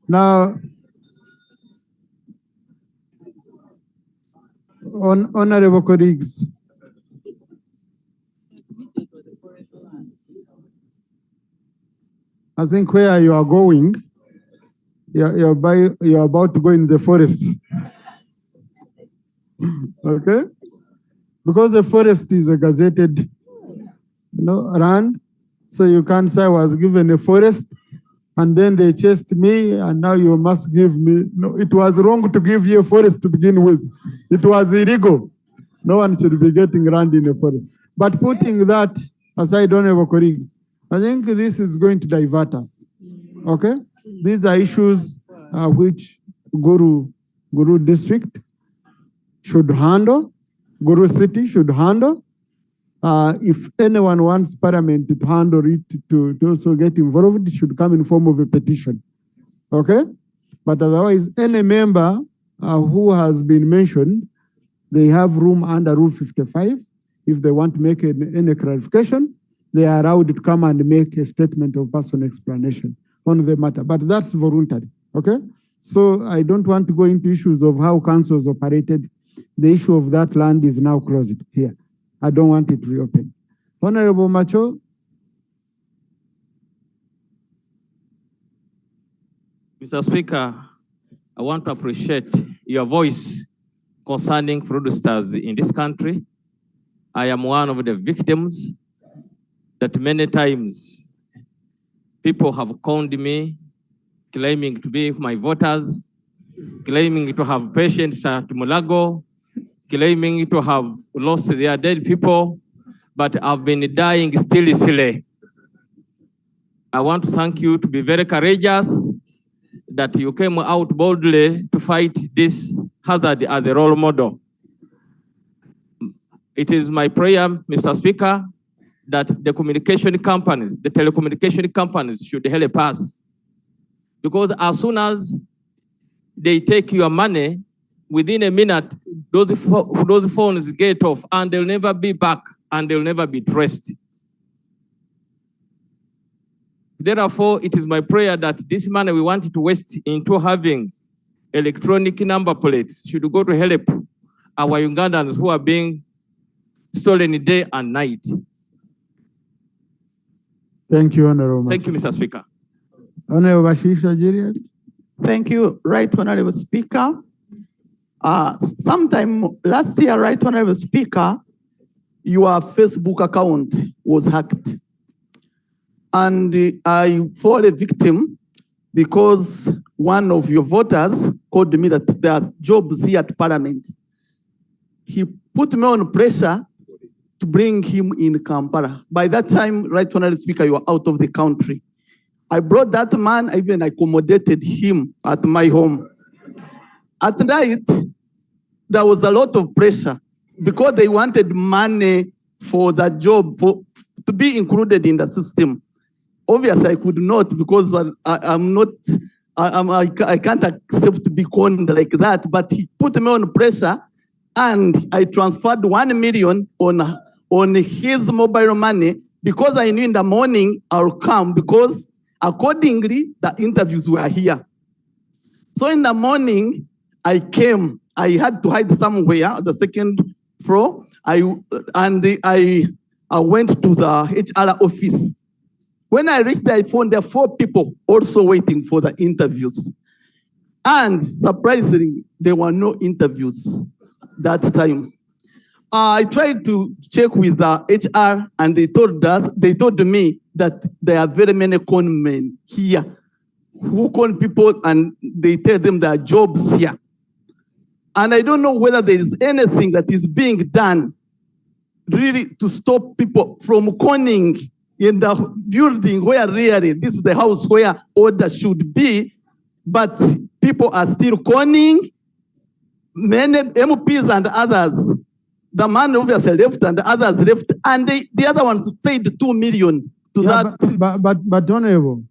Now, honorable colleagues, I think where you are going, you're about to go in the forest. Okay? Because the forest is a gazetted land, so you can't say I was given a forest and then they chased me and now you must give me. No, it was wrong to give you a forest to begin with. It was illegal. No one should be getting land in a forest. But putting that aside, honorable colleagues, I think this is going to divert us. Okay? These are issues which Guru district should handle, Guru city should handle. If anyone wants Parliament to handle it, to also get involved, it should come in form of a petition. Okay? But otherwise, any member who has been mentioned, they have room under Rule 55. If they want to make any clarification, they are allowed to come and make a statement of personal explanation on the matter. But that's voluntary. Okay? So I don't want to go into issues of how councils operated. The issue of that land is now closed here. I don't want it reopened. Honorable Macho. Mr. Speaker, I want to appreciate your voice concerning fraudsters in this country. I am one of the victims that many times people have conned me, claiming to be my voters, claiming to have patients at Mulago, claiming to have lost their dead people, but I've been dying still. I want to thank you to be very courageous that you came out boldly to fight this hazard as a role model. It is my prayer, Mr. Speaker, that the communication companies, the telecommunication companies should help us. Because as soon as they take your money, within a minute, those phones get off and they'll never be back and they'll never be traced. Therefore, it is my prayer that this money we want to waste into having electronic number plates should go to help our Ugandans who are being stolen day and night. Thank you, Honorable. Thank you, Mr. Speaker. Honorable Bashisha Jiriel. Thank you, Right Honorable Speaker. Sometime last year, Right Honorable Speaker, your Facebook account was hacked. And I fall a victim because one of your voters called me that there's jobs here at Parliament. He put me on pressure to bring him in Kampala. By that time, Right Honorable Speaker, you are out of the country. I brought that man, I even accommodated him at my home. At night, there was a lot of pressure because they wanted money for the job, to be included in the system. Obviously, I could not because I can't accept to be conned like that, but he put me on pressure and I transferred 1 million on his mobile money because I knew in the morning I'll come because accordingly, the interviews were here. So in the morning, I came. I had to hide somewhere on the second floor. I went to the HR office. When I reached there, I found there 4 people also waiting for the interviews. And surprisingly, there were no interviews that time. I tried to check with the HR and they told me that there are very many con men here who con people and they tell them there are jobs here. And I don't know whether there is anything that is being done really to stop people from conning in the building where really this is the house where order should be, but people are still conning. Many MPs and others, the man obviously left and the others left, and the other ones paid 2 million to that. But Honorable,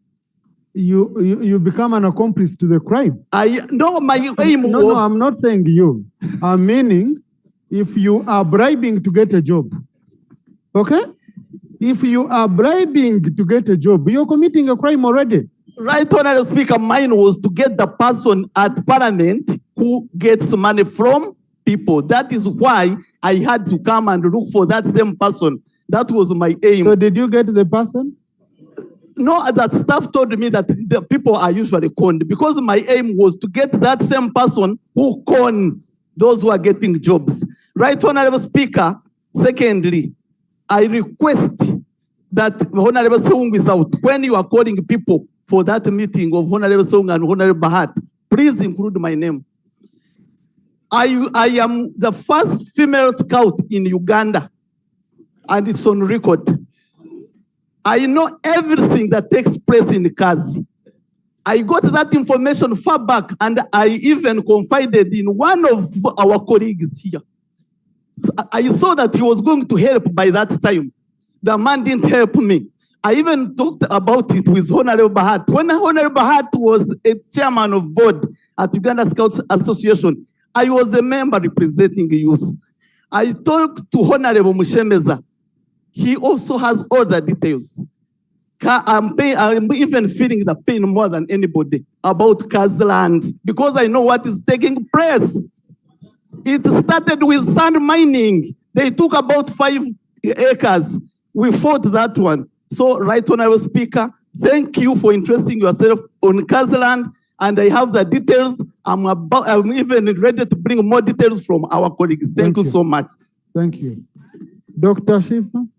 you become an accomplice to the crime. No, my aim. No, I'm not saying you. I'm meaning if you are bribing to get a job, okay? If you are bribing to get a job, you're committing a crime already. Right, Honorable Speaker, mine was to get the person at Parliament who gets money from people. That is why I had to come and look for that same person. That was my aim. So did you get the person? No, that staff told me that the people are usually conned because my aim was to get that same person who con those who are getting jobs. Right, Honorable Speaker. Secondly, I request that Honorable Song is out. When you are calling people for that meeting of Honorable Song and Honorable Bahat, please include my name. I am the first female scout in Uganda, and it's on record. I know everything that takes place in Kazi. I got that information far back, and I even confided in one of our colleagues here. So I saw that he was going to help by that time. The man didn't help me. I even talked about it with Honorable Bahat. When Honorable Bahat was a chairman of board at Uganda Scouts Association, I was a member representing youth. I talked to Honorable Mushemeza. He also has all the details. I'm even feeling the pain more than anybody about Kaziland because I know what is taking place. It started with sand mining. They took about 5 acres. We fought that one. So, Right Honorable Speaker, thank you for interesting yourself on Kaziland, and I have the details. I'm even ready to bring more details from our colleagues. Thank you so much. Thank you. Dr. Shifa?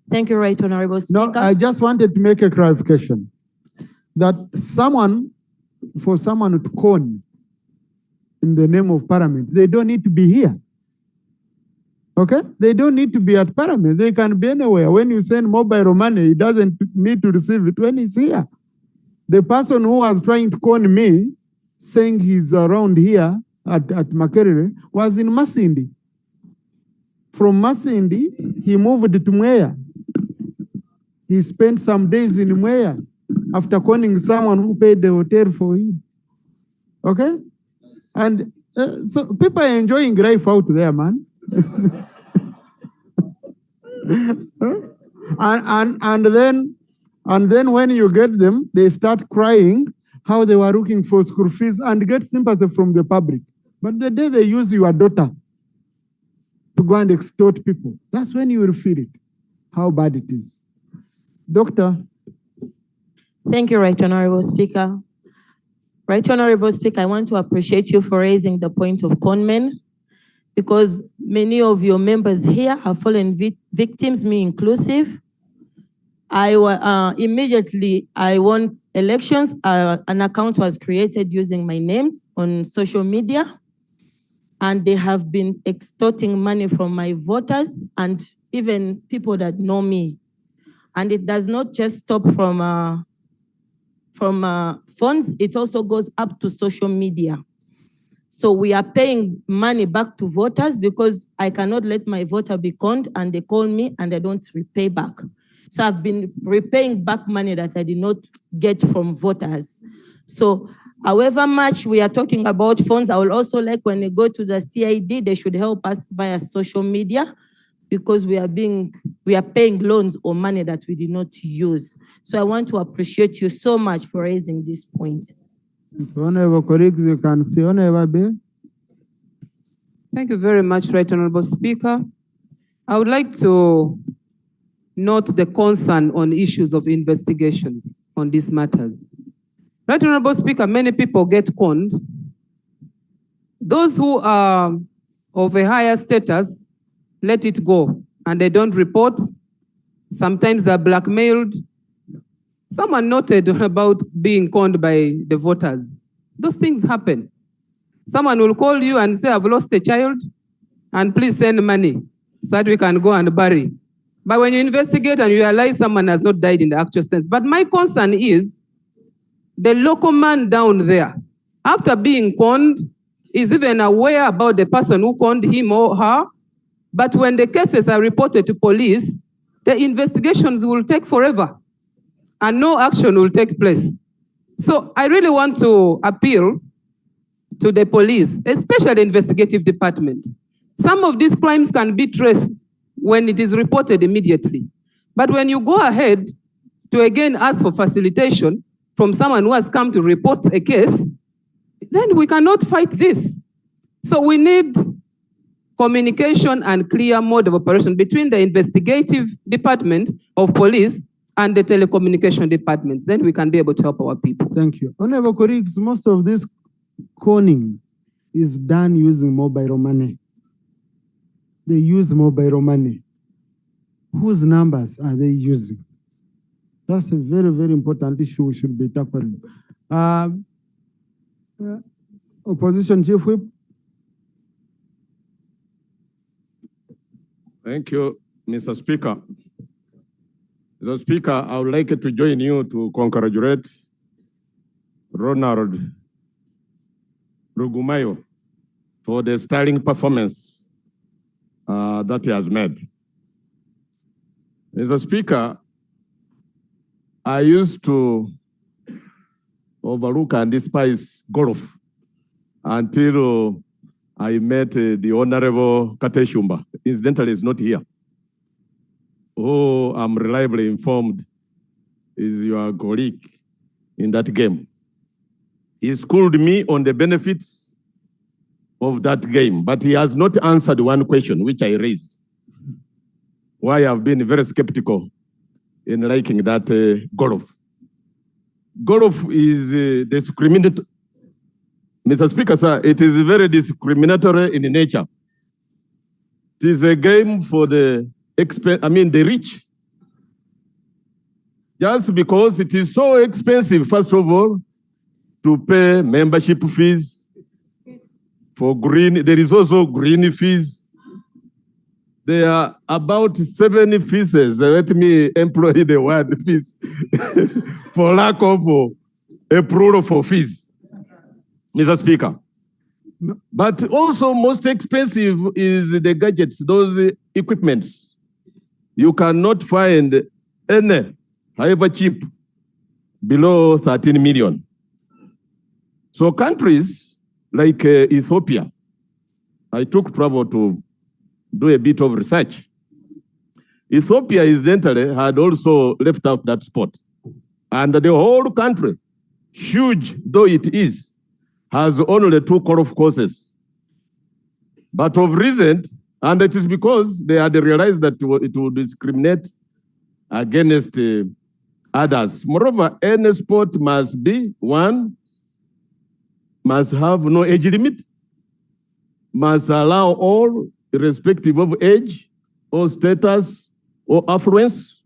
Thank you, Right Honorable Speaker. No, I just wanted to make a clarification that for someone to con in the name of Parliament, they don't need to be here. Okay? They don't need to be at Parliament. They can be anywhere. When you send mobile money, he doesn't need to receive it when he's here. The person who was trying to con me, saying he's around here at Makerere, was in Masindi. From Masindi, he moved to Mwea. He spent some days in Mwea after conning someone who paid the hotel for him. Okay? And so people are enjoying life out there, man. and then when you get them, they start crying how they were looking for school fees and get sympathy from the public. But the day they use your daughter to go and extort people, that's when you will feel it, how bad it is. Doctor. Thank you, Right Honorable Speaker. Right Honorable Speaker, I want to appreciate you for raising the point of conmen, because many of your members here have fallen victims, me inclusive. Immediately I won elections. An account was created using my names on social media, and they have been extorting money from my voters and even people that know me. And it does not just stop from funds, it also goes up to social media. So we are paying money back to voters because I cannot let my voter be conned and they call me and I don't repay back. So I've been repaying back money that I did not get from voters. So however much we are talking about funds, I would also like when they go to the CID, they should help us via social media, because we are paying loans or money that we did not use. So I want to appreciate you so much for raising this point. Honorable colleagues, you can see Honorable Bill. Thank you very much, Right Honorable Speaker. I would like to note the concern on issues of investigations on these matters. Right Honorable Speaker, many people get conned. Those who are of a higher status let it go, and they don't report. Sometimes they're blackmailed. Someone noted about being conned by the voters. Those things happen. Someone will call you and say, I've lost a child, and please send money so that we can go and bury. But when you investigate and you realize someone has not died in the actual sense. But my concern is the local man down there, after being conned, is even aware about the person who conned him or her. But when the cases are reported to police, the investigations will take forever and no action will take place. So I really want to appeal to the police, especially the investigative department. Some of these crimes can be traced when it is reported immediately. But when you go ahead to again ask for facilitation from someone who has come to report a case, then we cannot fight this. So we need communication and clear mode of operation between the investigative department of police and the telecommunication departments. Then we can be able to help our people. Thank you. Honorable colleagues, most of this conning is done using mobile money. They use mobile money. Whose numbers are they using? That's a very, very important issue we should be tackling. Opposition Chief Whip. Thank you, Mr. Speaker. Mr. Speaker, I would like to join you to congratulate Ronald Rugumayo for the sterling performance that he has made. Mr. Speaker, I used to overlook and despise golf until I met the Honorable Kateshumba. Incidentally, is not here. Oh, I'm reliably informed is your colleague in that game. He schooled me on the benefits of that game, but he has not answered one question which I raised. Why I've been very skeptical in liking that golf. Golf is discriminatory. Mr. Speaker, sir, it is very discriminatory in nature. It is a game for the rich. Just because it is so expensive, first of all, to pay membership fees for green. There is also green fees. There are about 7 fees. Let me employ the word fees for lack of approval for fees. Mr. Speaker. But also most expensive is the gadgets, those equipments. You cannot find any, however cheap, below 13 million. So countries like Ethiopia, I took trouble to do a bit of research. Ethiopia incidentally had also left out that spot. And the whole country, huge though it is, has only 2 golf courses. But of recent, and it is because they had realized that it would discriminate against others. Moreover, any sport must have no age limit, must allow all, irrespective of age or status or affluence.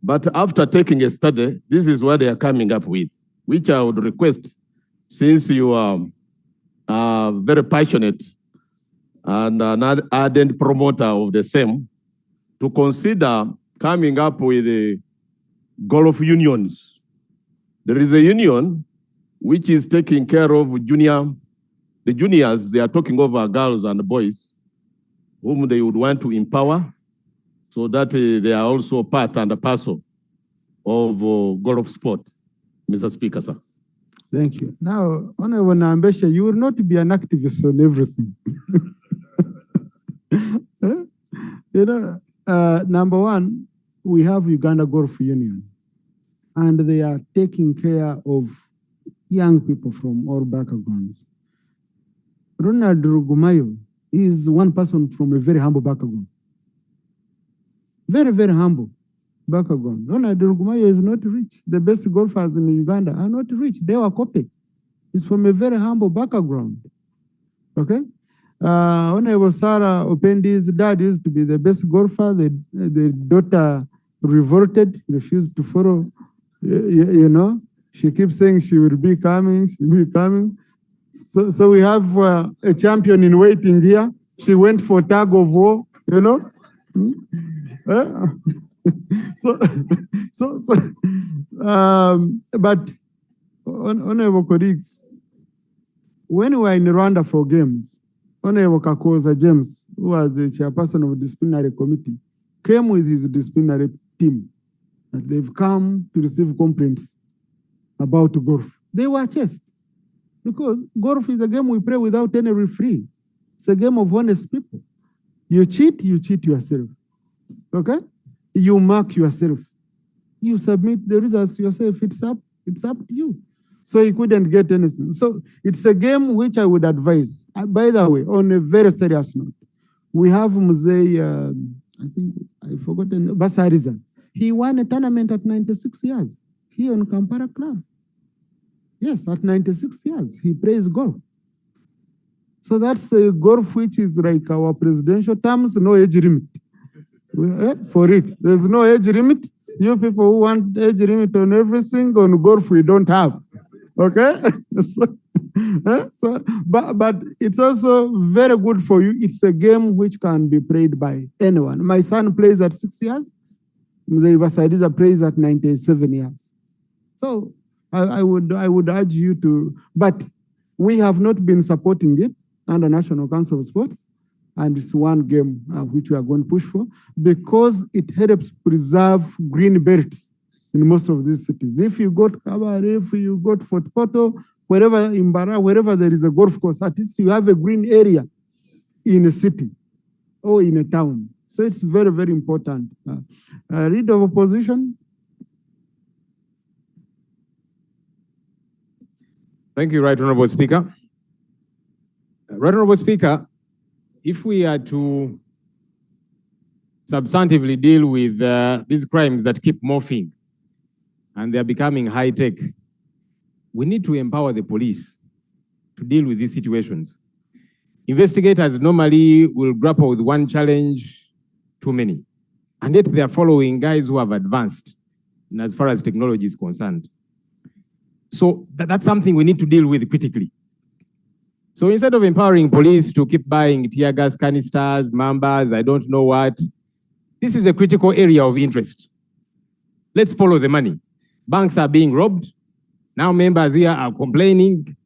But after taking a study, this is what they are coming up with, which I would request, since you are very passionate and an ardent promoter of the same, to consider coming up with the golf unions. There is a union which is taking care of the juniors. They are talking over girls and boys whom they would want to empower so that they are also part and a parcel of golf sport. Mr. Speaker, sir. Thank you. Now, Honorable Nambesha, you will not be an activist on everything. Number one, we have Uganda Golf Union, and they are taking care of young people from all backgrounds. Ronald Rugumayo is one person from a very humble background. Very, very humble background. Ronald Rugumayo is not rich. The best golfers in Uganda are not rich. They were copied. He's from a very humble background. Okay? Honorable Sarah Opendi's dad used to be the best golfer. The daughter revolted, refused to follow. She keeps saying she will be coming, she will be coming. So we have a champion in waiting here. She went for tug of war, but honorable colleagues, when we were in Rwanda for games, Honorable Kakoza James, who was the chairperson of the disciplinary committee, came with his disciplinary team. That they've come to receive complaints about golf. They were chased because golf is a game we play without any referee. It's a game of honest people. You cheat yourself. Okay? You mark yourself. You submit the results yourself. It's up to you. So he couldn't get anything. So it's a game which I would advise. By the way, on a very serious note, we have Mzee, I think I forgotten, Basariza. He won a tournament at 96 years. He on Kampala Club. Yes, at 96 years, he plays golf. So that's a golf which is like our presidential terms, no age limit. For it, there's no age limit. You people who want age limit on everything, on golf we don't have. Okay? But it's also very good for you. It's a game which can be played by anyone. My son plays at 6 years. Mzee Basadiza plays at 97 years. So I would urge you to, but we have not been supporting it under National Council of Sports. And it's one game which we are going to push for because it helps preserve green belts in most of these cities. If you got Kabare, if you got Fort Porto, wherever in Bara, wherever there is a golf course, at least you have a green area in a city or in a town. So it's very, very important. Leader of opposition. Thank you, Right Honorable Speaker. Right Honorable Speaker, if we are to substantively deal with these crimes that keep morphing and they're becoming high-tech, we need to empower the police to deal with these situations. Investigators normally will grapple with one challenge too many, and yet they are following guys who have advanced in as far as technology is concerned. So that's something we need to deal with critically. So instead of empowering police to keep buying tear gas canisters, mambas, I don't know what, this is a critical area of interest. Let's follow the money. Banks are being robbed. Now members here are complaining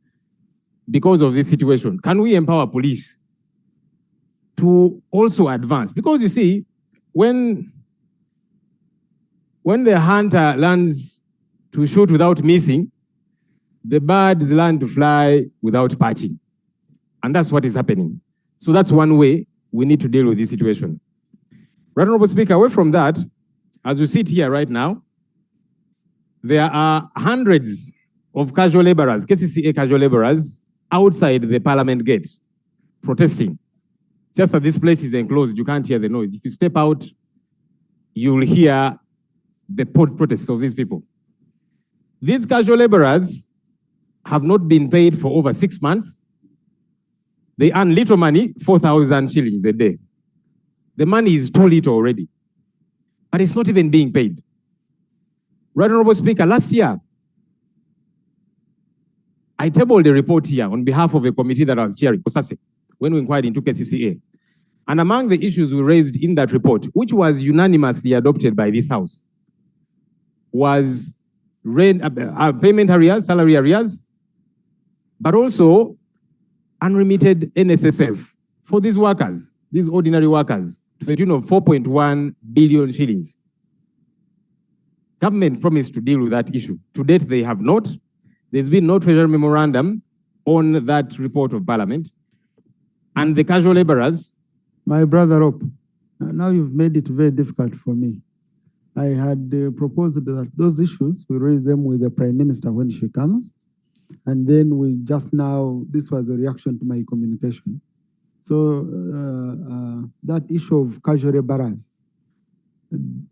because of this situation. Can we empower police to also advance? Because you see, when the hunter learns to shoot without missing, the birds learn to fly without perching. And that's what is happening. So that's one way we need to deal with this situation. Right Honorable Speaker, away from that, as we sit here right now, there are hundreds of casual laborers, KCCA casual laborers, outside the Parliament gate, protesting. Just that this place is enclosed, you can't hear the noise. If you step out, you'll hear the protests of these people. These casual laborers have not been paid for over 6 months. They earn little money, 4,000 shillings a day. The money is too little already, but it's not even being paid. Right Honorable Speaker, last year, I tabled a report here on behalf of a committee that I was chairing, Osase, when we inquired into KCCA. And among the issues we raised in that report, which was unanimously adopted by this House, was payment arrears, salary arrears, but also unremitted NSSF for these workers, these ordinary workers, to the tune of 4.1 billion shillings. Government promised to deal with that issue. To date, they have not. There's been no Treasury memorandum on that report of Parliament. And the casual laborers. My brother Rob, now you've made it very difficult for me. I had proposed that those issues, we raise them with the Prime Minister when she comes. And then we just now, this was a reaction to my communication. So that issue of casual laborers,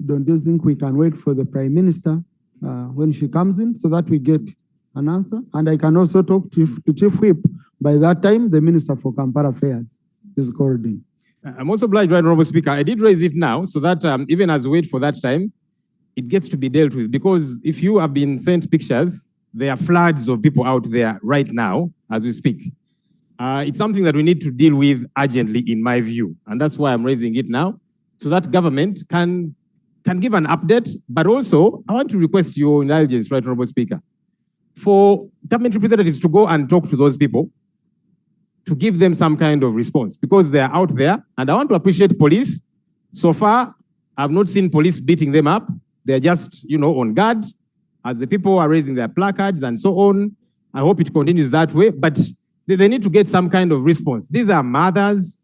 don't you think we can wait for the Prime Minister when she comes in so that we get an answer? And I can also talk to Chief Whip. By that time, the Minister for Kampala Affairs is called in. I'm also obliged, Right Honorable Speaker. I did raise it now so that even as we wait for that time, it gets to be dealt with. Because if you have been sent pictures, there are floods of people out there right now as we speak. It's something that we need to deal with urgently, in my view. And that's why I'm raising it now, so that government can give an update. But also, I want to request your indulgence, Right Honorable Speaker, for government representatives to go and talk to those people, to give them some kind of response, because they are out there. And I want to appreciate police. So far, I've not seen police beating them up. They're just, on guard as the people are raising their placards and so on. I hope it continues that way, but they need to get some kind of response. These are mothers.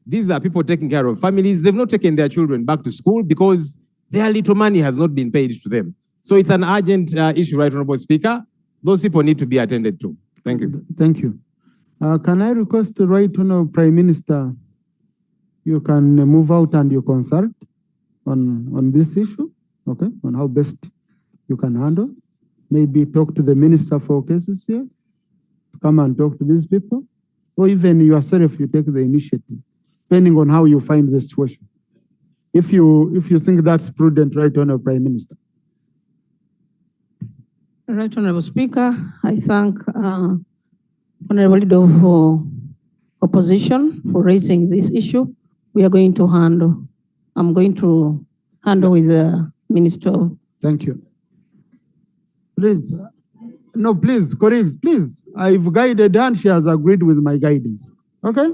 These are people taking care of families. They've not taken their children back to school because their little money has not been paid to them. So it's an urgent issue, Right Honorable Speaker. Those people need to be attended to. Thank you. Thank you. Can I request the Right Honorable Prime Minister, you can move out and you consult on this issue, okay, on how best you can handle. Maybe talk to the Minister for Cases here, come and talk to these people, or even yourself, you take the initiative, depending on how you find the situation. If you think that's prudent, Right Honorable Prime Minister. Right Honorable Speaker, I thank Honorable Leader of Opposition for raising this issue. We are going to handle. I'm going to handle with the Minister of. Thank you. Please, no, please, colleagues, please. I've guided her and she has agreed with my guidance. Okay?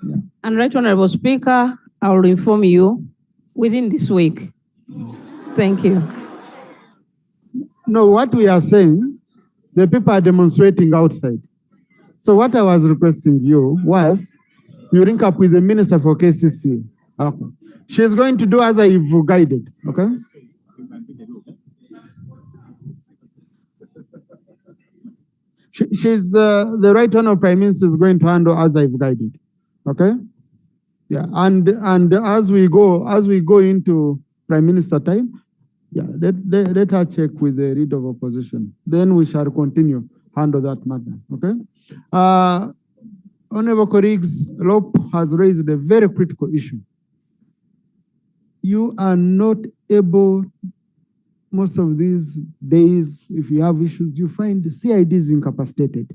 Yeah. And Right Honorable Speaker, I will inform you within this week. Thank you. No, what we are saying, the people are demonstrating outside. So what I was requesting you was, you link up with the Minister for KCC. Okay. She's going to do as I've guided, okay? She's the Right Honorable Prime Minister is going to handle as I've guided, okay? Yeah, and as we go into Prime Minister time, yeah, let her check with the Leader of Opposition. Then we shall continue handle that matter, okay? Honorable colleagues, Lope has raised a very critical issue. You are not able, most of these days, if you have issues, you find the CID is incapacitated.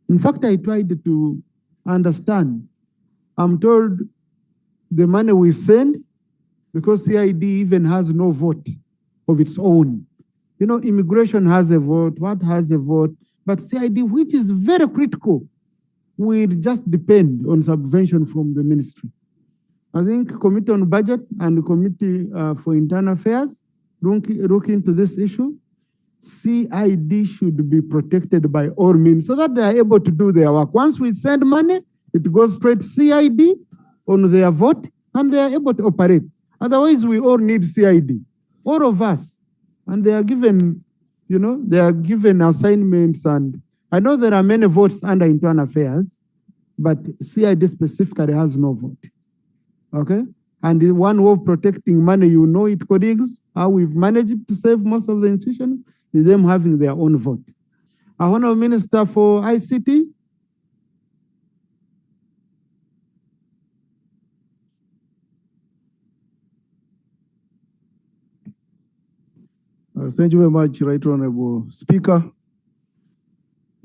In fact, I tried to understand. I'm told the money we send, because CID even has no vote of its own. You know, immigration has a vote, what has a vote, but CID, which is very critical, will just depend on subvention from the ministry. I think Committee on Budget and Committee for Internal Affairs look into this issue. CID should be protected by all means so that they are able to do their work. Once we send money, it goes straight to CID on their vote and they are able to operate. Otherwise, we all need CID, all of us. And they are given, you know, they are given assignments, and I know there are many votes under Internal Affairs, but CID specifically has no vote. Okay? And the one way of protecting money, you know it, colleagues, how we've managed to save most of the institutions is them having their own vote. Our Honorable Minister for ICT. Thank you very much, Right Honorable Speaker.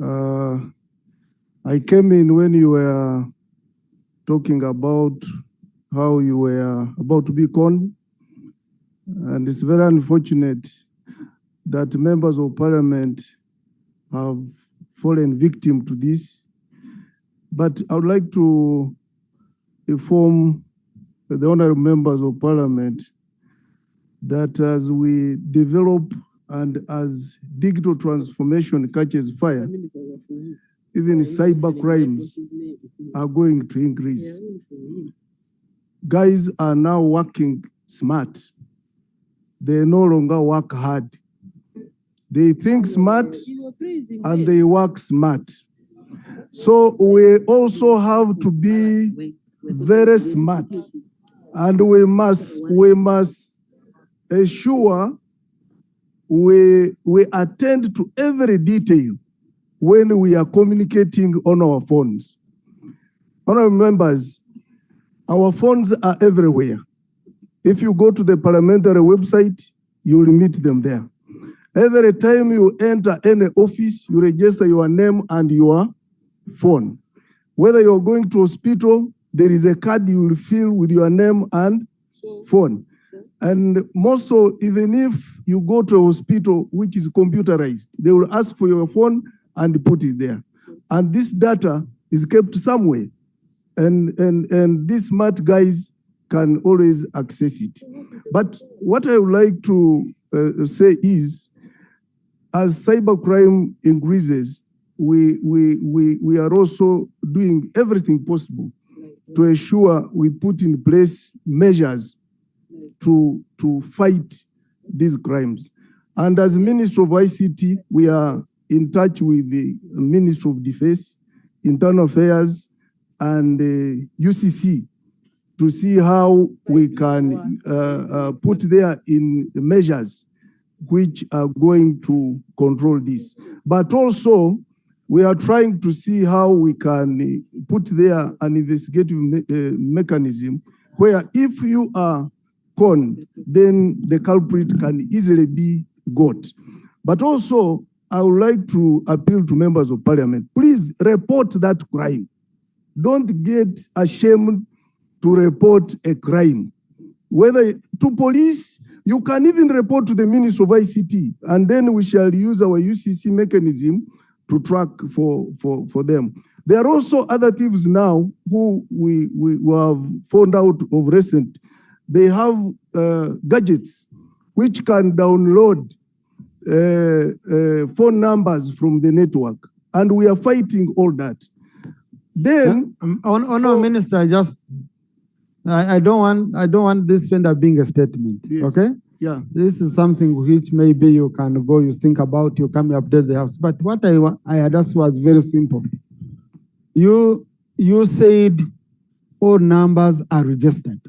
I came in when you were talking about how you were about to be conned, and it's very unfortunate that members of parliament have fallen victim to this. But I would like to inform the honorable members of parliament that as we develop and as digital transformation catches fire, even cyber crimes are going to increase. Guys are now working smart. They no longer work hard. They think smart and they work smart. So we also have to be very smart, and we must ensure we attend to every detail when we are communicating on our phones. Honorable members, our phones are everywhere. If you go to the parliamentary website, you will meet them there. Every time you enter any office, you register your name and your phone. Whether you're going to hospital, there is a card you will fill with your name and phone. And most so, even if you go to a hospital which is computerized, they will ask for your phone and put it there. And this data is kept somewhere. And these smart guys can always access it. But what I would like to say is, as cybercrime increases, we are also doing everything possible to ensure we put in place measures to fight these crimes. And as Minister of ICT, we are in touch with the Ministry of Defense, Internal Affairs, and UCC to see how we can put there in measures which are going to control this. But also, we are trying to see how we can put there an investigative mechanism where if you are conned, then the culprit can easily be got. But also, I would like to appeal to members of parliament, please report that crime. Don't get ashamed to report a crime. Whether to police, you can even report to the Ministry of ICT, and then we shall use our UCC mechanism to track for them. There are also other thieves now who we have found out of recent. They have gadgets which can download phone numbers from the network, and we are fighting all that. Then, Honourable Minister, I don't want this to end up being a statement. Yes. Okay. Yeah. This is something which maybe you can go, you think about, you come, you update the house. But what I had asked was very simple. You said all numbers are registered.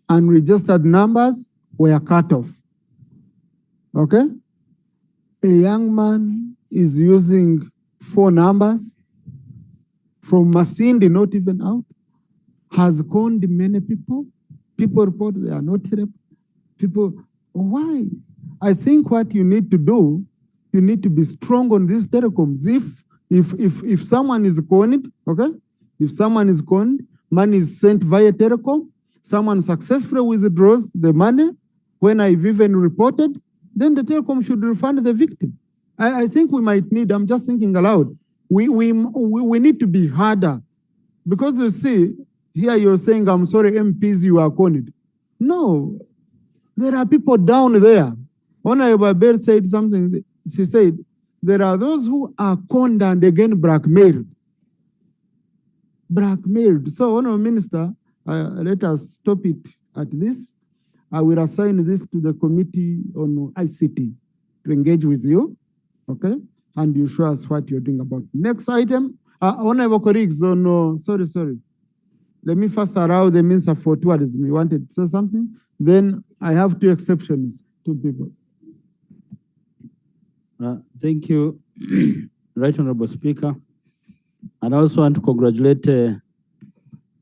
Unregistered numbers were cut off. Okay? A young man is using 4 numbers from Masindi, not even out, has conned many people. People report they are not helped. People, why? I think what you need to do, you need to be strong on these telecoms. If someone is conned, okay? If someone is conned, money is sent via telecom, someone successfully withdraws the money, when I've even reported, then the telecom should refund the victim. I think we might need, I'm just thinking aloud, we need to be harder. Because you see, here you're saying, I'm sorry, MPs, you are conned. No, there are people down there. Honorable Bell said something, she said, there are those who are conned and again blackmailed. Blackmailed. So, Honorable Minister, let us stop it at this. I will assign this to the Committee on ICT to engage with you, okay? And you show us what you're doing about it. Next item, Honorable colleagues, sorry. Let me first allow the Minister for Tourism. You wanted to say something? Then I have 2 exceptions, 2 people. Thank you, Right Honorable Speaker. And I also want to congratulate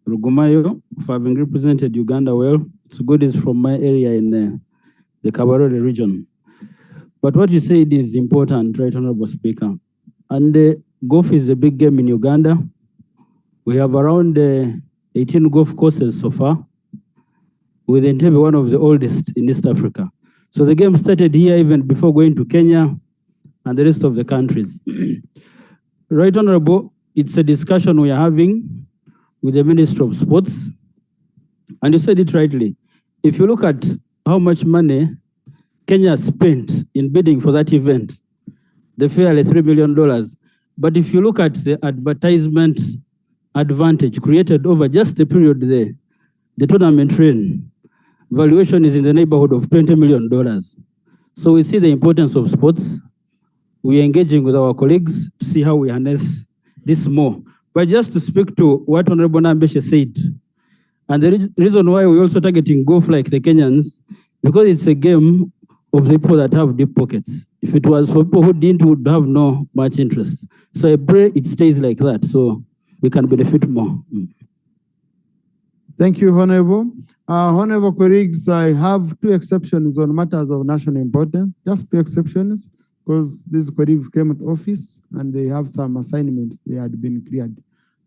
Rugumayo for having represented Uganda well. It's good is from my area in the Kabarole region. But what you said is important, Right Honorable Speaker. And golf is a big game in Uganda. We have around 18 golf courses so far, with Entebbe one of the oldest in East Africa. So the game started here even before going to Kenya and the rest of the countries. Right Honorable, it's a discussion we are having with the Minister of Sports. And you said it rightly. If you look at how much money Kenya spent in bidding for that event, the fairly $3 billion. But if you look at the advertisement advantage created over just the period there, the tournament train valuation is in the neighborhood of $20 million. So we see the importance of sports. We are engaging with our colleagues to see how we harness this more. But just to speak to what Honorable Nambeshe said, and the reason why we're also targeting golf like the Kenyans, because it's a game of the people that have deep pockets. If it was for people who didn't, would have no much interest. So I pray it stays like that so we can benefit more. Thank you, Honorable. Honorable colleagues, I have 2 exceptions on matters of national importance, just 2 exceptions, because these colleagues came to office and they have some assignments they had been cleared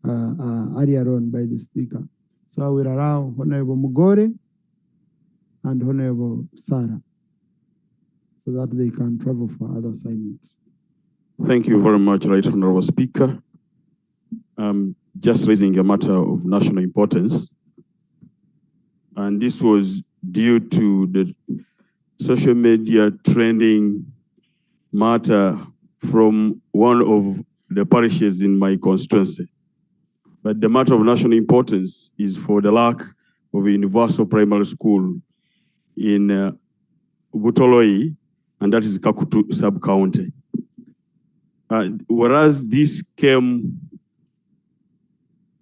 earlier on by the Speaker. So I will allow Honorable Mugore and Honorable Sarah so that they can travel for other assignments. Thank you very much, Right Honorable Speaker. Just raising a matter of national importance. And this was due to the social media trending matter from one of the parishes in my constituency. But the matter of national importance is for the lack of a universal primary school in Butoloi and that is Kakutu sub-county. Whereas this came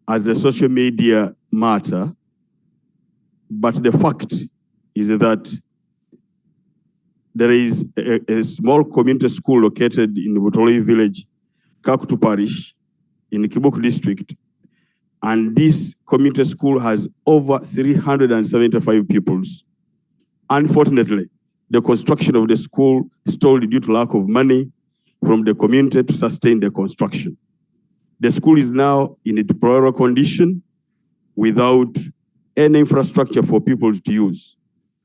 as a social media matter, but the fact is that there is a small community school located in Butoloi village, Kakutu parish, in Kibuku district, and this community school has over 375 pupils. Unfortunately, the construction of the school stalled due to lack of money from the community to sustain the construction. The school is now in a deplorable condition without any infrastructure for people to use.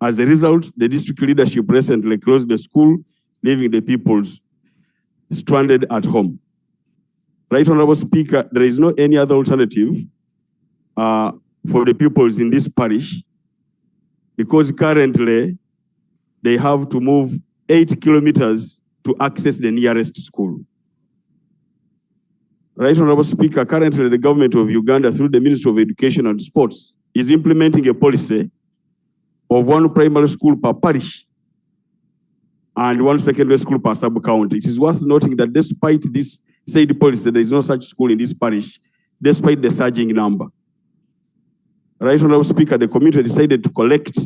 As a result, the district leadership recently closed the school, leaving the people stranded at home. Right Honorable Speaker, there is no any other alternative for the pupils in this parish, because currently they have to move 8 kilometers to access the nearest school. Right Honorable Speaker, currently the government of Uganda through the Ministry of Education and Sports is implementing a policy of 1 primary school per parish and 1 secondary school per sub-county. It is worth noting that despite this said policy, there is no such school in this parish, despite the surging number. Right Honorable Speaker, the community decided to collect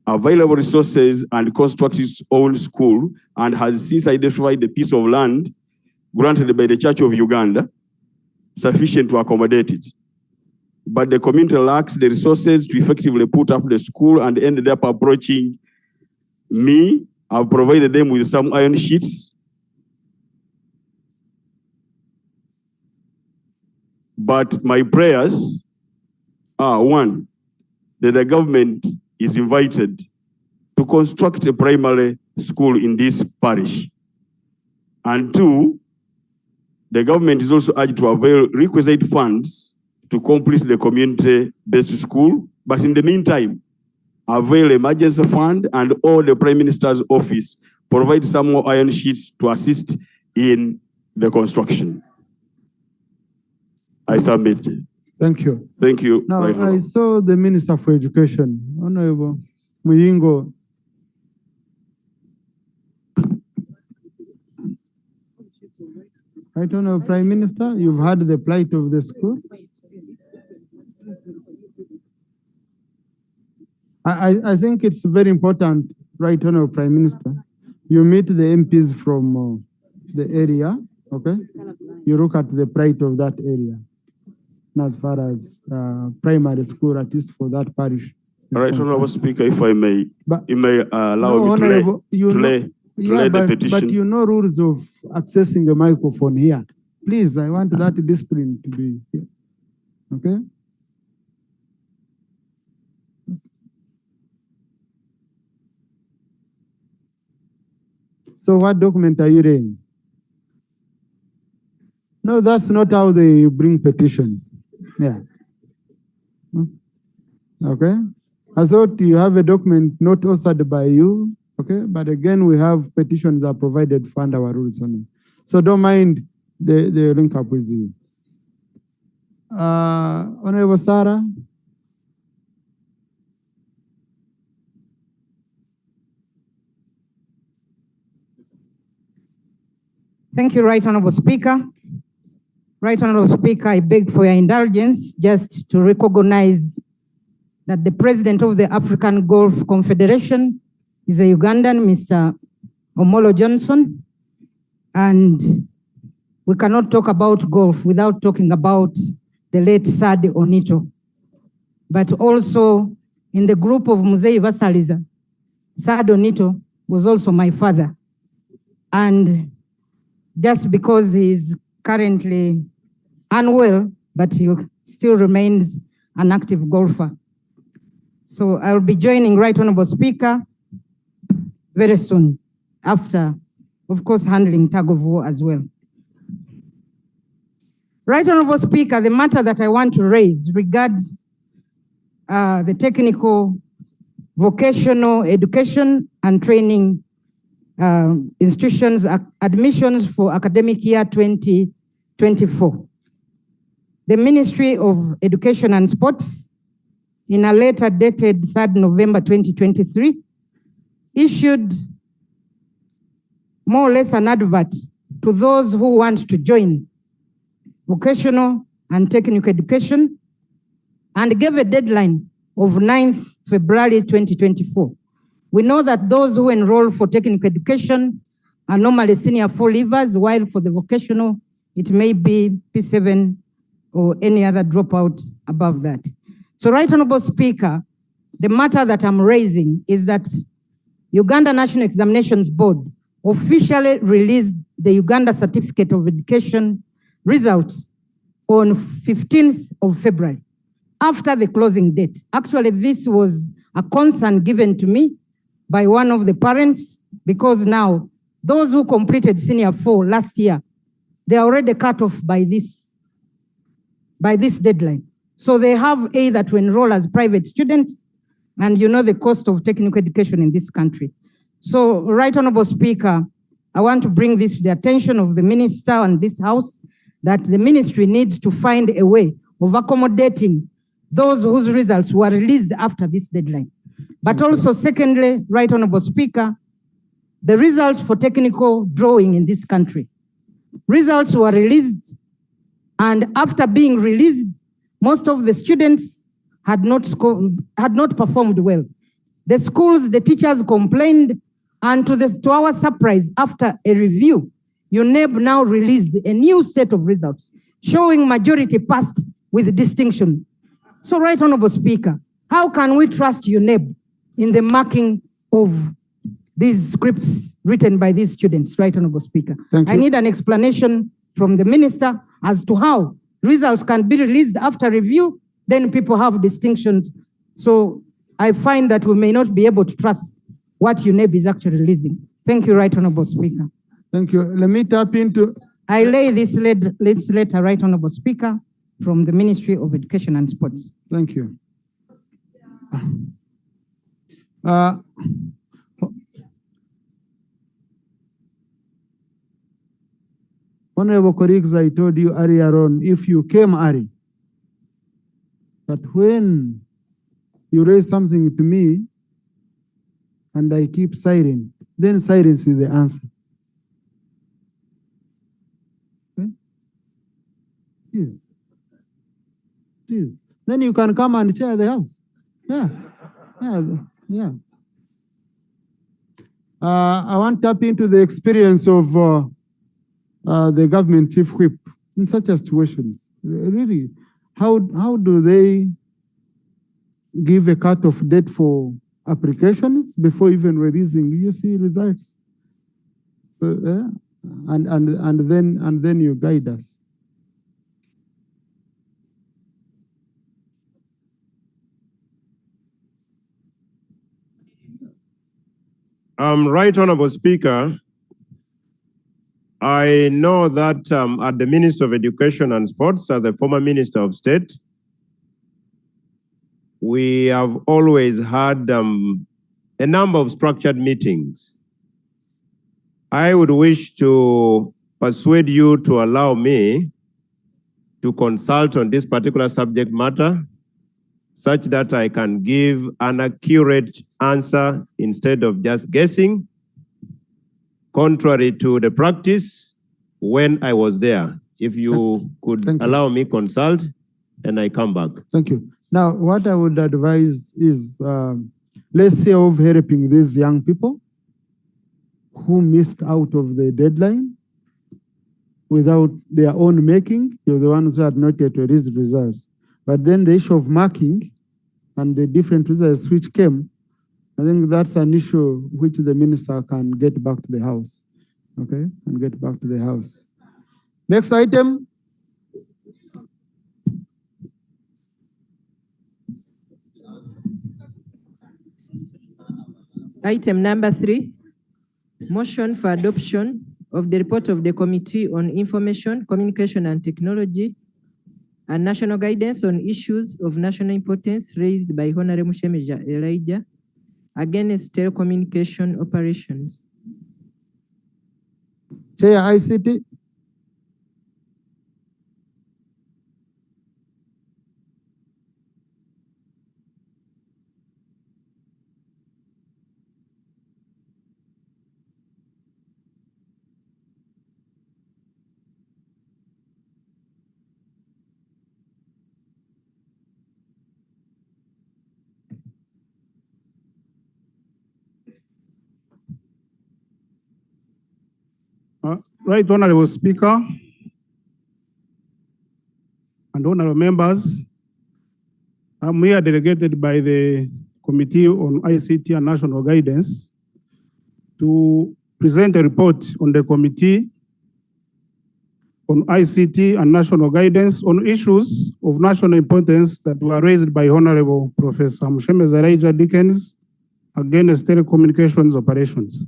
available resources and construct its own school, and has since identified the piece of land granted by the Church of Uganda sufficient to accommodate it. But the community lacks the resources to effectively put up the school and ended up approaching me. I've provided them with some iron sheets. But my prayers are, 1, that the government is invited to construct a primary school in this parish. And 2, the government is also urged to avail requisite funds to complete the community-based school, but in the meantime, avail emergency fund and all the Prime Minister's office provide some more iron sheets to assist in the construction. I submit. Thank you. Thank you. Now, right I saw the Minister for Education, Honorable Muyingo. I don't know, Prime Minister, you've heard the plight of the school. I think it's very important, right, Honorable Prime Minister, you meet the MPs from the area, okay? You look at the plight of that area, as far as primary school, at least for that parish. All right, Honorable Speaker, if I may, you may allow me to lay the petition. But you know rules of accessing a microphone here. Please, I want that discipline to be here. Okay? So what document are you reading? No, that's not how they bring petitions. Yeah. Okay. I thought you have a document not authored by you. Okay. But again, we have petitions that are provided for under our rules on it. So don't mind the link up with you. Honorable Sarah. Thank you, Right Honorable Speaker. Right Honorable Speaker, I beg for your indulgence just to recognize that the President of the African Golf Confederation is a Ugandan, Mr. Omolo Johnson, and we cannot talk about golf without talking about the late Sad Onito. But also in the group of Muzei Vasaliza, Sad Onito was also my father. And just because he's currently unwell, but he still remains an active golfer. So I'll be joining Right Honorable Speaker very soon, after, of course, handling tug of war as well. Right Honorable Speaker, the matter that I want to raise regards the technical, vocational education and training institutions admissions for academic year 2024. The Ministry of Education and Sports, in a letter dated 3rd November 2023, issued more or less an advert to those who want to join vocational and technical education, and gave a deadline of 9th February 2024. We know that those who enroll for technical education are normally senior 4 leavers, while for the vocational, it may be P7 or any other dropout above that. So, Right Honorable Speaker, the matter that I'm raising is that Uganda National Examinations Board officially released the Uganda Certificate of Education results on 15th of February, after the closing date. Actually, this was a concern given to me by one of the parents, because now those who completed senior 4 last year, they are already cut off by this deadline. So they have either to enroll as private students, and you know the cost of technical education in this country. So, Right Honorable Speaker, I want to bring this to the attention of the Minister and this House, that the ministry needs to find a way of accommodating those whose results were released after this deadline. But also, secondly, Right Honorable Speaker, the results for technical drawing in this country. Results were released, and after being released, most of the students had not performed well. The schools, the teachers complained, and to our surprise, after a review, UNEB now released a new set of results showing majority passed with distinction. So, Right Honorable Speaker, how can we trust UNEB in the marking of these scripts written by these students, Right Honorable Speaker? I need an explanation from the Minister as to how results can be released after review, then people have distinctions. So I find that we may not be able to trust what UNEB is actually releasing. Thank you, Right Honorable Speaker. Thank you. Let me tap into... I lay this letter, Right Honorable Speaker, from the Ministry of Education and Sports. Thank you. Honorable colleagues, I told you earlier on, if you came early, but when you raise something to me and I keep silent, then silence is the answer. Okay? Please. Please. Then you can come and chair the house. Yeah. Yeah. I want to tap into the experience of the government chief whip in such situations. Really, how do they give a cut-off date for applications before even releasing results? So and then you guide us. Right Honorable Speaker, I know that at the Ministry of Education and Sports, as a former Minister of State, we have always had a number of structured meetings. I would wish to persuade you to allow me to consult on this particular subject matter, such that I can give an accurate answer instead of just guessing, contrary to the practice when I was there. If you could allow me consult, and I come back. Thank you. Now, what I would advise is, let's say of helping these young people who missed out of the deadline without their own making. You're the ones who had not yet released results. But then the issue of marking and the different results which came, I think that's an issue which the minister can get back to the House. Okay, and get back to the House. Next item. Item number 3, motion for adoption of the report of the Committee on Information, Communication and Technology and National Guidance on Issues of National Importance raised by Honorable Shemeja Elijah against telecommunication operations. Chair ICT. Right Honorable Speaker and honorable members, I'm here delegated by the Committee on ICT and National Guidance to present a report on the Committee on ICT and National Guidance on issues of national importance that were raised by Honorable Professor Mshemeza Elijah Dickens against telecommunications operations.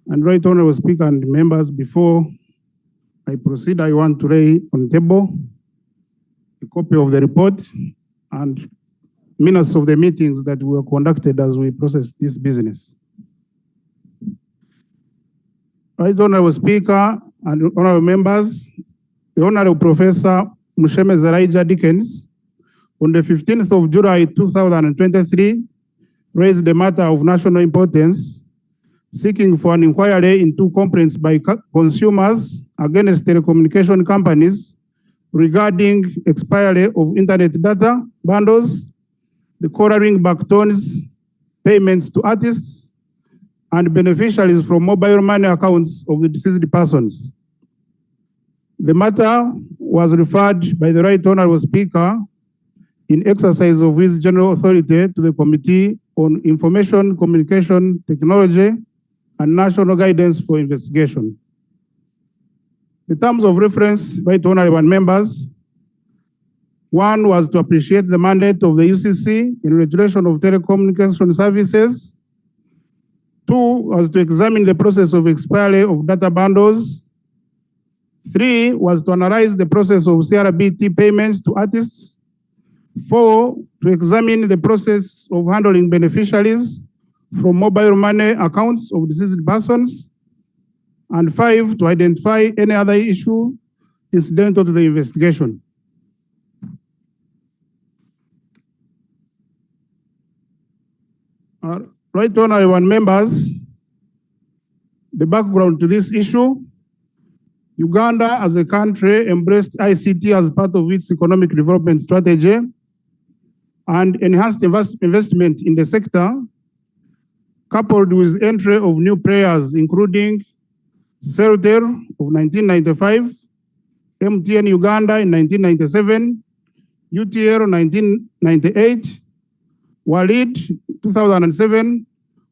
And Right Honorable Speaker and members, before I proceed, I want to lay on the table a copy of the report and minutes of the meetings that were conducted as we process this business. Right Honorable Speaker and honorable members, the Honorable Professor Mshemeza Elijah Dickens, on the 15th of July 2023, raised the matter of national importance, seeking for an inquiry into complaints by consumers against telecommunication companies regarding expiry of internet data bundles, the coloring back tones, payments to artists, and beneficiaries from mobile money accounts of the deceased persons. The matter was referred by the Right Honorable Speaker in exercise of his general authority to the Committee on Information, Communication, Technology, and National Guidance for Investigation. The terms of reference, Right Honorable members, one was to appreciate the mandate of the UCC in regulation of telecommunication services. Two was to examine the process of expiry of data bundles. Three was to analyze the process of CRBT payments to artists. Four, to examine the process of handling beneficiaries from mobile money accounts of deceased persons. And five, to identify any other issue incidental to the investigation. Right Honorable members, the background to this issue: Uganda as a country embraced ICT as part of its economic development strategy and enhanced investment in the sector, coupled with entry of new players, including Celtel of 1995, MTN Uganda in 1997, UTL 1998, Walid 2007,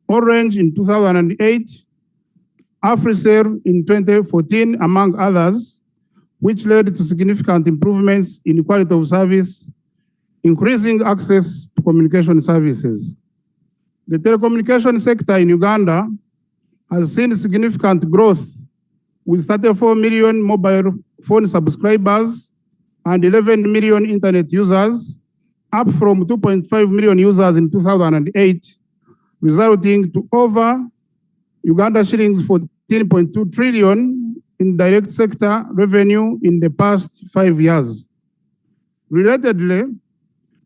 Orange in 2008, Africell in 2014, among others, which led to significant improvements in quality of service, increasing access to communication services. The telecommunication sector in Uganda has seen significant growth with 34 million mobile phone subscribers and 11 million internet users, up from 2.5 million users in 2008, resulting to over Uganda shillings 14.2 trillion in direct sector revenue in the past 5 years. Relatedly,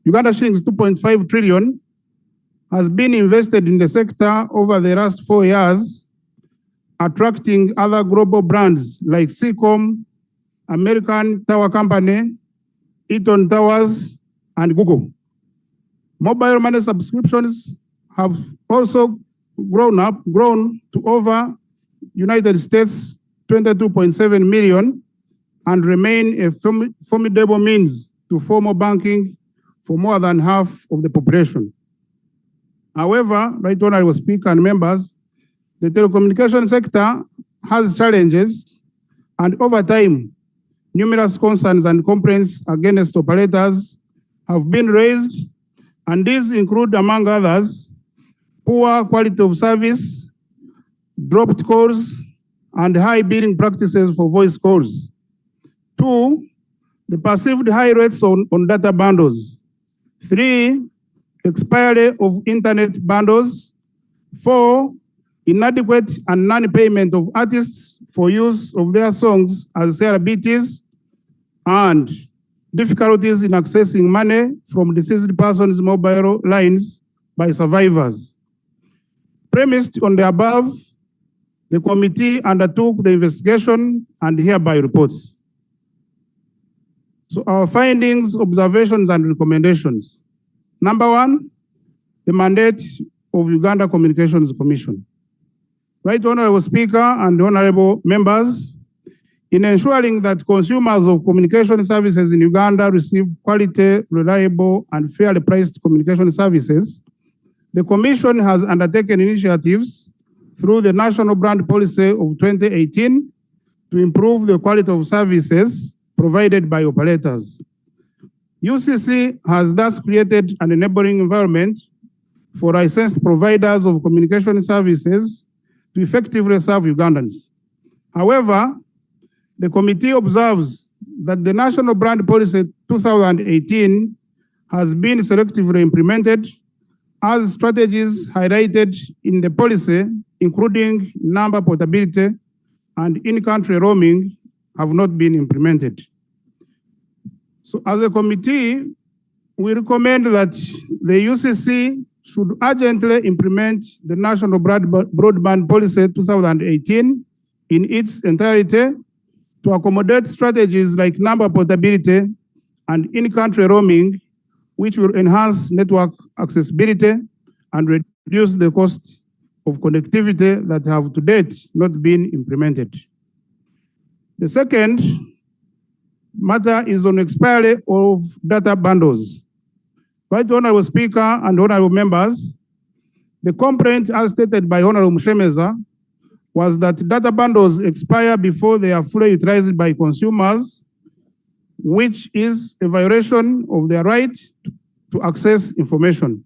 Uganda shillings 2.5 trillion has been invested in the sector over the last 4 years, attracting other global brands like Seacom, American Tower Company, Eaton Towers, and Google. Mobile money subscriptions have also grown to over United States 22.7 million and remain a formidable means to formal banking for more than half of the population. However, Right Honorable Speaker and members, the telecommunication sector has challenges, and over time, numerous concerns and complaints against operators have been raised, and these include, among others, poor quality of service, dropped calls, and high billing practices for voice calls. Two, the perceived high rates on data bundles. Three, expiry of internet bundles. Four, inadequate and non-payment of artists for use of their songs as CRBTs, and difficulties in accessing money from deceased persons' mobile lines by survivors. Premised on the above, the committee undertook the investigation and hereby reports. So our findings, observations, and recommendations. Number one, the mandate of Uganda Communications Commission. Right Honorable Speaker and honorable members, in ensuring that consumers of communication services in Uganda receive quality, reliable, and fairly priced communication services, the Commission has undertaken initiatives through the National Brand Policy of 2018 to improve the quality of services provided by operators. UCC has thus created an enabling environment for licensed providers of communication services to effectively serve Ugandans. However, the committee observes that the National Brand Policy 2018 has been selectively implemented as strategies highlighted in the policy, including number portability and in-country roaming, have not been implemented. So as a committee, we recommend that the UCC should urgently implement the National Broadband Policy 2018 in its entirety to accommodate strategies like number portability and in-country roaming, which will enhance network accessibility and reduce the cost of connectivity that have to date not been implemented. The second matter is on expiry of data bundles. Right, Honorable Speaker and honorable members, the complaint as stated by Honorable Mshemeza was that data bundles expire before they are fully utilized by consumers, which is a violation of their right to access information.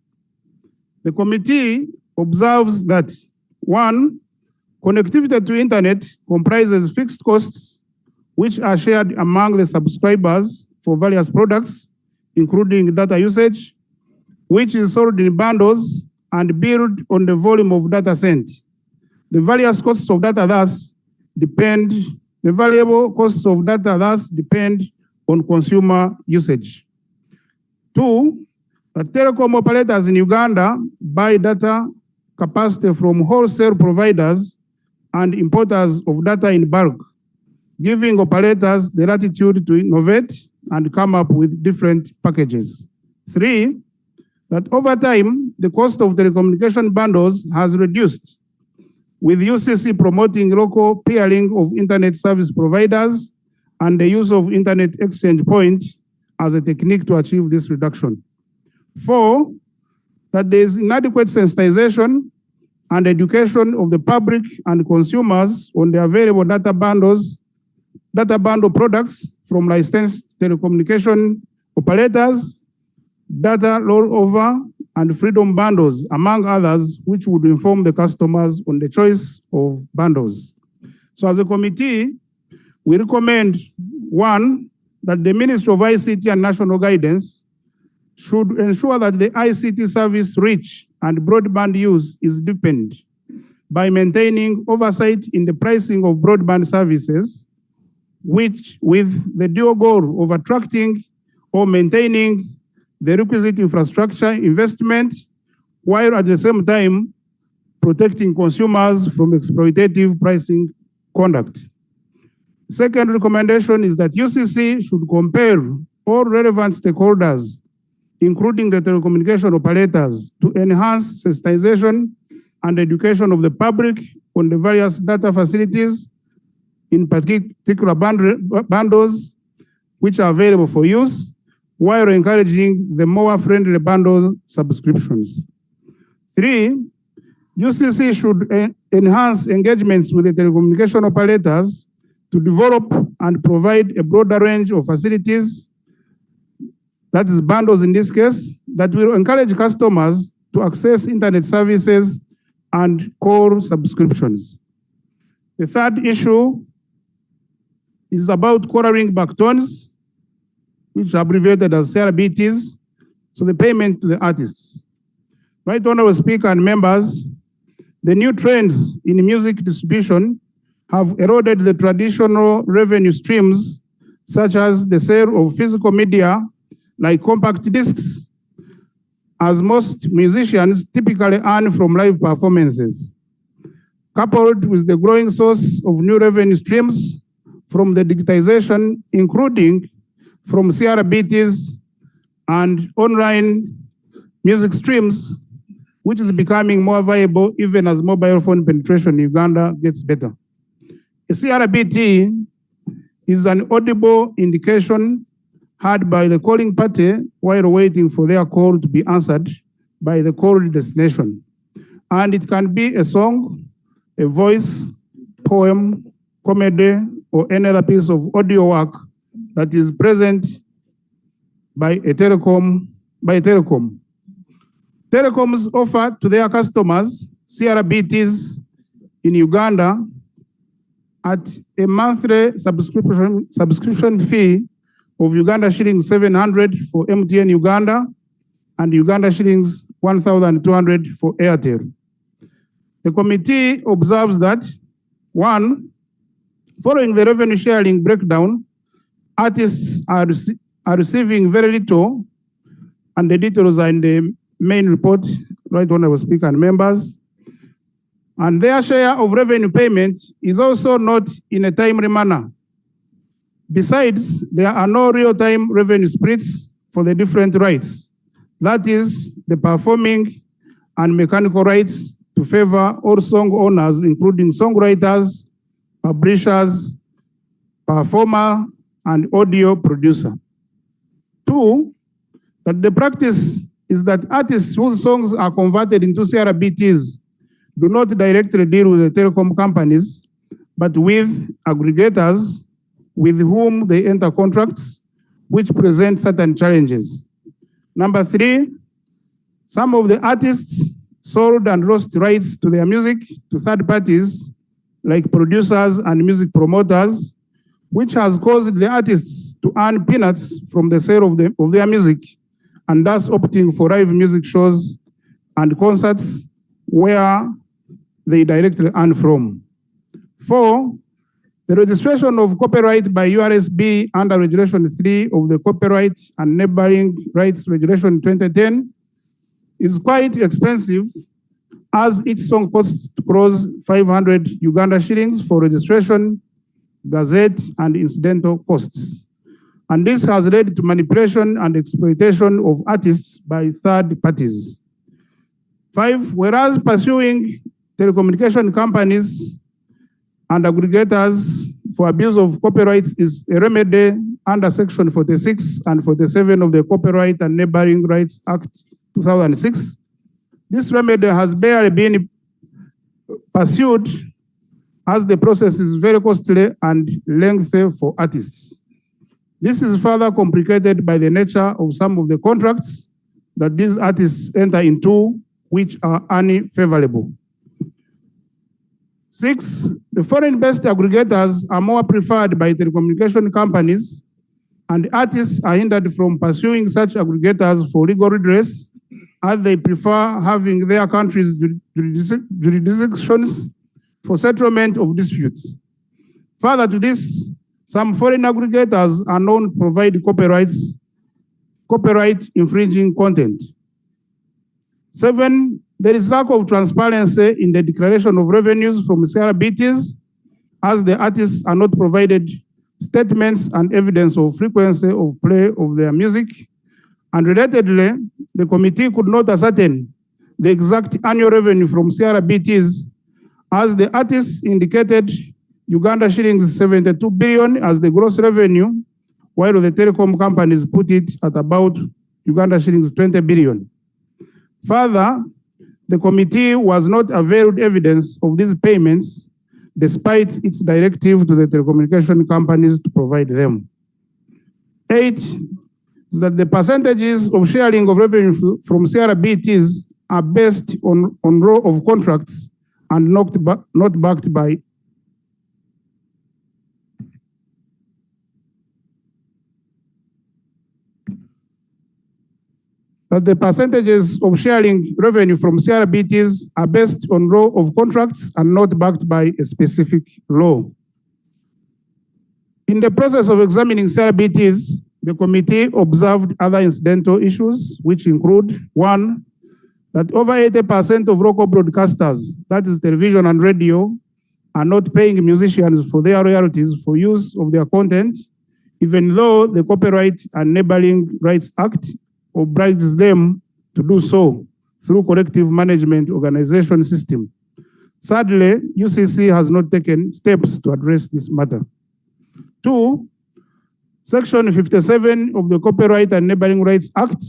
The committee observes that, one, connectivity to internet comprises fixed costs which are shared among the subscribers for various products, including data usage, which is sold in bundles and billed on the volume of data sent. The various costs of data thus depend, the variable costs of data thus depend on consumer usage. Two, the telecom operators in Uganda buy data capacity from wholesale providers and importers of data in bulk, giving operators the latitude to innovate and come up with different packages. Three, that over time, the cost of telecommunication bundles has reduced, with UCC promoting local peering of internet service providers and the use of internet exchange points as a technique to achieve this reduction. Four, that there is inadequate sensitization and education of the public and consumers on the available data bundle products from licensed telecommunication operators, data rollover, and freedom bundles, among others, which would inform the customers on the choice of bundles. So as a committee, we recommend, one, that the Ministry of ICT and National Guidance should ensure that the ICT service reach and broadband use is deepened by maintaining oversight in the pricing of broadband services, which with the dual goal of attracting or maintaining the requisite infrastructure investment, while at the same time protecting consumers from exploitative pricing conduct. Second recommendation is that UCC should compare all relevant stakeholders, including the telecommunication operators, to enhance sensitization and education of the public on the various data facilities, in particular bundles, which are available for use, while encouraging the more friendly bundle subscriptions. Three, UCC should enhance engagements with the telecommunication operators to develop and provide a broader range of facilities, that is bundles in this case, that will encourage customers to access internet services and core subscriptions. The third issue is about quartering backtones, which are abbreviated as CRBTs, so the payment to the artists. Right, Honorable Speaker and members, the new trends in music distribution have eroded the traditional revenue streams, such as the sale of physical media like compact discs, as most musicians typically earn from live performances, coupled with the growing source of new revenue streams from the digitization, including from CRBTs and online music streams. which is becoming more viable even as mobile phone penetration in Uganda gets better. A CRBT is an audible indication heard by the calling party while waiting for their call to be answered by the called destination. And it can be a song, a voice, poem, comedy, or any other piece of audio work that is present by a telecom. Telecoms offer to their customers CRBTs in Uganda at a monthly subscription fee of Uganda shillings 700 for MTN Uganda and Uganda shillings 1,200 for Airtel. The committee observes that, 1, following the revenue sharing breakdown, artists are receiving very little, and the details are in the main report, Right Honorable Speaker and members. And their share of revenue payment is also not in a timely manner. Besides, there are no real-time revenue splits for the different rights. That is, the performing and mechanical rights to favor all song owners, including songwriters, publishers, performer, and audio producer. 2, that the practice is that artists whose songs are converted into CRBTs do not directly deal with the telecom companies, but with aggregators with whom they enter contracts, which present certain challenges. Number 3, some of the artists sold and lost rights to their music to third parties, like producers and music promoters, which has caused the artists to earn peanuts from the sale of their music, and thus opting for live music shows and concerts where they directly earn from. 4, the registration of copyright by URSB under Regulation 3 of the Copyright and Neighboring Rights Regulation 2010 is quite expensive, as each song costs to cross 500 Uganda shillings for registration, gazette, and incidental costs. And this has led to manipulation and exploitation of artists by third parties. 5, whereas pursuing telecommunication companies and aggregators for abuse of copyrights is a remedy under Section 46 and 47 of the Copyright and Neighboring Rights Act 2006. This remedy has barely been pursued, as the process is very costly and lengthy for artists. This is further complicated by the nature of some of the contracts that these artists enter into, which are unfavorable. 6, the foreign-based aggregators are more preferred by telecommunication companies, and artists are hindered from pursuing such aggregators for legal redress, as they prefer having their country's jurisdictions for settlement of disputes. Further to this, some foreign aggregators are known to provide copyright infringing content. 7, there is lack of transparency in the declaration of revenues from CRBTs, as the artists are not provided statements and evidence of frequency of play of their music. And relatedly, the committee could not ascertain the exact annual revenue from CRBTs, as the artists indicated Uganda shillings 72 billion as the gross revenue, while the telecom companies put it at about Uganda shillings 20 billion. Further, the committee was not availed evidence of these payments, despite its directive to the telecommunication companies to provide them. 8, is that the percentages of sharing of revenue from CRBTs are based on row of contracts and not backed by that the percentages of sharing revenue from CRBTs are based on row of contracts and not backed by a specific law. In the process of examining CRBTs, the committee observed other incidental issues, which include 1, that over 80% of local broadcasters, that is television and radio, are not paying musicians for their royalties for use of their content, even though the Copyright and Neighboring Rights Act obliges them to do so through collective management organization system. Sadly, UCC has not taken steps to address this matter. 2, Section 57 of the Copyright and Neighboring Rights Act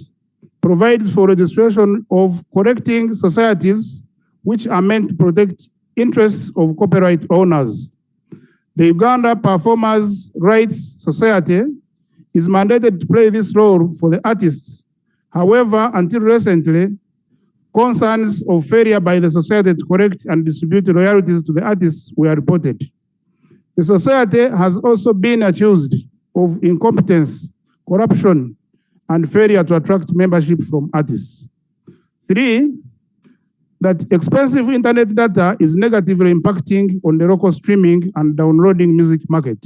provides for registration of collecting societies which are meant to protect interests of copyright owners. The Uganda Performers' Rights Society is mandated to play this role for the artists. However, until recently, concerns of failure by the society to collect and distribute royalties to the artists were reported. The society has also been accused of incompetence, corruption, and failure to attract membership from artists. 3, that expensive internet data is negatively impacting on the local streaming and downloading music market.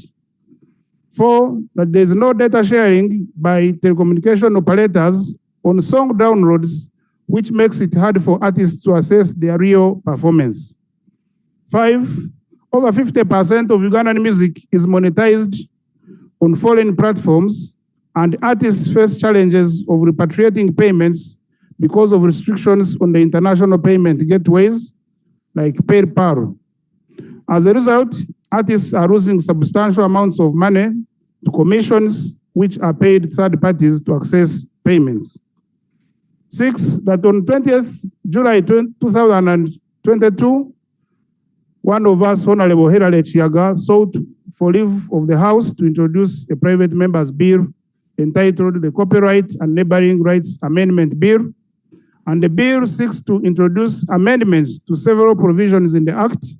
4, that there is no data sharing by telecommunication operators on song downloads, which makes it hard for artists to assess their real performance. 5, over 50% of Ugandan music is monetized on foreign platforms, and artists face challenges of repatriating payments because of restrictions on the international payment gateways like PayPal. As a result, artists are losing substantial amounts of money to commissions which are paid third parties to access payments. 6, that on 20th July 2022, one of us, Honorable Hilary Chiaga, sought for leave of the House to introduce a private member's bill entitled the Copyright and Neighboring Rights Amendment Bill. And the bill seeks to introduce amendments to several provisions in the Act.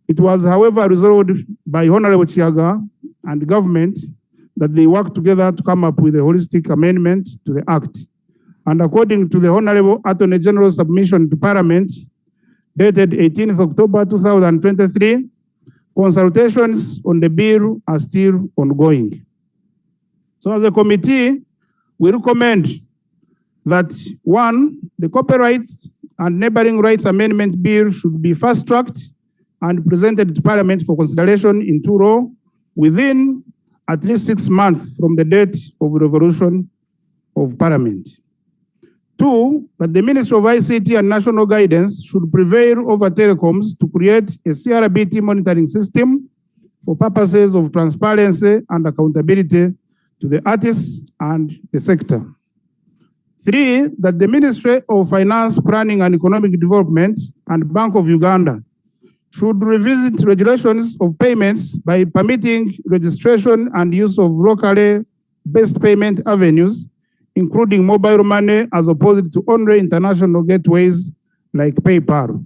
It was, however, resolved by Honorable Chiaga and the government that they work together to come up with a holistic amendment to the Act. And according to the Honorable Attorney General's submission to Parliament, dated 18th October 2023, consultations on the bill are still ongoing. So as a committee, we recommend that 1, the Copyright and Neighboring Rights Amendment Bill should be fast-tracked and presented to Parliament for consideration in 2 rows within at least 6 months from the date of resolution of Parliament. 2, that the Ministry of ICT and National Guidance should prevail over telecoms to create a CRBT monitoring system for purposes of transparency and accountability to the artists and the sector. 3, that the Ministry of Finance, Planning and Economic Development and Bank of Uganda should revisit regulations of payments by permitting registration and use of locally based payment avenues, including mobile money as opposed to only international gateways like PayPal.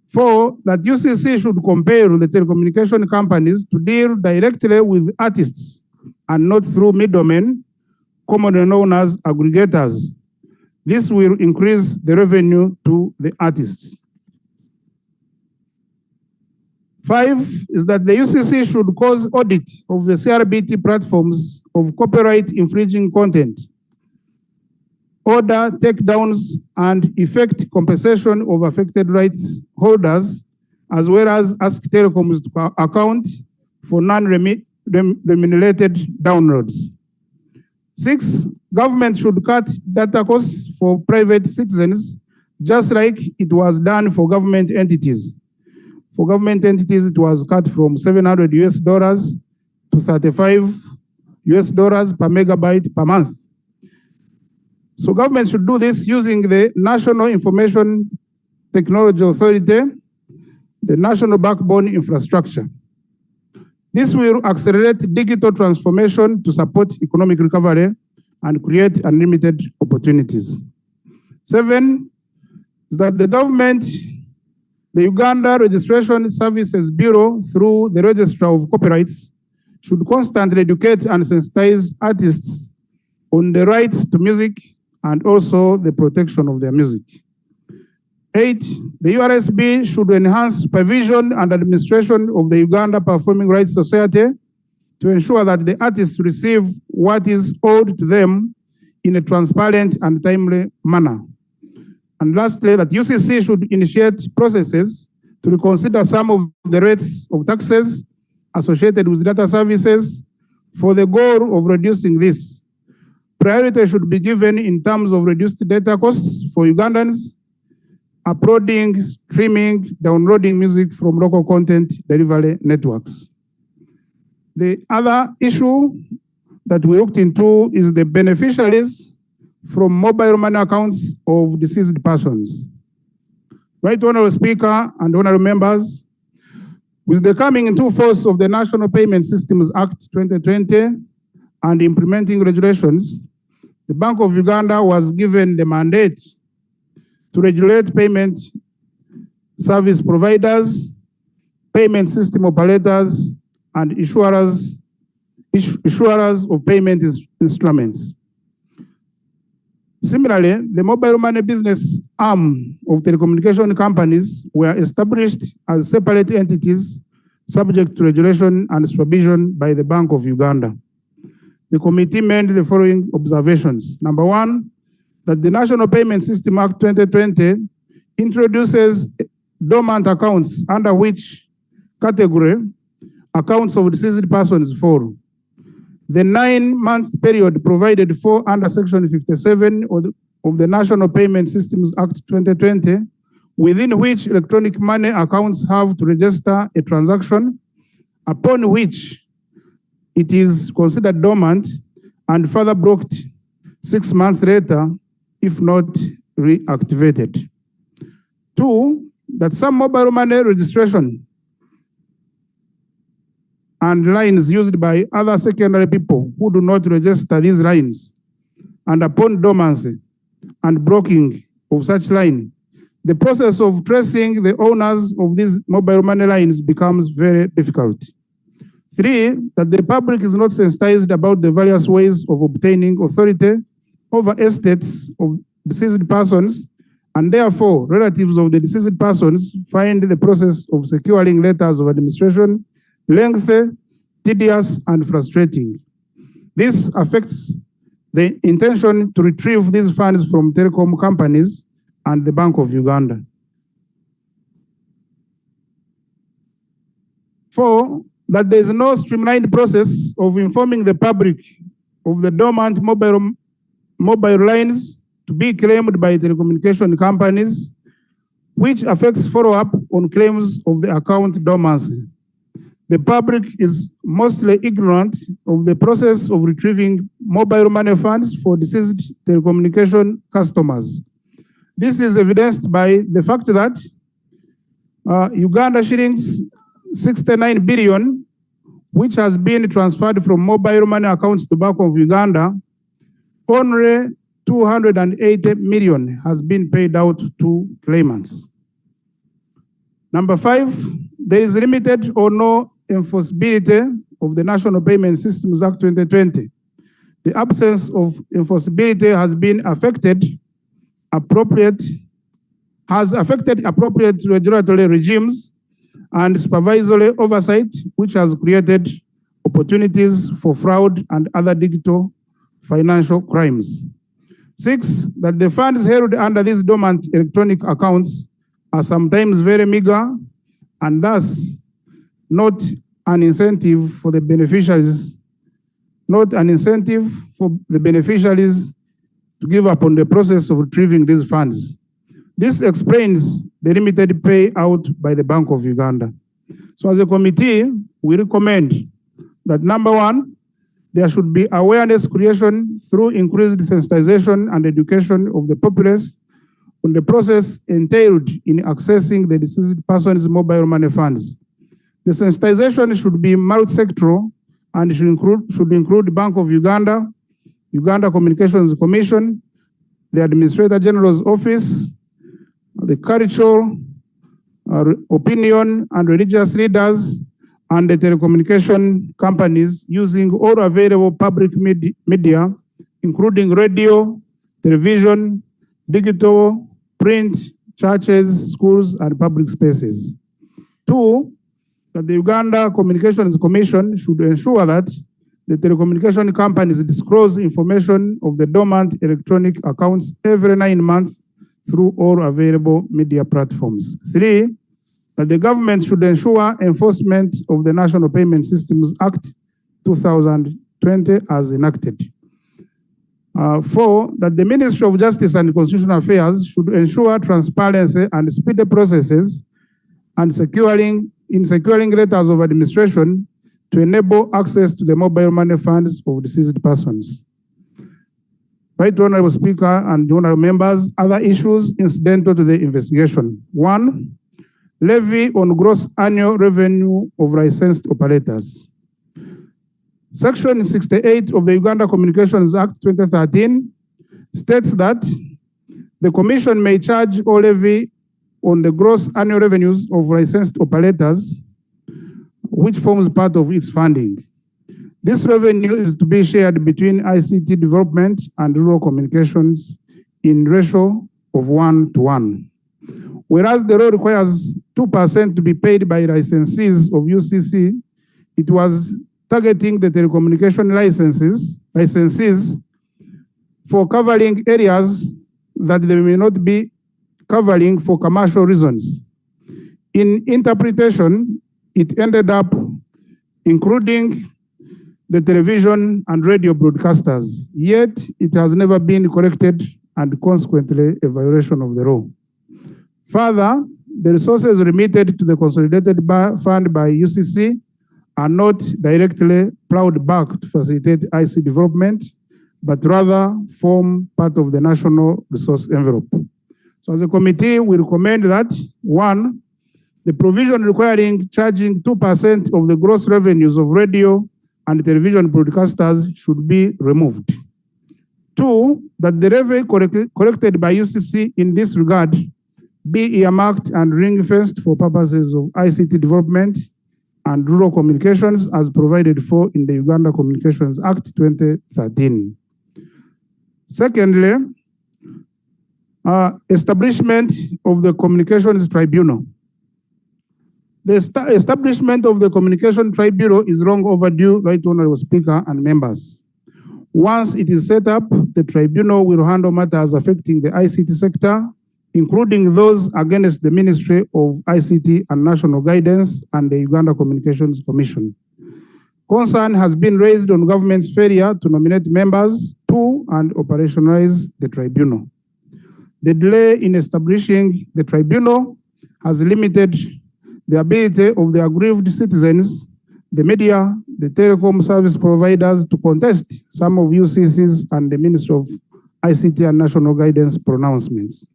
4, that UCC should compel the telecommunication companies to deal directly with artists and not through middlemen, commonly known as aggregators. This will increase the revenue to the artists. 5 is that the UCC should cause audit of the CRBT platforms of copyright infringing content, order takedowns, and effect compensation of affected rights holders, as well as ask telecoms to account for non-remunerated downloads. 6, government should cut data costs for private citizens, just like it was done for government entities. For government entities, it was cut from $700 to $35 per megabyte per month. So government should do this using the National Information Technology Authority, the national backbone infrastructure. This will accelerate digital transformation to support economic recovery and create unlimited opportunities. 7 is that the government, the Uganda Registration Services Bureau, through the Registrar of Copyrights, should constantly educate and sensitize artists on the rights to music and also the protection of their music. 8, the URSB should enhance supervision and administration of the Uganda Performing Rights Society to ensure that the artists receive what is owed to them in a transparent and timely manner. And lastly, that UCC should initiate processes to reconsider some of the rates of taxes associated with data services for the goal of reducing this. Priority should be given in terms of reduced data costs for Ugandans, uploading, streaming, downloading music from local content delivery networks. The other issue that we looked into is the beneficiaries from mobile money accounts of deceased persons. Right, Honorable Speaker and honorable members, with the coming into force of the National Payment Systems Act 2020 and implementing regulations, the Bank of Uganda was given the mandate to regulate payment service providers, payment system operators, and issuers of payment instruments. Similarly, the mobile money business arm of telecommunication companies were established as separate entities subject to regulation and supervision by the Bank of Uganda. The committee made the following observations. Number one, that the National Payment System Act 2020 introduces dormant accounts under which category accounts of deceased persons fall. The 9-month period provided for under Section 57 of the National Payment Systems Act 2020, within which electronic money accounts have to register a transaction upon which it is considered dormant and further blocked 6 months later if not reactivated. Two, that some mobile money registration and lines used by other secondary people who do not register these lines, and upon dormancy and blocking of such line, the process of tracing the owners of these mobile money lines becomes very difficult. Three, that the public is not sensitized about the various ways of obtaining authority over estates of deceased persons, and therefore relatives of the deceased persons find the process of securing letters of administration lengthy, tedious, and frustrating. This affects the intention to retrieve these funds from telecom companies and the Bank of Uganda. Four, that there is no streamlined process of informing the public of the dormant mobile lines to be claimed by telecommunication companies, which affects follow-up on claims of the account dormancy. The public is mostly ignorant of the process of retrieving mobile money funds for deceased telecommunication customers. This is evidenced by the fact that Uganda shillings 69 billion, which has been transferred from mobile money accounts to Bank of Uganda, only 280 million has been paid out to claimants. Number five, there is limited or no enforceability of the National Payment Systems Act 2020. The absence of enforceability has affected appropriate regulatory regimes and supervisory oversight, which has created opportunities for fraud and other digital financial crimes. Six, that the funds held under these dormant electronic accounts are sometimes very meager and thus not an incentive for the beneficiaries, to give up on the process of retrieving these funds. This explains the limited payout by the Bank of Uganda. So as a committee, we recommend that number one, there should be awareness creation through increased sensitization and education of the populace on the process entailed in accessing the deceased person's mobile money funds. The sensitization should be multi-sectoral and should include Bank of Uganda, Uganda Communications Commission, the Administrator General's Office, the cultural, opinion and religious leaders, and the telecommunication companies using all available public media, including radio, television, digital, print, churches, schools, and public spaces. Two, that the Uganda Communications Commission should ensure that the telecommunication companies disclose information of the dormant electronic accounts every 9 months through all available media platforms. Three, that the government should ensure enforcement of the National Payment Systems Act 2020 as enacted. 4, that the Ministry of Justice and Constitutional Affairs should ensure transparency and speedy processes and securing letters of administration to enable access to the mobile money funds of deceased persons. Right, Honorable Speaker and honorable members, other issues incidental to the investigation. 1, levy on gross annual revenue of licensed operators. Section 68 of the Uganda Communications Act 2013 states that the Commission may charge or levy on the gross annual revenues of licensed operators, which forms part of its funding. This revenue is to be shared between ICT development and rural communications in ratio of 1:1. Whereas the law requires 2% to be paid by licensees of UCC, it was targeting the telecommunication licensees for covering areas that they may not be covering for commercial reasons. In interpretation, it ended up including the television and radio broadcasters, yet it has never been corrected and consequently a violation of the law. Further, the resources remitted to the consolidated fund by UCC are not directly plowed back to facilitate IC development, but rather form part of the national resource envelope. So as a committee, we recommend that 1, the provision requiring charging 2% of the gross revenues of radio and television broadcasters should be removed. 2, that the revenue collected by UCC in this regard be earmarked and ring-fenced for purposes of ICT development and rural communications as provided for in the Uganda Communications Act 2013. Secondly, establishment of the Communications Tribunal. The establishment of the Communication Tribunal is long overdue, Right Honorable Speaker and members. Once it is set up, the tribunal will handle matters affecting the ICT sector, including those against the Ministry of ICT and National Guidance and the Uganda Communications Commission. Concern has been raised on government's failure to nominate members to and operationalize the tribunal. The delay in establishing the tribunal has limited the ability of the aggrieved citizens, the media, the telecom service providers to contest some of UCC's and the Ministry of ICT and National Guidance pronouncements.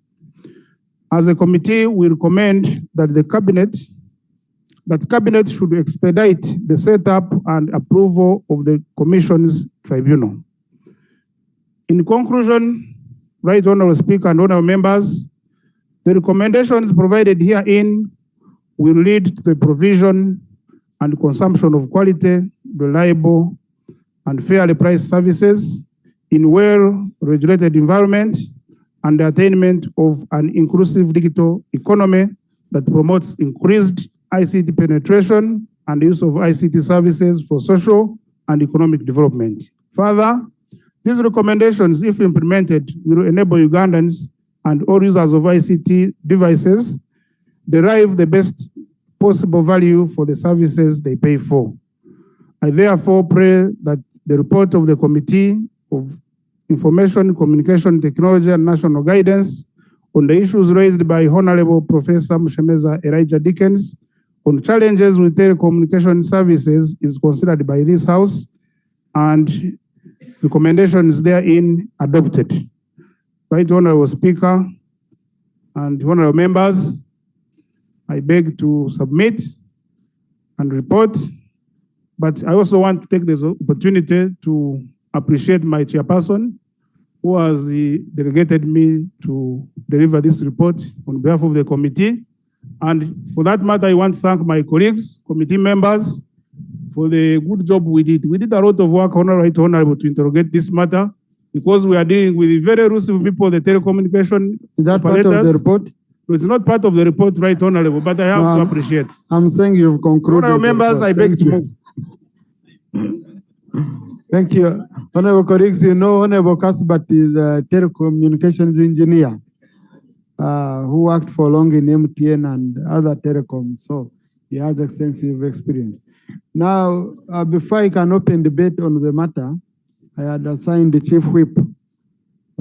As a committee, we recommend that the cabinet should expedite the setup and approval of the Commission's tribunal. In conclusion, Right Honorable Speaker and honorable members, the recommendations provided herein will lead to the provision and consumption of quality, reliable, and fairly priced services in well-regulated environment and the attainment of an inclusive digital economy that promotes increased ICT penetration and the use of ICT services for social and economic development. Further, these recommendations, if implemented, will enable Ugandans and all users of ICT devices derive the best possible value for the services they pay for. I therefore pray that the report of the Committee of Information, Communication, Technology and National Guidance on the issues raised by Honorable Professor Mushemeza Elijah Dickens on challenges with telecommunication services is considered by this House and recommendations therein adopted. Right Honorable Speaker and honorable members, I beg to submit and report, but I also want to take this opportunity to appreciate my chairperson who has delegated me to deliver this report on behalf of the committee. And for that matter, I want to thank my colleagues, committee members, for the good job we did. We did a lot of work, Honorable, to interrogate this matter because we are dealing with very elusive people, the telecommunication Is that operators. part of the report? It's not part of the report, Right Honorable, but I have to appreciate. I'm saying you've concluded. Honorable members, I beg to move. Thank you. Honorable colleagues, you know Honorable Kasbat is a telecommunications engineer who worked for long in MTN and other telecoms, so he has extensive experience. Now, before I can open debate on the matter, I had assigned the Chief Whip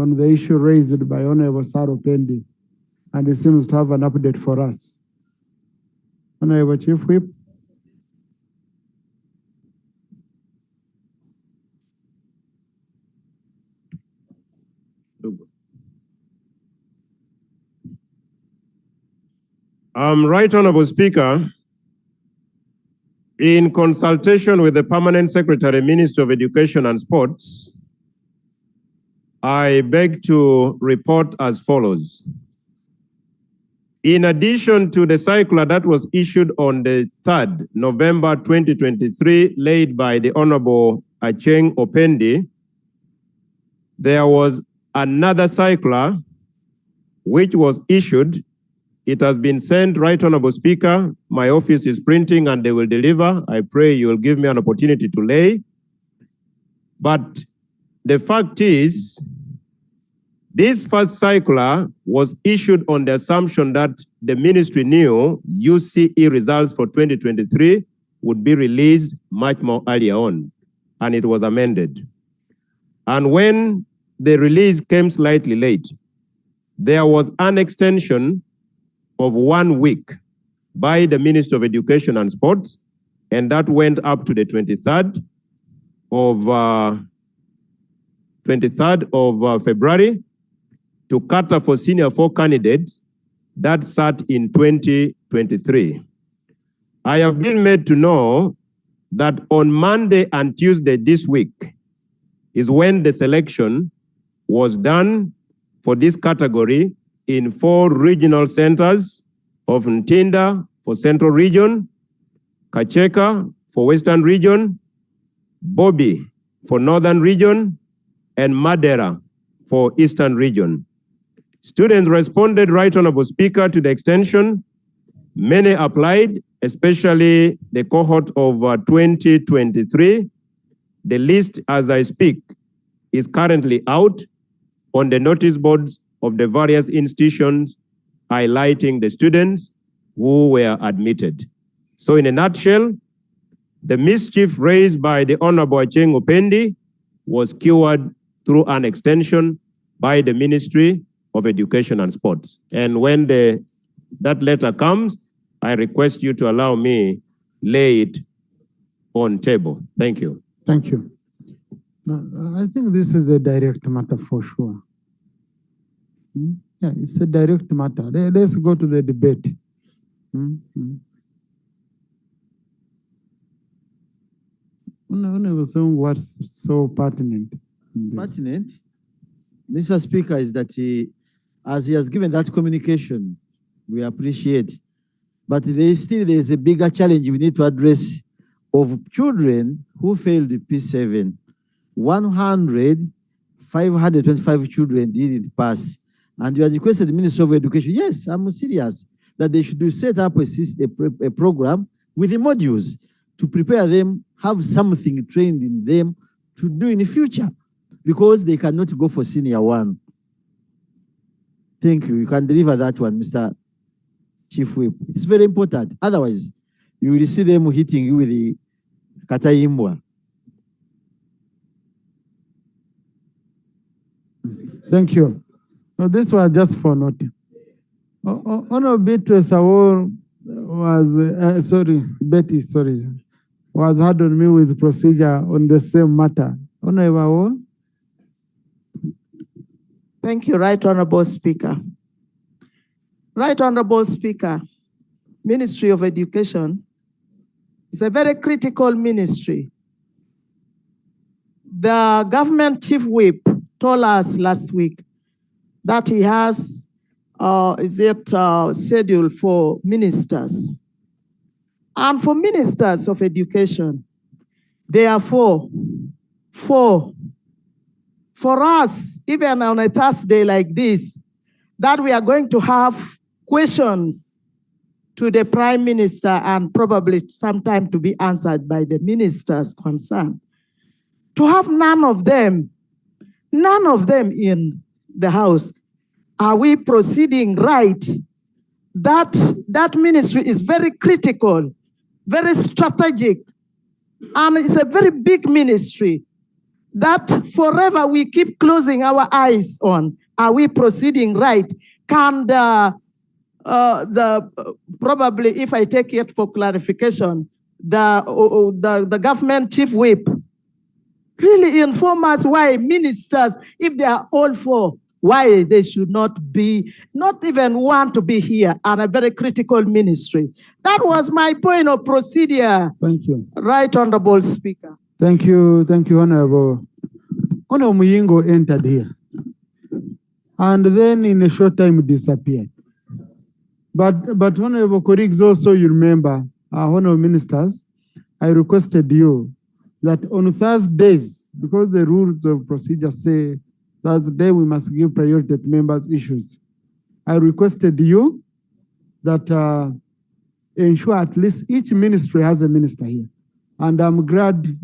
on the issue raised by Honorable Saro Pendi, and he seems to have an update for us. Honorable Chief Whip. Right Honorable Speaker, in consultation with the Permanent Secretary, Ministry of Education and Sports, I beg to report as follows. In addition to the circular that was issued on the 3rd November 2023, laid by the Honorable Acheng Opendi, there was another circular which was issued. It has been sent, Right Honorable Speaker. My office is printing and they will deliver. I pray you will give me an opportunity to lay. But the fact is, this first circular was issued on the assumption that the ministry knew UCE results for 2023 would be released much more earlier on, and it was amended. And when the release came slightly late, there was an extension of 1 week by the Ministry of Education and Sports, and that went up to the 23rd of February to cater for Senior 4 candidates that sat in 2023. I have been made to know that on Monday and Tuesday this week is when the selection was done for this category in 4 regional centers of Ntinda for Central Region, Kacheka for Western Region, Bobi for Northern Region, and Madera for Eastern Region. Students responded, Right Honorable Speaker, to the extension. Many applied, especially the cohort of 2023. The list, as I speak, is currently out on the notice boards of the various institutions, highlighting the students who were admitted. So in a nutshell, the mischief raised by the Honorable Acheng Opendi was cured through an extension by the Ministry of Education and Sports. And when that letter comes, I request you to allow me lay it on table. Thank you. Thank you. No, I think this is a direct matter for sure. Yeah, it's a direct matter. Let's go to the debate. I was saying what's so pertinent. Pertinent, Mr. Speaker, is that as he has given that communication, we appreciate. But there is a bigger challenge we need to address of children who failed the P7. 525 children didn't pass. And you had requested the Ministry of Education, yes, I'm serious, that they should set up a program with the modules to prepare them, have something trained in them to do in the future, because they cannot go for Senior 1. Thank you. You can deliver that one, Mr. Chief Whip. It's very important. Otherwise, you will see them hitting you with the Kataimbwa. Thank you. No, this was just for noting. Honorable Beatrice Awol was, Betty, was hard on me with procedure on the same matter. Honorable Awol. Thank you, Right Honorable Speaker. Right Honorable Speaker, Ministry of Education is a very critical ministry. The government chief whip told us last week that he has schedule for ministers. And for ministers of education, there are four. For us, even on a Thursday like this, that we are going to have questions to the Prime Minister and probably sometime to be answered by the ministers concerned. To have none of them in the House, are we proceeding right? That ministry is very critical, very strategic, and it's a very big ministry. that forever we keep closing our eyes on. Are we proceeding right? Can probably, if I take it for clarification, the government chief whip really inform us why ministers, if they are all for, why they should not even want to be here on a very critical ministry. That was my point of procedure. Thank you. Right Honorable Speaker. Thank you, Honorable. Honorable Muyingo entered here, and then in a short time disappeared. But Honorable colleagues, also you remember, Honorable Ministers, I requested you that on Thursdays, because the rules of procedure say Thursday we must give priority to members' issues, I requested you that ensure at least each ministry has a minister here. And I'm glad,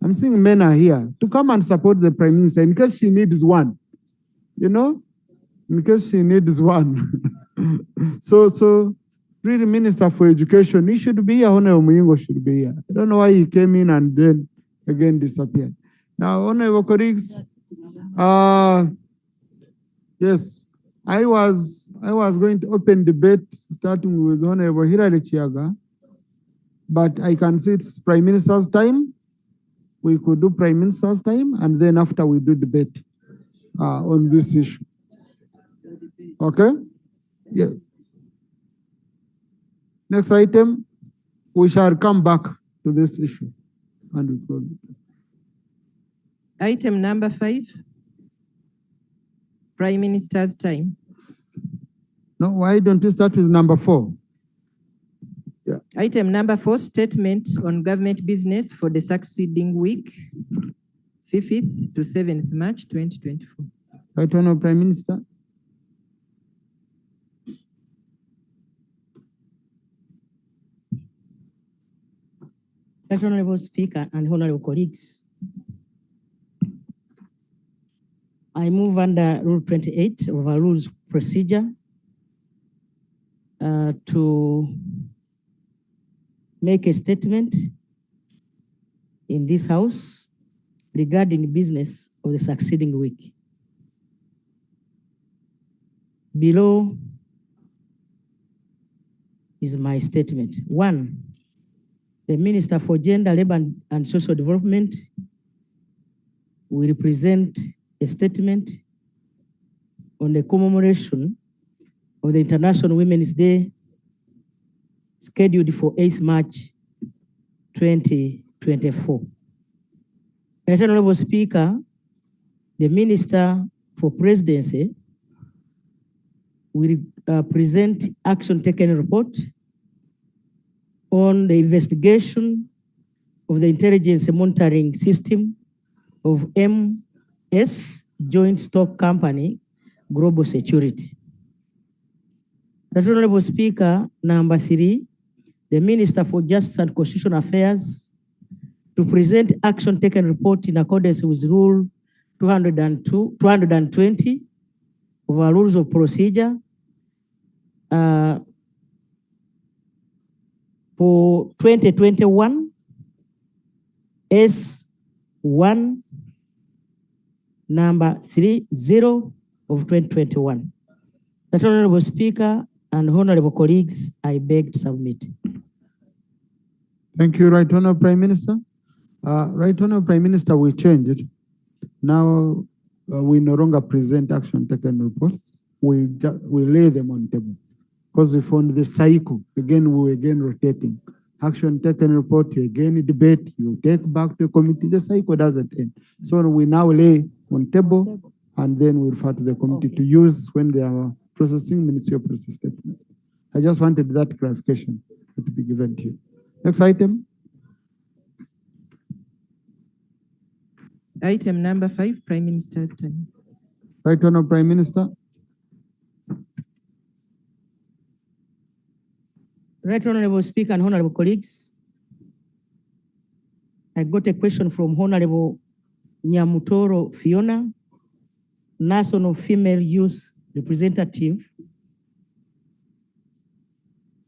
I'm seeing men are here to come and support the Prime Minister in case she needs one, in case she needs one. So really Minister for Education, he should be here, Honorable Muyingo should be here. I don't know why he came in and then again disappeared. Now, Honorable colleagues, yes, I was going to open debate starting with Honorable Hilary Chiaga, but I can see it's Prime Minister's time. We could do Prime Minister's time, and then after we do debate on this issue. Okay? Yes. Next item, we shall come back to this issue. And we close it. Item number 5, Prime Minister's time. No, why don't we start with number 4? Yeah. Item number 4, statement on government business for the succeeding week, 5th to 7th March 2024. Right, Honorable Prime Minister. Right, Honorable Speaker and Honorable colleagues, I move under Rule 28 of our Rules Procedure to make a statement in this House regarding the business of the succeeding week. Below is my statement. 1, the Minister for Gender, Labor and Social Development will present a statement on the commemoration of the International Women's Day scheduled for 8th March 2024. Right, Honorable Speaker, the Minister for Presidency will present action taken report on the investigation of the intelligence monitoring system of MS Joint Stock Company Global Security. Right, Honorable Speaker, number 3, the Minister for Justice and Constitutional Affairs to present action taken report in accordance with Rule 220 of our Rules of Procedure for 2021 S1 number 30 of 2021. That, Honorable Speaker and Honorable colleagues, I beg to submit. Thank you, Right Honorable Prime Minister. Right Honorable Prime Minister, we change it. Now we no longer present action taken reports. We lay them on table because we found the cycle. Again, we again rotating. Action taken report, you again debate, you take back to the committee. The cycle doesn't end. So we now lay on table and then we refer to the committee to use when they are processing ministerial process statement. I just wanted that clarification to be given to you. Next item. Item number 5, Prime Minister's time. Right Honorable Prime Minister. Right, Honorable Speaker and Honorable colleagues, I got a question from Honorable Nyamutoro Fiona, National Female Youth Representative.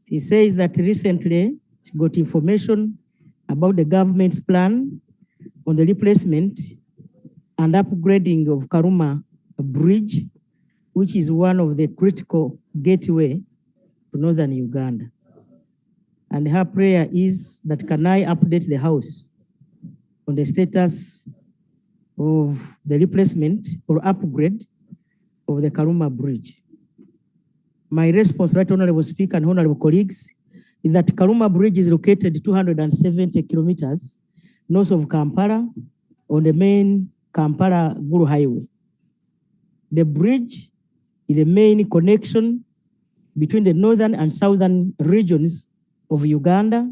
She says that recently she got information about the government's plan on the replacement and upgrading of Karuma Bridge, which is one of the critical gateway to northern Uganda. And her prayer is that can I update the House on the status of the replacement or upgrade of the Karuma Bridge. My response, Right Honorable Speaker and honorable colleagues, is that Karuma Bridge is located 270 kilometers north of Kampala on the main Kampala-Gulu Highway. The bridge is the main connection between the northern and southern regions of Uganda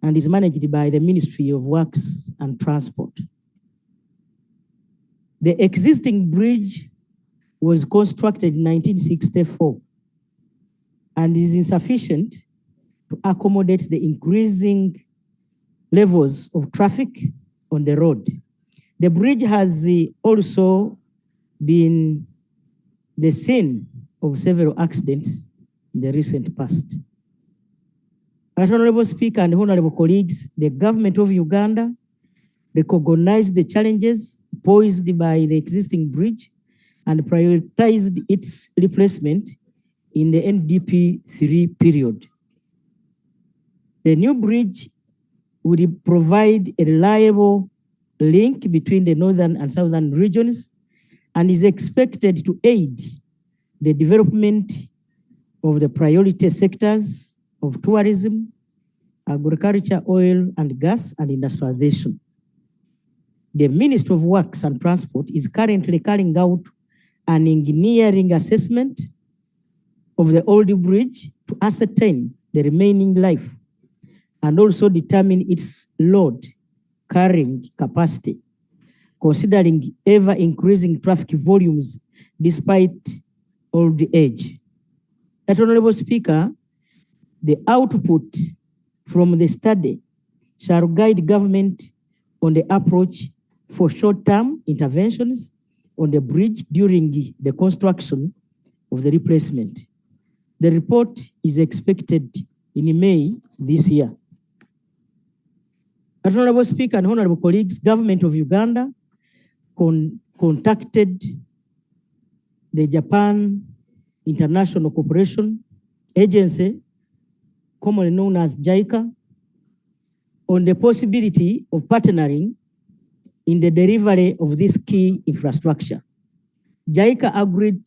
and is managed by the Ministry of Works and Transport. The existing bridge was constructed in 1964 and is insufficient to accommodate the increasing levels of traffic on the road. The bridge has also been the scene of several accidents in the recent past. As Honorable Speaker and honorable colleagues, the government of Uganda recognized the challenges posed by the existing bridge and prioritized its replacement in the NDP 3 period. The new bridge will provide a reliable link between the northern and southern regions and is expected to aid the development of the priority sectors of tourism, agriculture, oil and gas, and industrialization. The Ministry of Works and Transport is currently carrying out an engineering assessment of the old bridge to ascertain the remaining life and also determine its load carrying capacity, considering ever increasing traffic volumes despite old age. That Honorable Speaker, the output from the study shall guide government on the approach for short-term interventions on the bridge during the construction of the replacement. The report is expected in May this year. Honorable Speaker and honorable colleagues, Government of Uganda contacted the Japan International Cooperation Agency, commonly known as JICA, on the possibility of partnering in the delivery of this key infrastructure. JICA agreed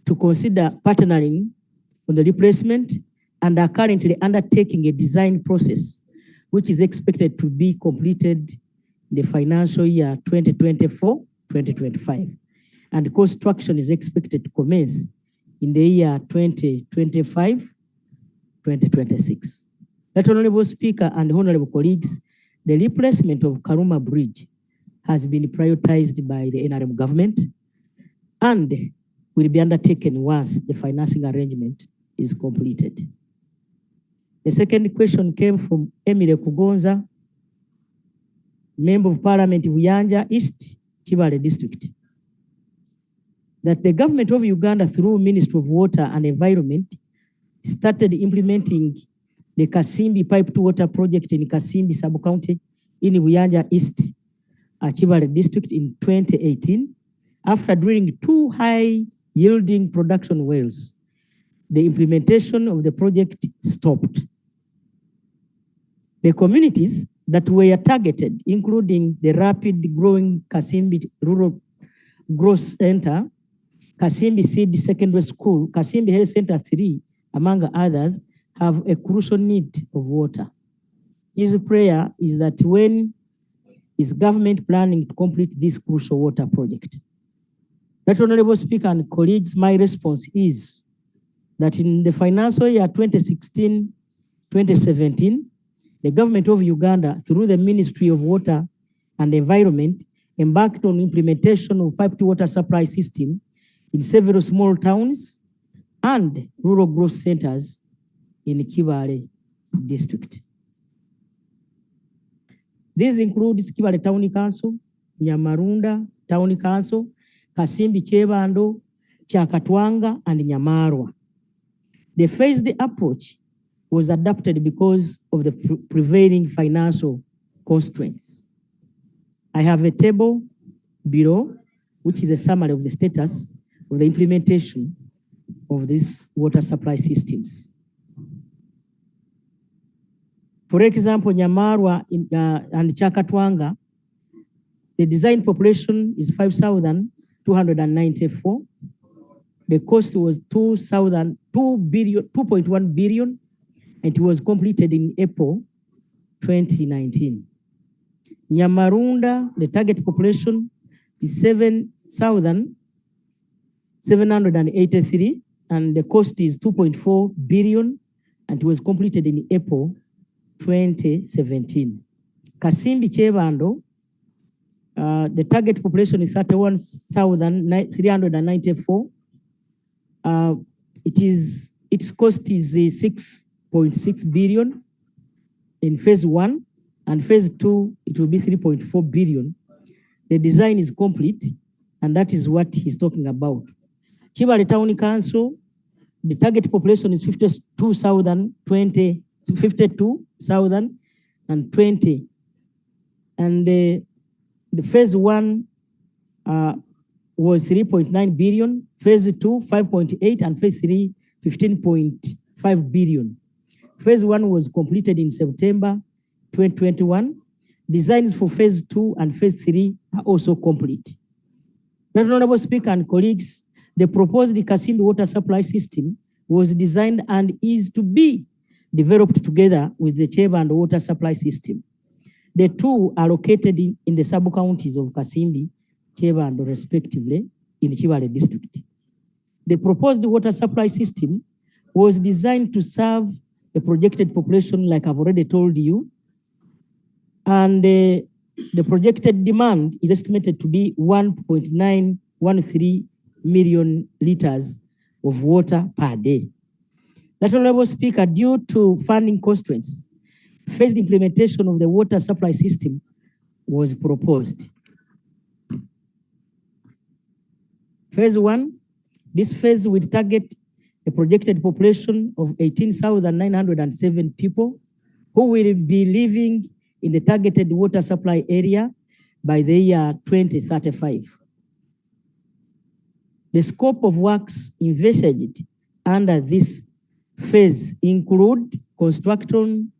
to consider partnering on the replacement and are currently undertaking a design process which is expected to be completed in the financial year 2024-2025. And construction is expected to commence in the year 2025-2026. That Honorable Speaker and honorable colleagues, the replacement of Karuma Bridge has been prioritized by the NRM government and will be undertaken once the financing arrangement is completed. The second question came from Emile Kugonza, Member of Parliament Buyanja East, Kibale District, that the government of Uganda through Ministry of Water and Environment started implementing the Kasimbi Pipe to Water project in Kasimbi sub-county in Buyanja East, Kibale District in 2018, after drilling 2 high-yielding production wells. The implementation of the project stopped. The communities that were targeted, including the rapid growing Kasimbi Rural Growth Center, Kasimbi Seed Secondary School, Kasimbi Health Center 3, among others, have a crucial need of water. His prayer is that when is government planning to complete this crucial water project? That Honorable Speaker and colleagues, my response is that in the financial year 2016-2017, the government of Uganda, through the Ministry of Water and Environment, embarked on implementation of pipe to water supply system in several small towns and rural growth centers in Kibale District. These include Kibale Town Council, Nyamarunda Town Council, Kasimbi Chebando, Chakatwanga, and Nyamarwa. The phased approach was adopted because of the prevailing financial constraints. I have a table below, which is a summary of the status of the implementation of these water supply systems. For example, Nyamarwa and Chakatwanga, the design population is 5,294. The cost was 2.1 billion, and it was completed in April 2019. Nyamarunda, the target population is 7,783, and the cost is 2.4 billion, and it was completed in April 2017. Kasimbi Chebando, the target population is 31,394. Its cost is 6.6 billion in phase 1, and phase 2 it will be 3.4 billion. The design is complete, and that is what he's talking about. Chivale Town Council, the target population is 52,020, and the phase 1 was 3.9 billion, phase 2 5.8, and phase 3 15.5 billion. Phase 1 was completed in September 2021. Designs for phase 2 and phase 3 are also complete. Right, Honorable Speaker and colleagues, the proposed Kasimbi water supply system was designed and is to be developed together with the Cheba and water supply system. The two are located in the sub-counties of Kasimbi, Cheba, and respectively in Chivale district. The proposed water supply system was designed to serve the projected population, like I've already told you, and the projected demand is estimated to be 1.913 million liters of water per day. That, Honorable Speaker, due to funding constraints, phased implementation of the water supply system was proposed. Phase 1, this phase will target a projected population of 18,907 people who will be living in the targeted water supply area by the year 2035. The scope of works envisaged under this phase include construction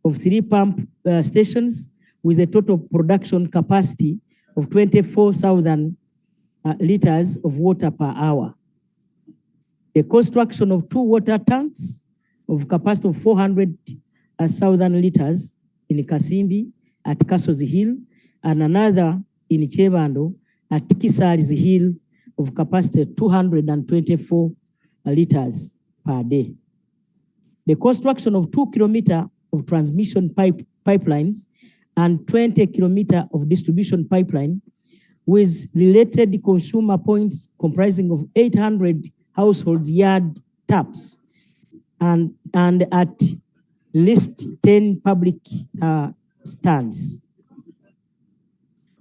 of 3 pump stations with a total production capacity of 24,000 liters of water per hour. The construction of 2 water tanks of capacity of 400,000 liters in Kasimbi at Castles Hill, and another in Chebando at Kisari's Hill of capacity 224 liters per day. The construction of 2 kilometers of transmission pipelines and 20 kilometers of distribution pipeline with related consumer points comprising of 800 household yard taps and at least 10 public stands.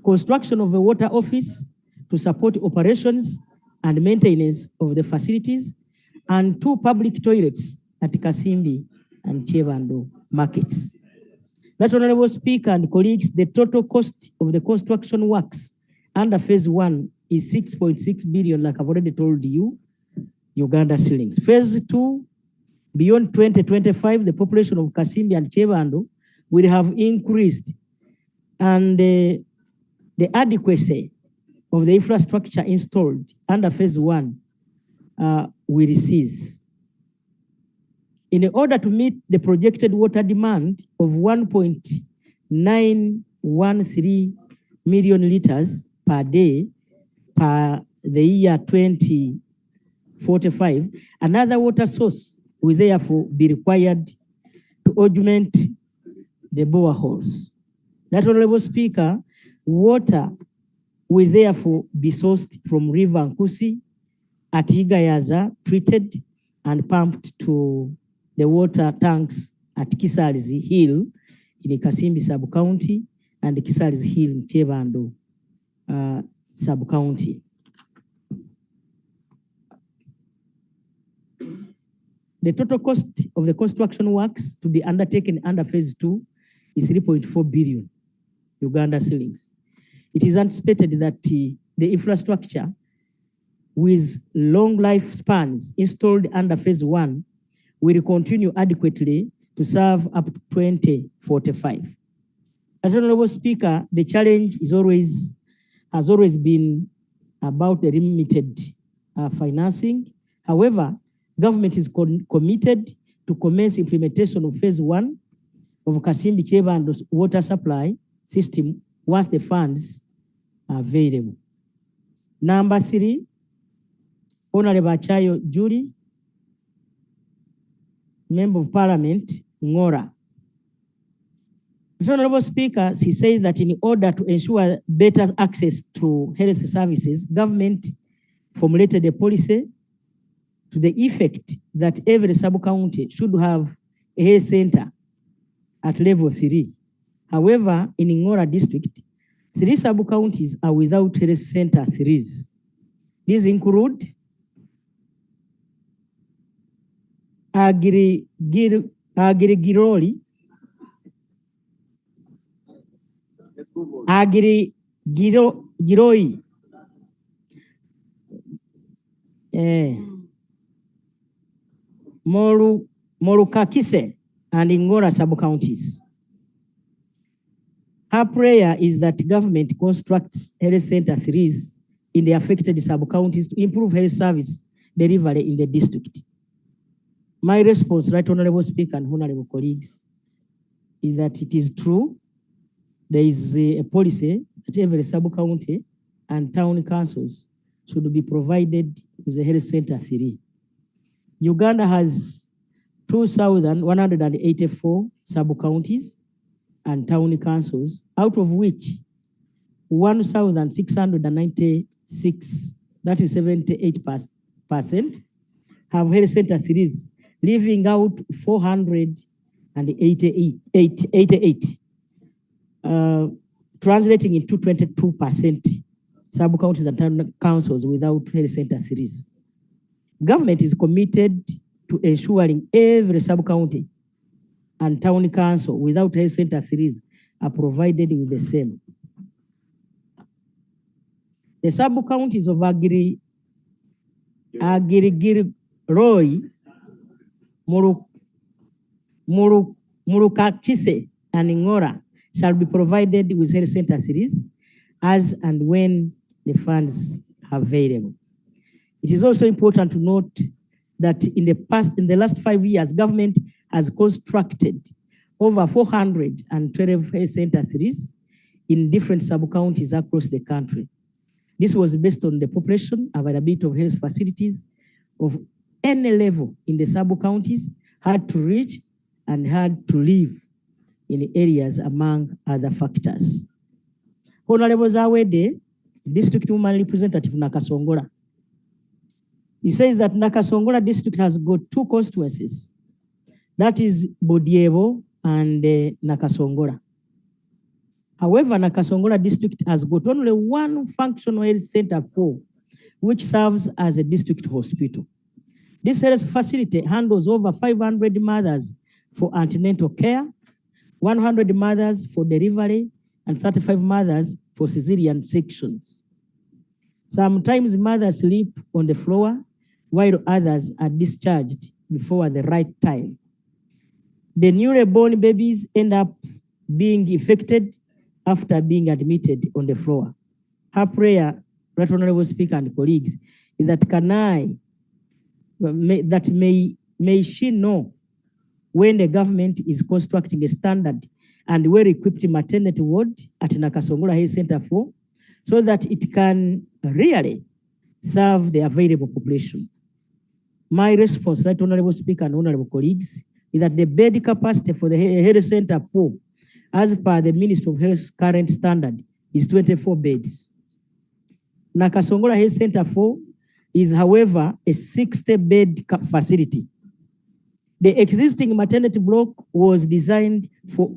Construction of a water office to support operations and maintenance of the facilities, and 2 public toilets at Kasimbi and Chebando markets. That, Honorable Speaker and colleagues, the total cost of the construction works under phase 1 is 6.6 billion, like I've already told you, Uganda shillings. Phase 2, beyond 2025, the population of Kasimbi and Chebando will have increased, and the adequacy of the infrastructure installed under phase 1 will cease. In order to meet the projected water demand of 1.913 million liters per day per the year 2045, another water source will therefore be required to augment the boreholes. That, Honorable Speaker, water will therefore be sourced from River Nkusi at Igayaza, treated and pumped to the water tanks at Kisari's Hill in the Kasimbi sub-county and the Kisari's Hill in Chebando sub-county. The total cost of the construction works to be undertaken under phase 2 is 3.4 billion Uganda shillings. it is anticipated that the infrastructure with long lifespans installed under phase 1 will continue adequately to serve up to 2045. As Honorable Speaker, the challenge has always been about the limited financing. However, government is committed to commence implementation of phase 1 of Kasimbi Chebando water supply system once the funds are available. Number 3, Honorable Achayo Julie, Member of Parliament, Ngora. Honorable Speaker, he says that in order to ensure better access to health services, government formulated a policy to the effect that every sub-county should have a health center at level 3. However, in Ngora district, 3 sub-counties are without health center 3s. These include Agirigiroi, Morukakise, and Ngora sub-counties. Her prayer is that government constructs health center 3s in the affected sub-counties to improve health service delivery in the district. My response, Right Honorable Speaker and Honorable colleagues, is that it is true. There is a policy that every sub-county and town councils should be provided with a health center 3. Uganda has 2,184 sub-counties and town councils, out of which 1,696, that is 78%, have health center 3s, leaving out 488, translating into 22% sub-counties and town councils without health center 3s. Government is committed to ensuring every sub-county and town council without health center 3s are provided with the same. The sub-counties of Agirigiroi, Murukakise, and Ngora shall be provided with health center 3s as and when the funds are available. It is also important to note that in the last 5 years, government has constructed over 412 health center 3s in different sub-counties across the country. This was based on the population availability of health facilities of any level in the sub-counties had to reach and had to live in areas among other factors. Honorable Zawede, District Woman Representative Nakasongola. He says that Nakasongola district has got 2 constituencies. That is Bodiebo and Nakasongola. However, Nakasongola district has got only 1 functional health center 4, which serves as a district hospital. This health facility handles over 500 mothers for antenatal care, 100 mothers for delivery, and 35 mothers for cesarean sections. Sometimes mothers sleep on the floor, while others are discharged before the right time. The newly born babies end up being infected after being admitted on the floor. Her prayer, Right Honorable Speaker and colleagues, is that may she know when the government is constructing a standard and well-equipped maternity ward at Nakasongola Health Center 4, so that it can really serve the available population. My response, Right Honorable Speaker and Honorable colleagues, is that the bed capacity for the Health Center 4, as per the Ministry of Health's current standard, is 24 beds. Nakasongola Health Center 4 is, however, a 60-bed facility. The existing maternity block was designed for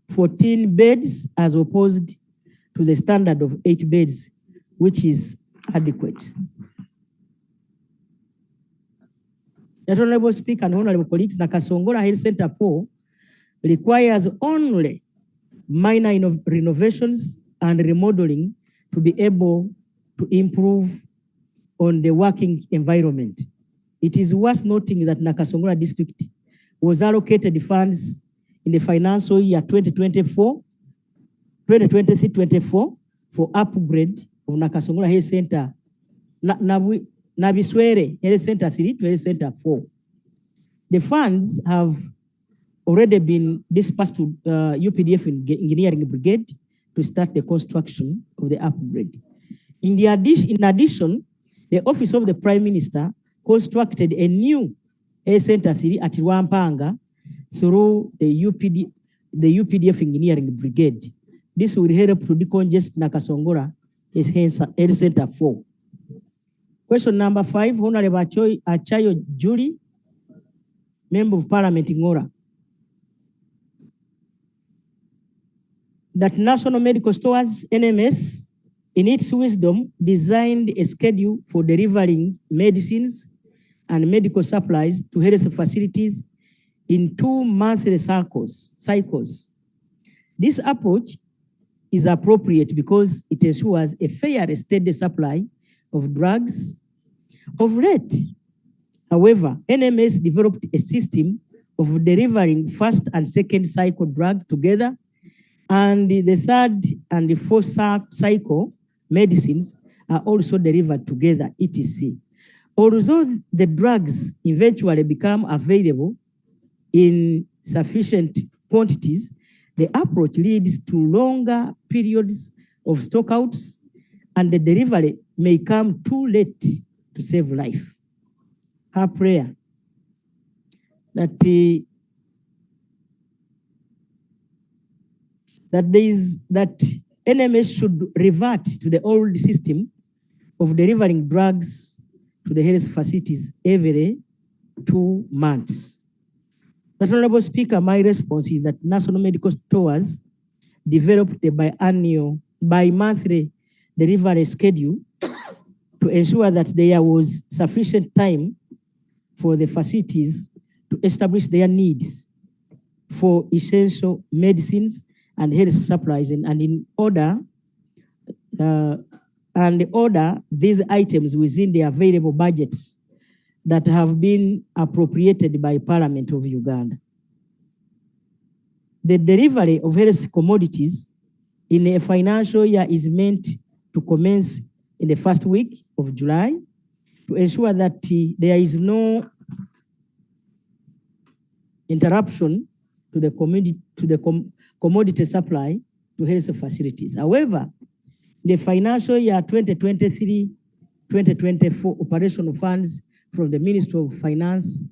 14 beds as opposed to the standard of 8 beds, which is adequate. Honorable Speaker and Honorable colleagues, Nakasongola Health Center 4 requires only minor renovations and remodeling to be able to improve on the working environment. It is worth noting that Nakasongola district was allocated funds in the financial year 2023-24 for upgrade of Nakasongola Health Center, Nabiswere Health Center 3 to Health Center 4. The funds have already been dispersed to UPDF Engineering Brigade to start the construction of the upgrade. In addition, the Office of the Prime Minister constructed a new Health Center 3 at Rwampanga through the UPDF Engineering Brigade. This will help to decongest Nakasongola Health Center 4. Question number 5, Honorable Achayo Julie, Member of Parliament in Ngora. That National Medical Stores, NMS, in its wisdom, designed a schedule for delivering medicines and medical supplies to health facilities in 2 monthly cycles. This approach is appropriate because it ensures a fair and steady supply of drugs. Of late, however, NMS developed a system of delivering first and second cycle drugs together, and the third and the fourth cycle medicines are also delivered together, etc. Although the drugs eventually become available in sufficient quantities, the approach leads to longer periods of stockouts, and the delivery may come too late to save life. Our prayer that NMS should revert to the old system of delivering drugs to the health facilities every 2 months. But Honorable Speaker, my response is that National Medical Stores developed a bi-monthly delivery schedule to ensure that there was sufficient time for the facilities to establish their needs for essential medicines and health supplies, and order these items within the available budgets that have been appropriated by Parliament of Uganda. The delivery of health commodities in a financial year is meant to commence in the first week of July to ensure that there is no interruption to the commodity supply to health facilities. However, the financial year 2023-2024 operational funds from the Ministry of Finance,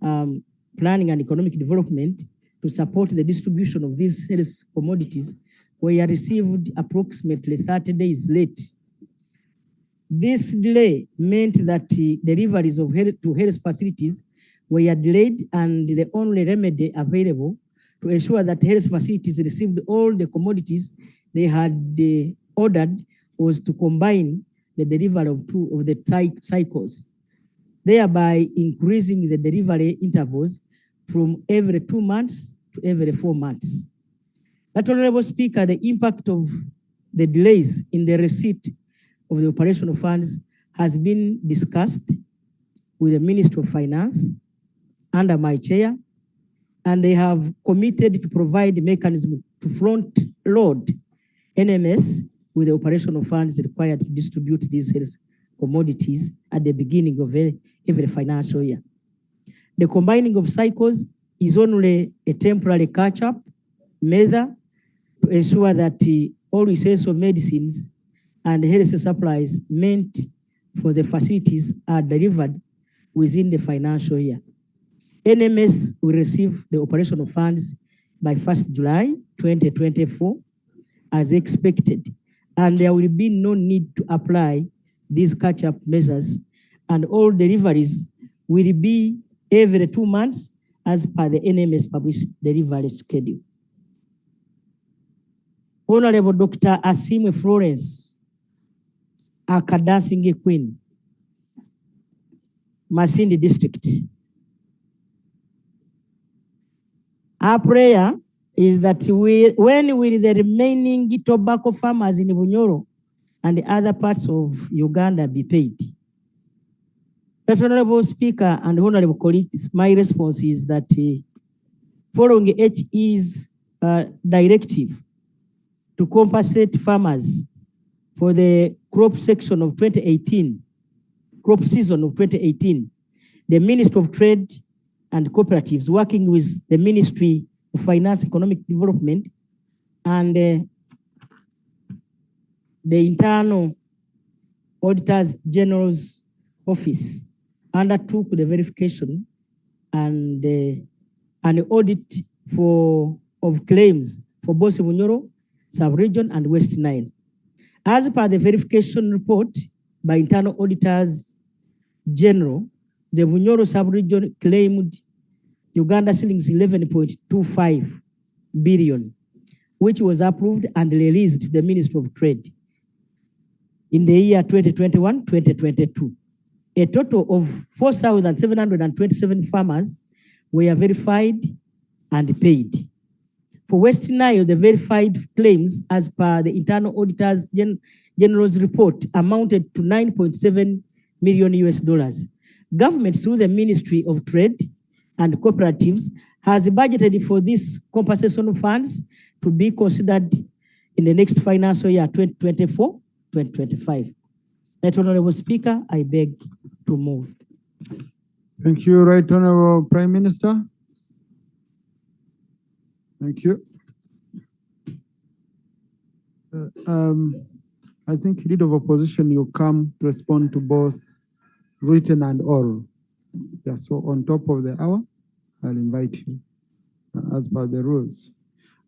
Planning and Economic Development to support the distribution of these health commodities were received approximately 30 days late. This delay meant that deliveries of to health facilities were delayed, and the only remedy available to ensure that health facilities received all the commodities they had ordered was to combine the delivery of 2 of the cycles, thereby increasing the delivery intervals from every 2 months to every 4 months. That, Honorable Speaker, the impact of the delays in the receipt of the operational funds has been discussed with the Ministry of Finance under my chair, and they have committed to provide the mechanism to front load NMS with the operational funds required to distribute these health commodities at the beginning of every financial year. The combining of cycles is only a temporary catch-up measure to ensure that all essential medicines and health supplies meant for the facilities are delivered within the financial year. NMS will receive the operational funds by 1st July 2024 as expected, and there will be no need to apply these catch-up measures, and all deliveries will be every 2 months as per the NMS published delivery schedule. Honorable Dr. Asimwe Florence, Akadasinge Queen, Masindi District. Our prayer is that when will the remaining tobacco farmers in Bunyoro and the other parts of Uganda be paid. Right, Honorable Speaker and Honorable colleagues, my response is that following HE's directive to compensate farmers for the crop section of 2018, crop season of 2018, the Ministry of Trade and Cooperatives, working with the Ministry of Finance, Economic Development, and the Internal Auditors General's Office, undertook the verification and an audit of claims for both Bunyoro sub-region and West Nile. As per the verification report by Internal Auditors General, the Bunyoro sub-region claimed Uganda shillings 11.25 billion, which was approved and released to the Ministry of Trade in the year 2021-2022. A total of 4,727 farmers were verified and paid. For West Nile, the verified claims as per the Internal Auditors General's report amounted to $9.7 million US. Government, through the Ministry of Trade and Cooperatives, has budgeted for these compensation funds to be considered in the next financial year, 2024-2025. Right, Honorable Speaker, I beg to move. Thank you, Right Honorable Prime Minister. Thank you. I think Leader of Opposition, you come to respond to both written and oral. Yeah, so on top of the hour, I'll invite you as per the rules.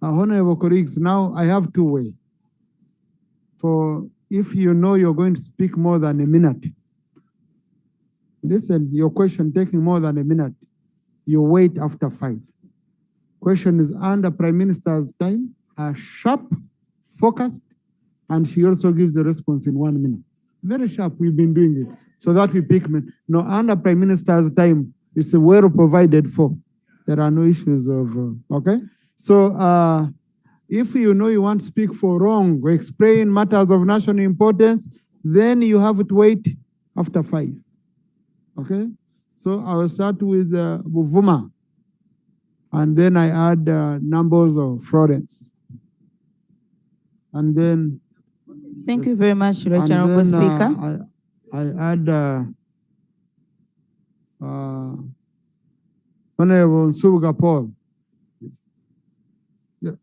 Honorable colleagues, now I have two ways. For if you know you're going to speak more than a minute, listen, your question taking more than a minute, you wait after 5. Question is under Prime Minister's time, sharp, focused, and she also gives the response in 1 minute. Very sharp, we've been doing it. So that we pick, no, under Prime Minister's time, it's well provided for. There are no issues of, okay? So if you know you want to speak for wrong or explain matters of national importance, then you have to wait after 5, okay? So I will start with Buvuma, and then I add numbers of Florence. And then... Thank you very much, Right Honorable Speaker. I add Honorable Subuga Paul. Yeah.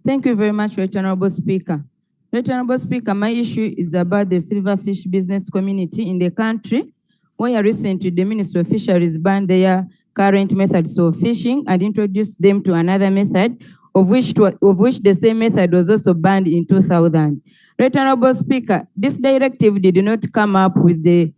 Thank you very much, Right Honorable Speaker. Right Honorable Speaker, my issue is about the silverfish business community in the country, where recently the Ministry of Fisheries banned their current methods of fishing and introduced them to another method, of which the same method was also banned in 2000. Right Honorable Speaker, this directive did not come up with the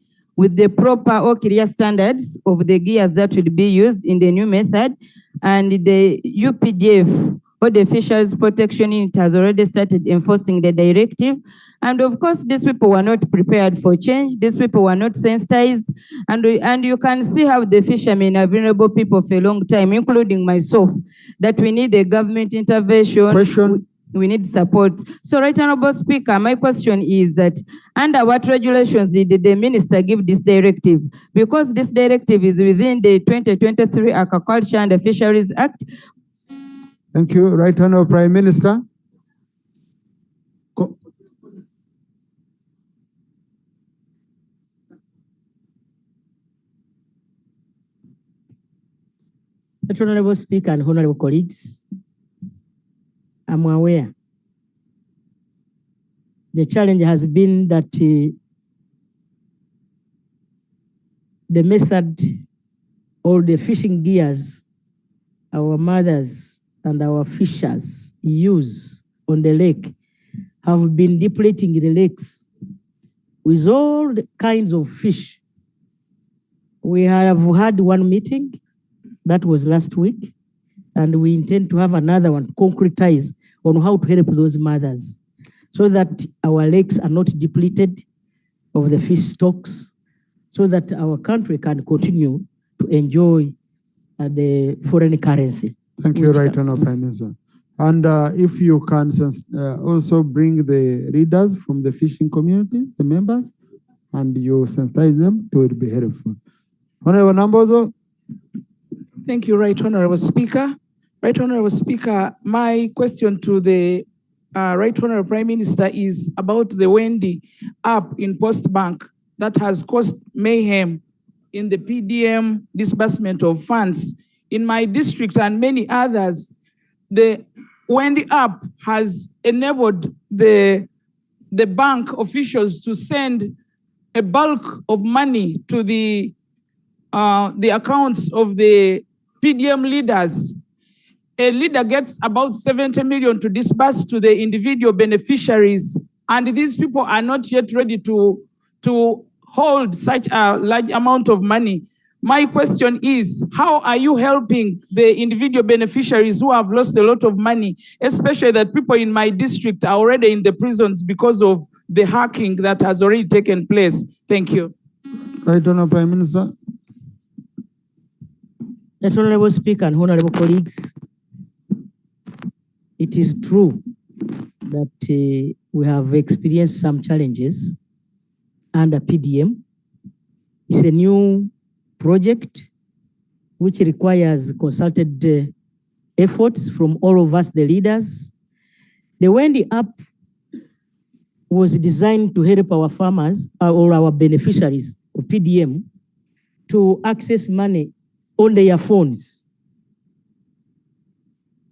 proper or clear standards of the gears that would be used in the new method, and the UPDF, or the Fisheries Protection Unit, has already started enforcing the directive. And of course, these people were not prepared for change. These people were not sensitized. And you can see how the fishermen are vulnerable people for a long time, including myself, that we need a government intervention. Question. We need support. So, Right Honorable Speaker, my question is that under what regulations did the minister give this directive? Because this directive is within the 2023 Aquaculture and Fisheries Act. Thank you. Right Honorable Prime Minister. Honorable Speaker and honorable colleagues, I'm aware the challenge has been that the method or the fishing gears our mothers and our fishers use on the lake have been depleting the lakes with all the kinds of fish. We have had one meeting that was last week, and we intend to have another one to concretize on how to help those mothers so that our lakes are not depleted of the fish stocks, so that our country can continue to enjoy the foreign currency. Thank you, Right Honorable Prime Minister. And if you can also bring the readers from the fishing community, the members, and you sensitize them, it would be helpful. Honorable Nambozo. Thank you, Right Honorable Speaker. Right Honorable Speaker, my question to the Right Honorable Prime Minister is about the Wendy app in Post Bank that has caused mayhem in the PDM disbursement of funds. In my district and many others, the Wendy app has enabled the bank officials to send a bulk of money to the accounts of the PDM leaders. A leader gets about 70 million to disburse to the individual beneficiaries, and these people are not yet ready to hold such a large amount of money. My question is, how are you helping the individual beneficiaries who have lost a lot of money, especially that people in my district are already in the prisons because of the hacking that has already taken place? Thank you. Right Honorable Prime Minister. Right Honorable Speaker and honorable colleagues, it is true that we have experienced some challenges under PDM. It's a new project which requires concerted efforts from all of us, the leaders. The Wendy app was designed to help our farmers or our beneficiaries of PDM to access money on their phones.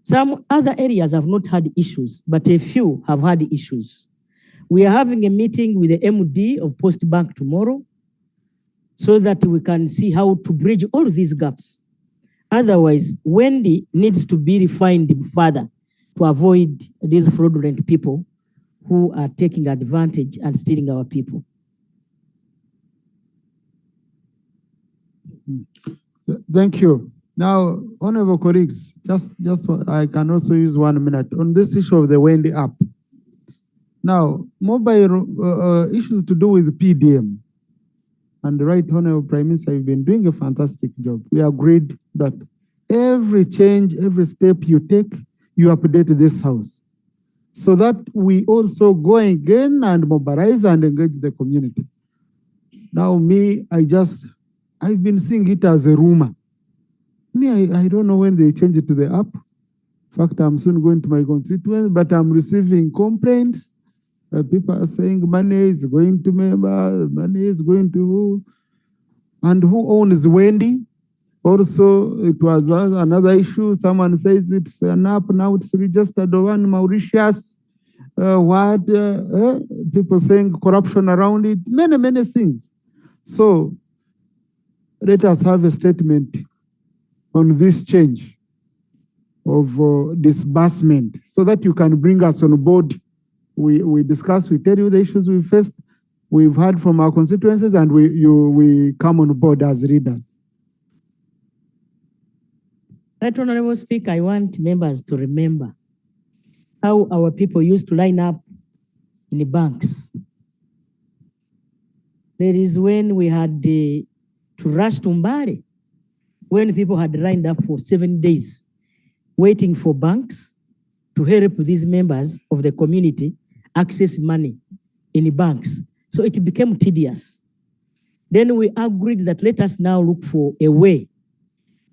Some other areas have not had issues, but a few have had issues. We are having a meeting with the MD of Post Bank tomorrow so that we can see how to bridge all these gaps. Otherwise, Wendy needs to be refined further to avoid these fraudulent people who are taking advantage and stealing our people. Thank you. Now, honorable colleagues, just I can also use 1 minute on this issue of the Wendy app. Now, mobile issues to do with PDM. And the Right Honorable Prime Minister, you've been doing a fantastic job. We agreed that every change, every step you take, you update this house, so that we also go again and mobilize and engage the community. Now, I've been seeing it as a rumor. I don't know when they change it to the app. In fact, I'm soon going to my constituents, but I'm receiving complaints. People are saying money is going to members, money is going to who? And who owns Wendy? Also, it was another issue. Someone says it's an app, now it's registered on Mauritius. People saying corruption around it, many things. So let us have a statement on this change of disbursement so that you can bring us on board. We discuss, we tell you the issues we faced, we've heard from our constituencies, and we come on board as readers. Right Honorable Speaker, I want members to remember how our people used to line up in the banks. There is when we had to rush to Mbale, when people had lined up for 7 days, waiting for banks to help these members of the community access money in the banks. So it became tedious. Then we agreed that let us now look for a way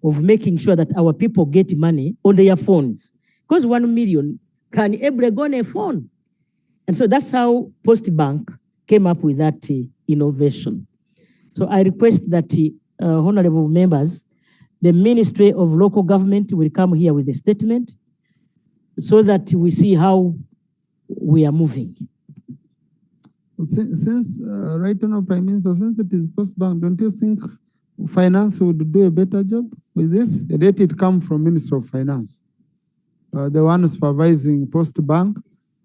of making sure that our people get money on their phones. Because 1 million can every go on a phone. And so that's how Post Bank came up with that innovation. So I request that honorable members, the Ministry of Local Government will come here with a statement so that we see how we are moving. Since Right Honorable Prime Minister, since it is Post Bank, don't you think finance would do a better job with this? Let it come from Minister of Finance, the one supervising Post Bank,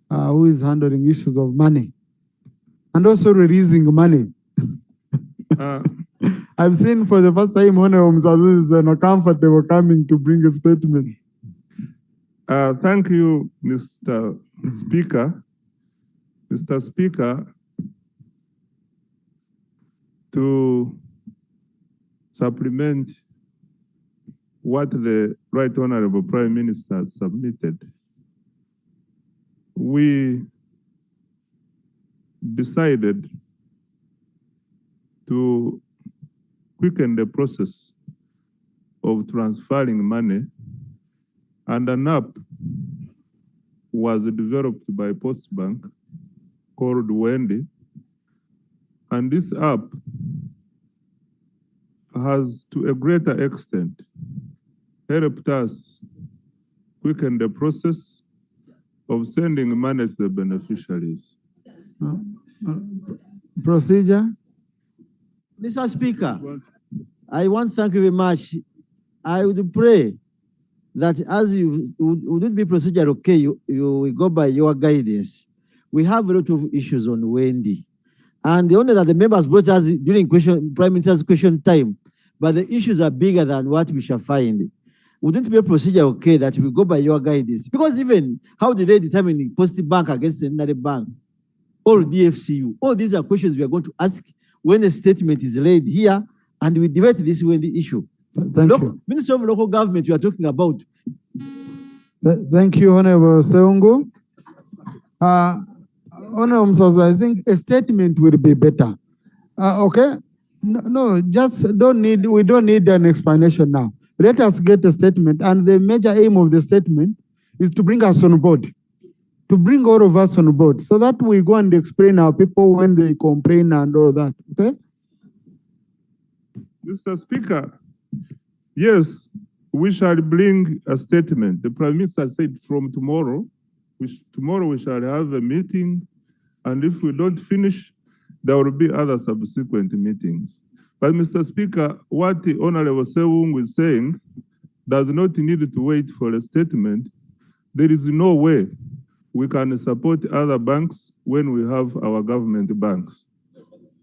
who is handling issues of money and also releasing money. I've seen for the first time Honorable Mzazu is not comfortable coming to bring a statement. Thank you, Mr. Speaker. Mr. Speaker, to supplement what the Right Honorable Prime Minister submitted, we decided to quicken the process of transferring money, and an app was developed by Postbank called Wendy. And this app has, to a greater extent, helped us quicken the process of sending money to the beneficiaries. Procedure. Mr. Speaker, I want to thank you very much. I would pray that as you would it be procedure okay, you will go by your guidance. We have a lot of issues on Wendy. And the only that the members brought us during Prime Minister's question time, but the issues are bigger than what we shall find. Wouldn't it be a procedure okay that we go by your guidance? Because even how did they determine the Post Bank against another bank or DFCU? All these are questions we are going to ask when a statement is laid here, and we debate this Wendy issue. Thank you. Minister of Local Government, you are talking about. Thank you, Honorable Seungu. Honorable Msaza, I think a statement will be better. Okay? No, just we don't need an explanation now. Let us get a statement, and the major aim of the statement is to bring us on board, to bring all of us on board, so that we go and explain our people when they complain and all that. Okay? Mr. Speaker, yes, we shall bring a statement. The Prime Minister said from tomorrow, tomorrow we shall have a meeting, and if we don't finish, there will be other subsequent meetings. But Mr. Speaker, what the Honorable Sewung is saying does not need to wait for a statement. There is no way we can support other banks when we have our government banks.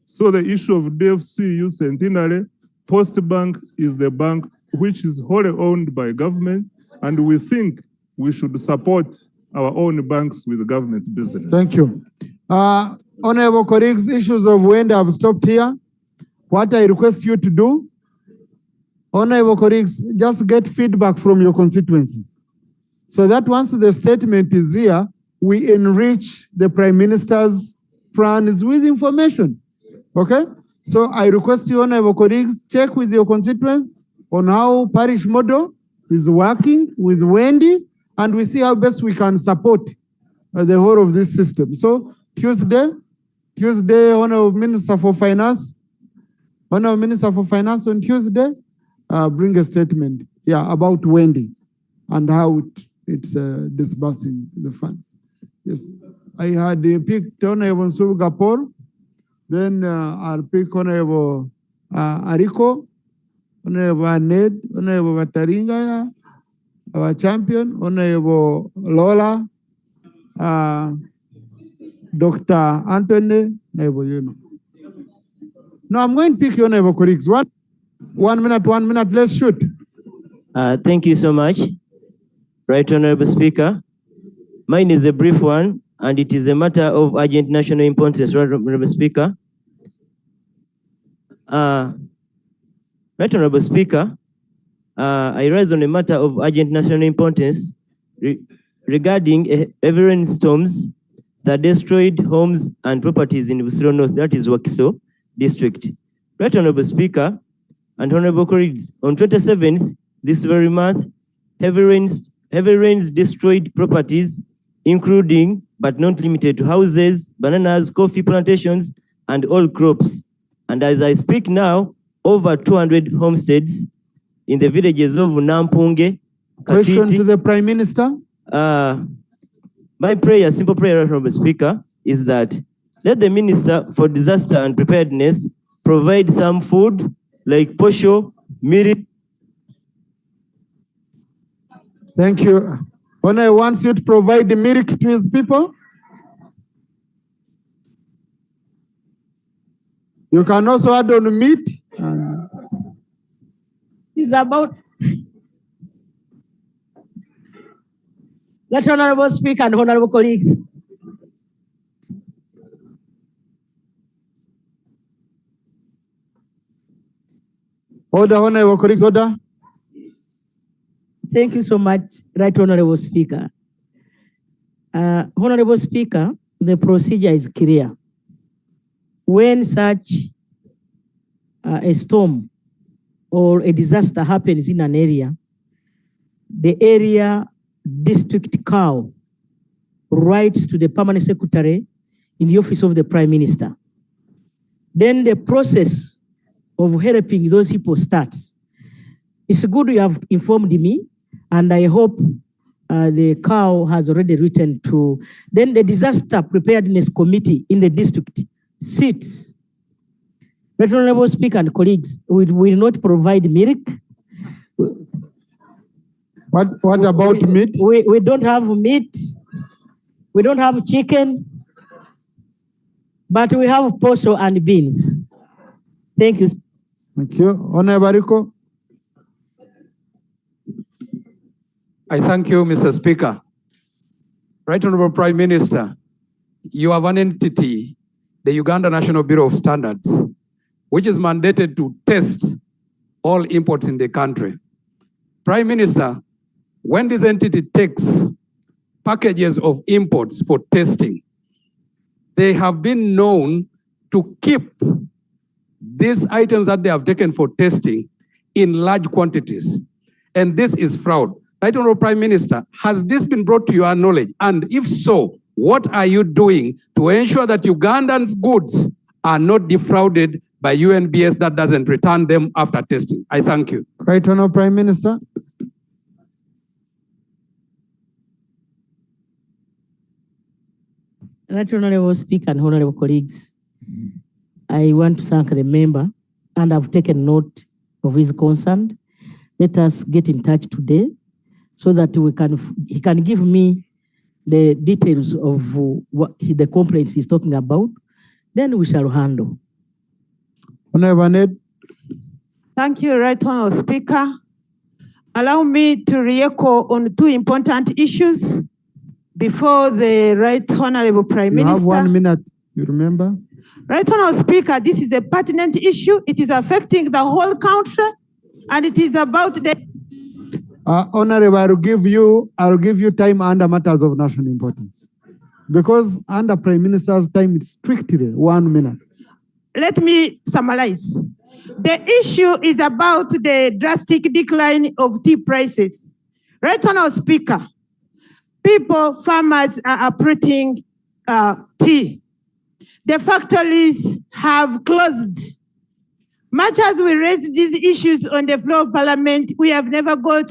So the issue of DFCU Centenary, Postbank is the bank which is wholly owned by government, and we think we should support our own banks with government business. Thank you. Honorable colleagues, issues of Wendy have stopped here. What I request you to do, honorable colleagues, just get feedback from your constituencies, so that once the statement is here, we enrich the Prime Minister's plans with information. Okay? So I request you, honorable colleagues, check with your constituents on how parish model is working with Wendy, and we see how best we can support the whole of this system. So Tuesday, Honorable Minister for Finance, on Tuesday, bring a statement, about Wendy and how it's disbursing the funds. Yes, I had picked Honorable Sugapor, then I'll pick Honorable Ariko, Honorable Ned, Honorable Vataringa, our champion, Honorable Lola, Dr. Anthony, Honorable Yuno. No, I'm going to pick your neighbor colleagues. One minute, let's shoot. Thank you so much, Right Honorable Speaker. Mine is a brief one, and it is a matter of urgent national importance, Right Honorable Speaker. Right Honorable Speaker, I rise on a matter of urgent national importance regarding heavy rainstorms that destroyed homes and properties in Busiro North, that is Wakiso District. Right Honorable Speaker and Honorable colleagues, on 27th this very month, heavy rains destroyed properties, including but not limited to houses, bananas, coffee plantations, and all crops. And as I speak now, over 200 homesteads in the villages of Nampunge. Question to the Prime Minister. My prayer, simple prayer, Honorable Speaker, is that let the Minister for Disaster and Preparedness provide some food like posho, miri. Thank you. Honor wants you to provide the milk to his people. You can also add on meat. It's about that Honorable Speaker and Honorable colleagues. Order, Honorable colleagues, order. Thank you so much, Right Honorable Speaker. Honorable Speaker, the procedure is clear. When such a storm or a disaster happens in an area, the area district COW writes to the permanent secretary in the office of the Prime Minister. Then the process of helping those people starts. It's good you have informed me, and I hope the COW has already written to. Then the disaster preparedness committee in the district sits. Right Honorable Speaker and colleagues, we will not provide milk. What about meat? We don't have meat. We don't have chicken. But we have posho and beans. Thank you. Thank you. Honorable Rico. I thank you, Mr. Speaker. Right Honorable Prime Minister, you have an entity, the Uganda National Bureau of Standards, which is mandated to test all imports in the country. Prime Minister, when this entity takes packages of imports for testing, they have been known to keep these items that they have taken for testing in large quantities. And this is fraud. Right Honorable Prime Minister, has this been brought to your knowledge? And if so, what are you doing to ensure that Ugandans' goods are not defrauded by UNBS that doesn't return them after testing? I thank you. Right Honorable Prime Minister. Right Honorable Speaker and honorable colleagues, I want to thank the member, and I've taken note of his concern. Let us get in touch today so that he can give me the details of what the complaints he's talking about. Then we shall handle. Honorable Ned. Thank you, Right Honorable Speaker. Allow me to re-echo on two important issues before the Right Honorable Prime Minister. You have 1 minute, you remember? Right Honorable Speaker, this is a pertinent issue. It is affecting the whole country, and it is about the... Honorable, I'll give you time under matters of national importance. Because under Prime Minister's time, it's strictly 1 minute. Let me summarize. The issue is about the drastic decline of tea prices. Right Honorable Speaker, farmers are uprooting tea. The factories have closed. Much as we raised these issues on the floor of Parliament, we have never got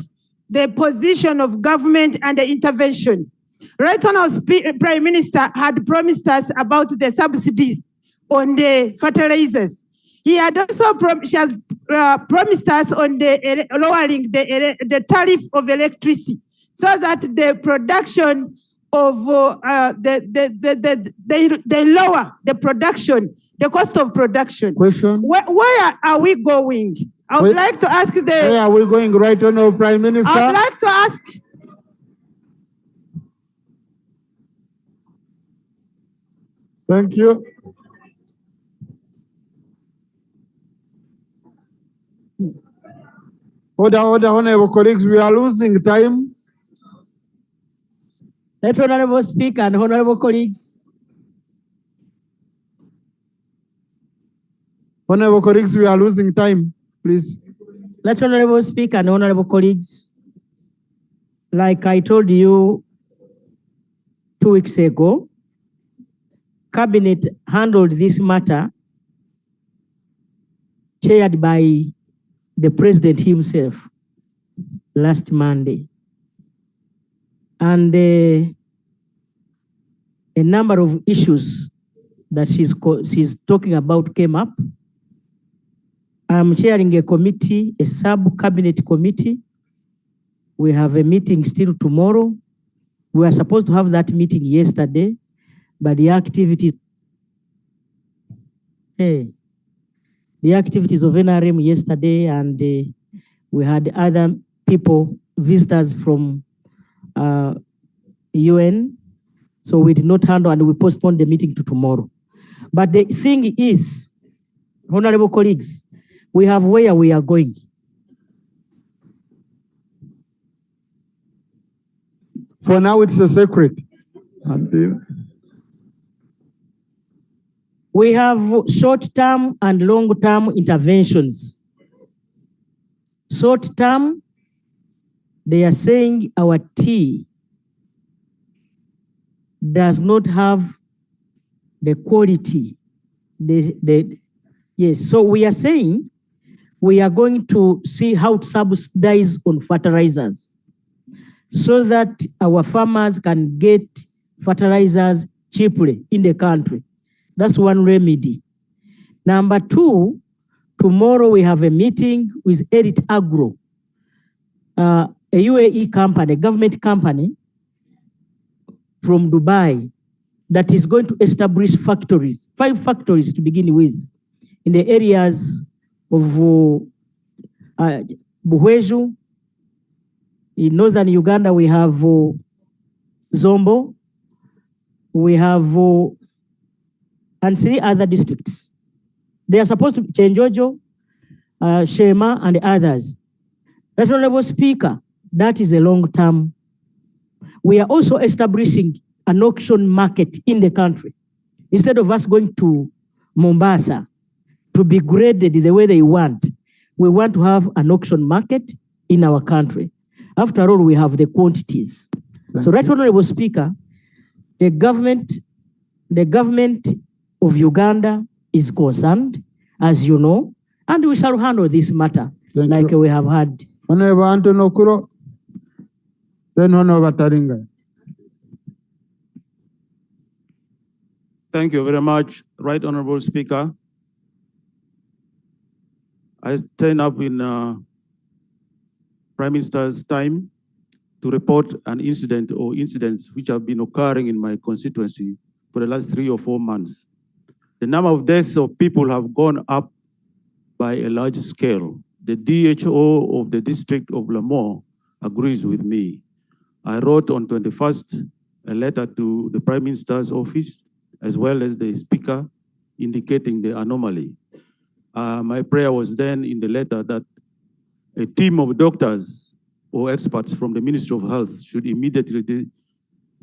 the position of government and the intervention. Right Honorable Prime Minister had promised us about the subsidies on the fertilizers. He had also promised us on the lowering the tariff of electricity, so that the production of they lower the production, the cost of production. Question. Where are we going? I would like to ask the... Where are we going, Right Honorable Prime Minister? I would like to ask... Thank you. Order, honorable colleagues, we are losing time. Right Honorable Speaker and honorable colleagues. Honorable colleagues, we are losing time, please. Right Honorable Speaker and honorable colleagues, like I told you 2 weeks ago, Cabinet handled this matter chaired by the President himself last Monday. And a number of issues that she's talking about came up. I'm chairing a committee, a sub-cabinet committee. We have a meeting still tomorrow. We were supposed to have that meeting yesterday, but the activities of NRM yesterday, and we had other people, visitors from UN, so we did not handle, and we postponed the meeting to tomorrow. But the thing is, honorable colleagues, we have where we are going. For now, it's a secret. Until we have short-term and long-term interventions. Short-term, they are saying our tea does not have the quality. Yes, so we are saying we are going to see how to subsidize on fertilizers so that our farmers can get fertilizers cheaply in the country. That's one remedy. Number two, tomorrow we have a meeting with Elite Agro, a UAE company, a government company from Dubai that is going to establish factories, 5 factories to begin with, in the areas of Buhweju. In northern Uganda, we have Zombo, we have and 3 other districts. They are supposed to be Chenjojo, Shema, and others. That Honorable Speaker, that is a long term. We are also establishing an auction market in the country. Instead of us going to Mombasa to be graded the way they want, we want to have an auction market in our country. After all, we have the quantities. So, Right Honorable Speaker, the government of Uganda is concerned, as you know, and we shall handle this matter like we have had. Honorable Anton Okuro, then Honorable Taringa. Thank you very much, Right Honorable Speaker. I stand up in Prime Minister's time to report an incident or incidents which have been occurring in my constituency for the last 3 or 4 months. The number of deaths of people have gone up by a large scale. The DHO of the district of Lamore agrees with me. I wrote on 21st a letter to the Prime Minister's office as well as the Speaker indicating the anomaly. My prayer was then in the letter that a team of doctors or experts from the Ministry of Health should immediately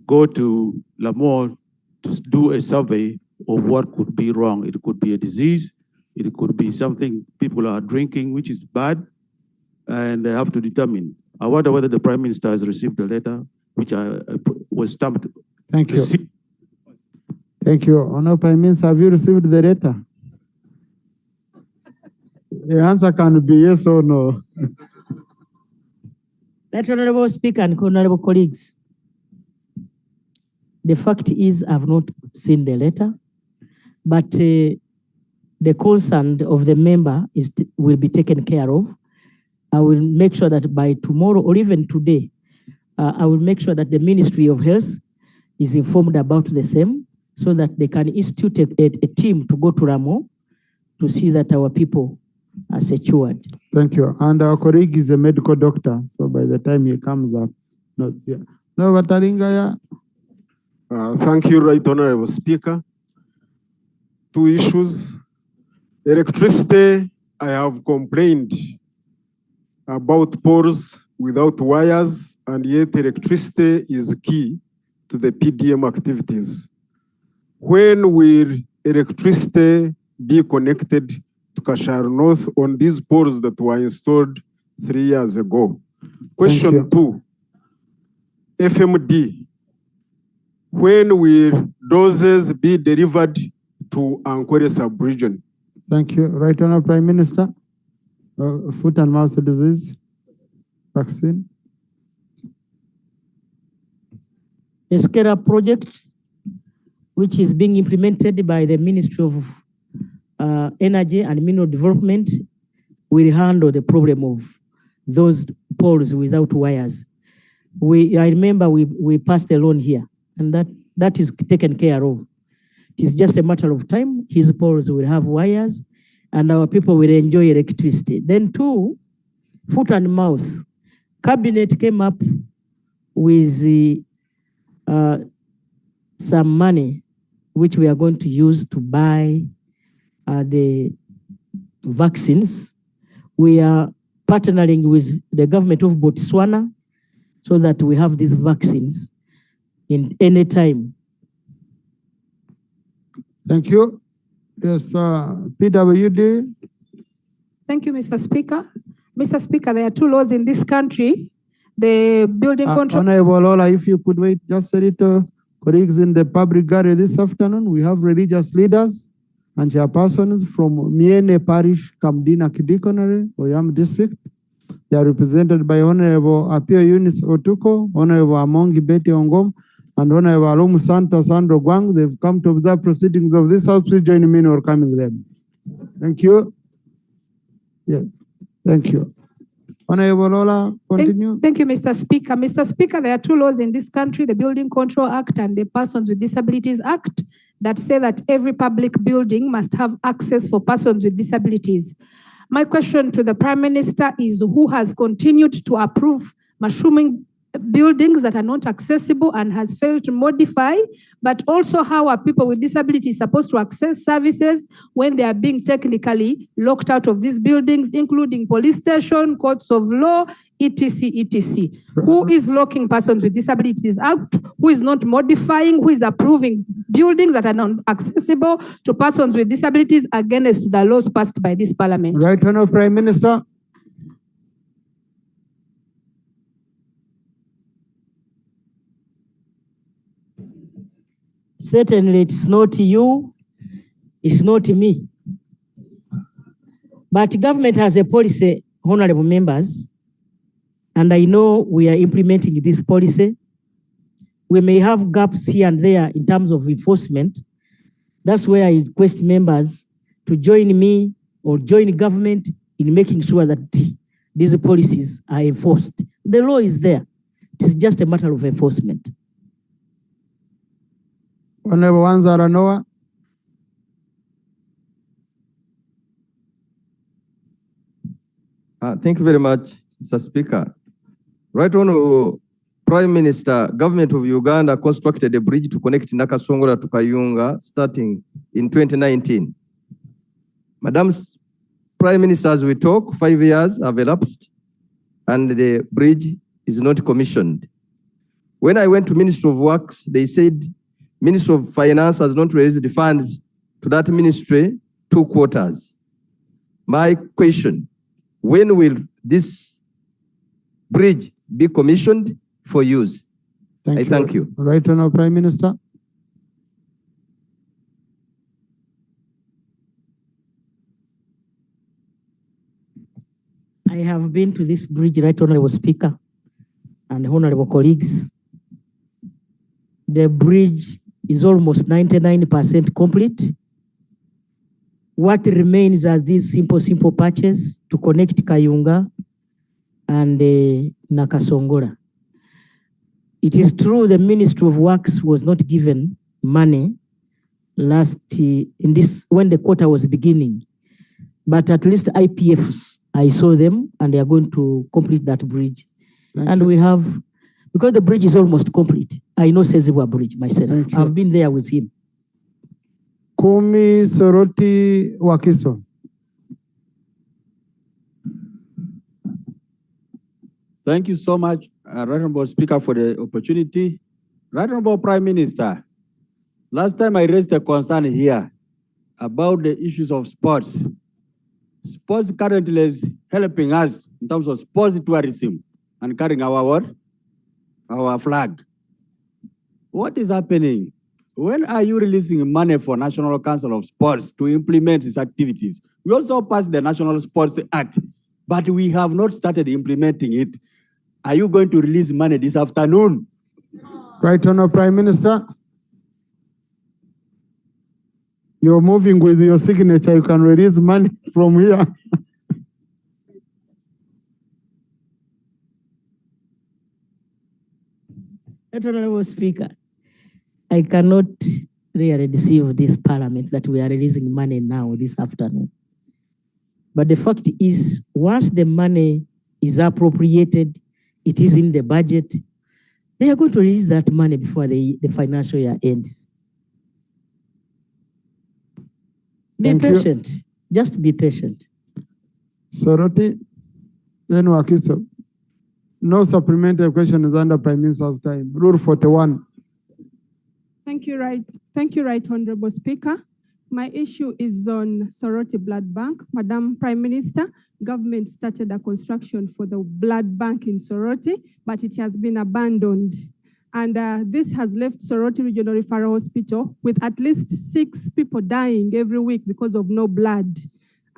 go to Lamore to do a survey of what could be wrong. It could be a disease, it could be something people are drinking, which is bad, and they have to determine. I wonder whether the Prime Minister has received the letter, which was stamped. Thank you. Thank you. Honorable Prime Minister, have you received the letter? The answer can be yes or no. Right Honorable Speaker and honorable colleagues, the fact is I've not seen the letter, but the concern of the member will be taken care of. I will make sure that by tomorrow or even today, I will make sure that the Ministry of Health is informed about the same so that they can institute a team to go to Ramo to see that our people are secured. Thank you. And our colleague is a medical doctor, so by the time he comes up, not here. No, Vataringaya. Thank you, Right Honorable Speaker. 2 issues. Electricity, I have complained about poles without wires, and yet electricity is key to the PDM activities. When will electricity be connected to Kashar North on these poles that were installed 3 years ago? Question 2, FMD. When will doses be delivered to Ankwere sub-region? Thank you. Right Honorable Prime Minister, foot and mouth disease vaccine. A SCARA project, which is being implemented by the Ministry of Energy and Mineral Development, will handle the problem of those poles without wires. I remember we passed a loan here, and that is taken care of. It is just a matter of time. His poles will have wires, and our people will enjoy electricity. Then 2, foot and mouth. Cabinet came up with some money which we are going to use to buy the vaccines. We are partnering with the government of Botswana so that we have these vaccines. in any time. Thank you. Yes, PWD. Thank you, Mr. Speaker. Mr. Speaker, there are two laws in this country. The building control. Honorable Ola, if you could wait just a little. Colleagues in the public gallery this afternoon, we have religious leaders and chairpersons from Miene Parish, Kamdina Kidikonare, Oyam District. They are represented by Honorable Apio Eunice Otuko, Honorable Amongi Betty Ongom, and Honorable Alomu Santos Sandro Gwang. They've come to observe proceedings of this house. Please join me in welcoming them. Thank you. Yeah, thank you. Honorable Ola, continue. Thank you, Mr. Speaker. Mr. Speaker, there are two laws in this country, the Building Control Act and the Persons with Disabilities Act, that say that every public building must have access for persons with disabilities. My question to the Prime Minister is, who has continued to approve mushrooming buildings that are not accessible and has failed to modify, but also how are people with disabilities supposed to access services when they are being technically locked out of these buildings, including police station, courts of law, etc., etc. Who is locking persons with disabilities out? Who is not modifying? Who is approving buildings that are not accessible to persons with disabilities against the laws passed by this parliament? Right, Honourable Prime Minister. Certainly, it's not you, it's not me. But government has a policy, honorable members, and I know we are implementing this policy. We may have gaps here and there in terms of enforcement. That's where I request members to join me or join government in making sure that these policies are enforced. The law is there. It's just a matter of enforcement. Honorable Wanzara Noah. Thank you very much, Mr. Speaker. Right Honorable Prime Minister, Government of Uganda constructed a bridge to connect Nakasongola to Kayunga starting in 2019. Madam Prime Minister, as we talk, 5 years have elapsed and the bridge is not commissioned. When I went to Ministry of Works, they said Ministry of Finance has not raised the funds to that ministry 2 quarters. My question, when will this bridge be commissioned for use? Thank you. Right Honourable Prime Minister. I have been to this bridge, Right Honorable Speaker and honorable colleagues. The bridge is almost 99% complete. What remains are these simple patches to connect Kayunga and Nakasongola. It is true the Ministry of Works was not given money when the quarter was beginning, but at least IPFs, I saw them and they are going to complete that bridge. And we have, because the bridge is almost complete. I know Sezibwa Bridge myself. I've been there with him. Kumi Soroti Wakiso. Thank you so much, Right Honorable Speaker, for the opportunity. Right Honorable Prime Minister, last time I raised a concern here about the issues of sports. Sports currently is helping us in terms of sports tourism and carrying our flag. What is happening? When are you releasing money for National Council of Sports to implement these activities? We also passed the National Sports Act, but we have not started implementing it. Are you going to release money this afternoon? Right Honourable Prime Minister. You're moving with your signature. You can release money from here. Honorable Speaker, I cannot really deceive this parliament that we are releasing money now this afternoon. But the fact is, once the money is appropriated, it is in the budget, they are going to release that money before the financial year ends. Be patient. Just be patient. Soroti, then Wakiso. No supplementary question is under Prime Minister's time. Rule 41. Thank you, Right Honorable Speaker. My issue is on Sorority Blood Bank. Madam Prime Minister, government started a construction for the blood bank in Sorority, but it has been abandoned. And this has left Sorority Regional Referral Hospital with at least 6 people dying every week because of no blood.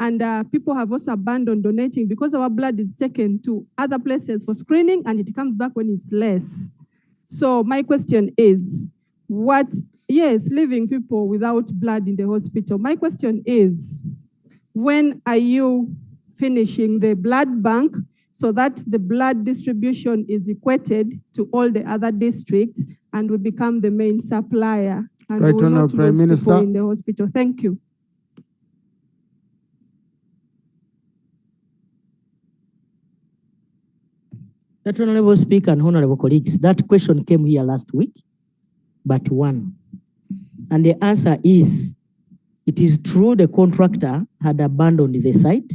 And people have also abandoned donating because our blood is taken to other places for screening and it comes back when it's less. So my question is, leaving people without blood in the hospital. My question is, when are you finishing the blood bank so that the blood distribution is equated to all the other districts and we become the main supplier and Right we will not Honourable Prime lose people Minister. in the hospital? Thank you. That Honorable Speaker and Honorable colleagues, that question came here last week, but one. And the answer is, it is true the contractor had abandoned the site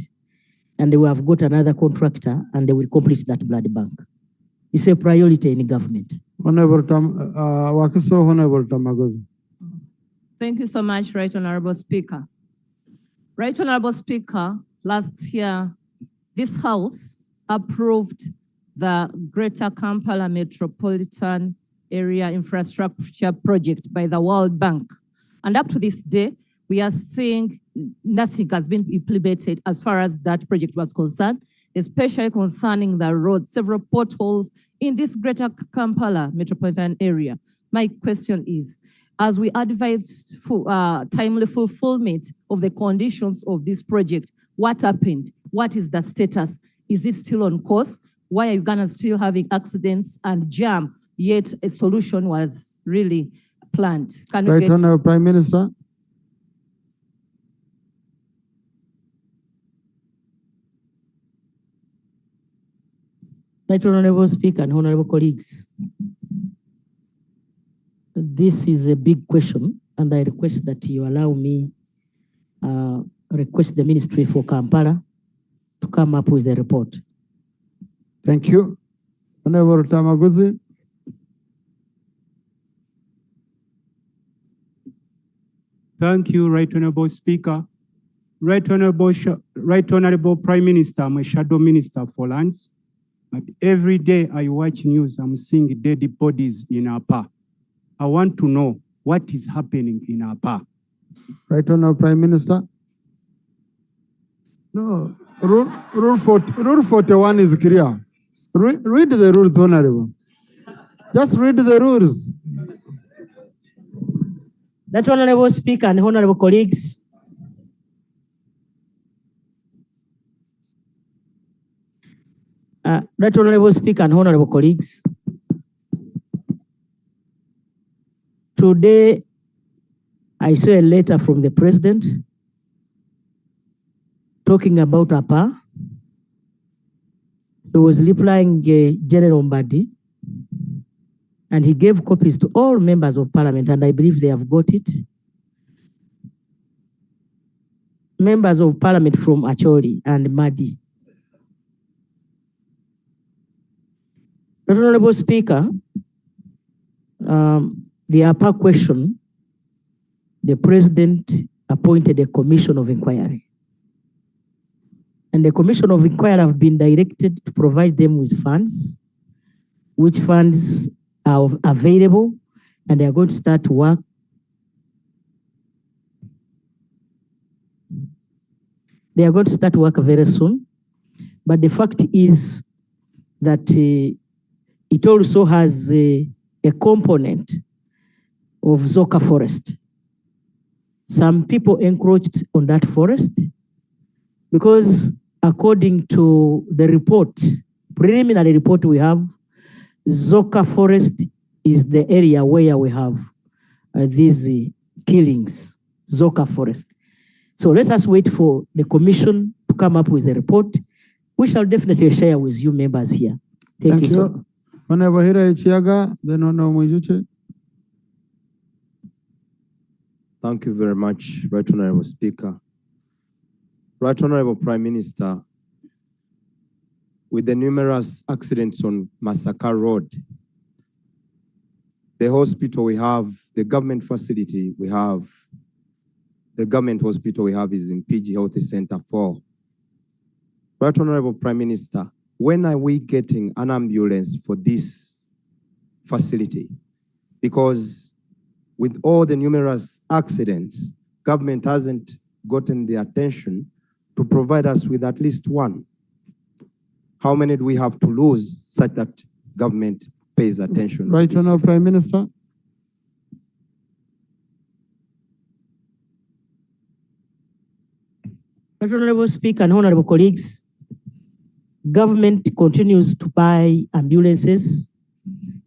and they will have got another contractor and they will complete that blood bank. It's a priority in government. Honorable Tamagoza. Thank you so much, Right Honorable Speaker. Right Honorable Speaker, last year, this House approved the Greater Kampala Metropolitan Area Infrastructure Project by the World Bank. And up to this day, we are seeing nothing has been implemented as far as that project was concerned, especially concerning the road, several potholes in this Greater Kampala Metropolitan Area. My question is, as we advise timely fulfillment of the conditions of this project, what happened? What is the status? Is it still on course? Why are Uganda still having accidents and jam, yet a solution was really planned? Can we Right get... Honourable Prime Minister. Right Honorable Speaker and Honorable colleagues, this is a big question and I request that you allow me request the Ministry for Kampala to come up with the report. Thank you. Honorable Tamaguzi. Thank you, Right Honorable Speaker. Right Honorable Prime Minister, I'm a shadow minister for lands. But every day I watch news, I'm seeing dead bodies in Apa. I want to know what is happening in Apa. Right Honorable Prime Minister. No, Rule 41 is clear. Read the rules, Honorable. Just read the rules. That Honorable Speaker and Honorable colleagues, Right Honorable Speaker and Honorable colleagues, today I saw a letter from the President talking about APA. He was replying General Mbadi, and he gave copies to all members of Parliament, and I believe they have got it. Members of Parliament from Acholi and Madi. Honorable Speaker, the APA question, the President appointed a commission of inquiry. And the commission of inquiry have been directed to provide them with funds, which funds are available, and they are going to start work. They are going to start work very soon. But the fact is that it also has a component of Zoka forest. Some people encroached on that forest because according to the report, preliminary report we have, Zoka forest is the area where we have these killings, Zoka forest. So let us wait for the commission to come up with a report. We shall definitely share with you members here. Thank you so much. Honorable Hira Ichiaga, then Honorable Mwijuche. Thank you very much, Right Honorable Speaker. Right Honorable Prime Minister, with the numerous accidents on Masaka Road, the hospital we have, the government facility we have, the government hospital we have is in PG Health Center 4. Right Honorable Prime Minister, when are we getting an ambulance for this facility? Because with all the numerous accidents, government hasn't gotten the attention to provide us with at least one. How many do we have to lose such that government pays attention? Right Honorable Prime Minister. Honorable Speaker and honorable colleagues, government continues to buy ambulances.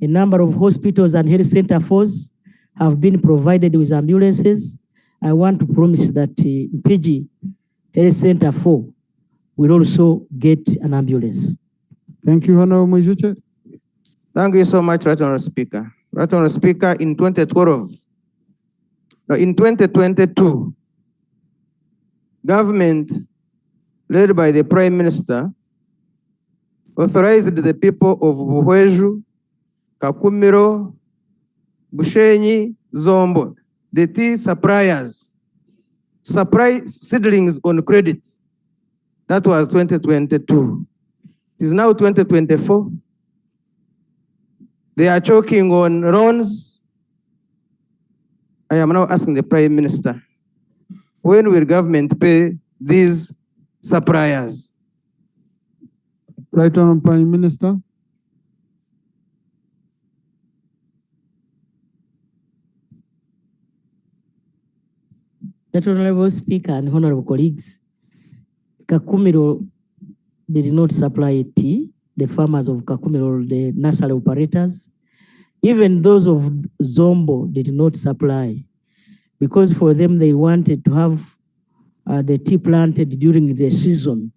A number of hospitals and health center 4s have been provided with ambulances. I want to promise that PG Health Center 4 will also get an ambulance. Thank you, Honorable Mujuche. Thank you so much, Right Honorable Speaker. Right Honorable Speaker, in 2022, government led by the Prime Minister authorized the people of Buhweju, Kakumiro, Bushenyi, Zombo, the tea suppliers, supply seedlings on credit. That was 2022. It is now 2024. They are choking on loans. I am now asking the Prime Minister, when will government pay these suppliers? Right Honorable Prime Minister. Honorable Speaker and honorable colleagues, Kakumiro did not supply tea. The farmers of Kakumiro, the nursery operators, even those of Zombo did not supply, because for them they wanted to have the tea planted during the season.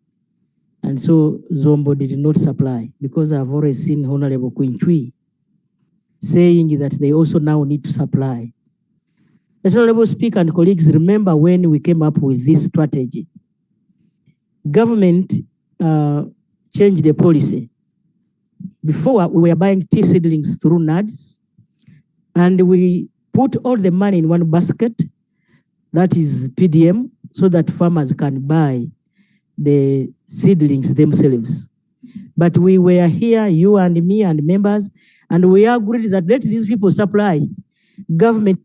And so Zombo did not supply, because I've already seen Honorable Quintui saying that they also now need to supply. Honorable Speaker and colleagues, remember when we came up with this strategy, government changed the policy. Before, we were buying tea seedlings through NADS, and we put all the money in one basket, that is PDM, so that farmers can buy the seedlings themselves. But we were here, you and me and members, and we agreed that let these people supply. Government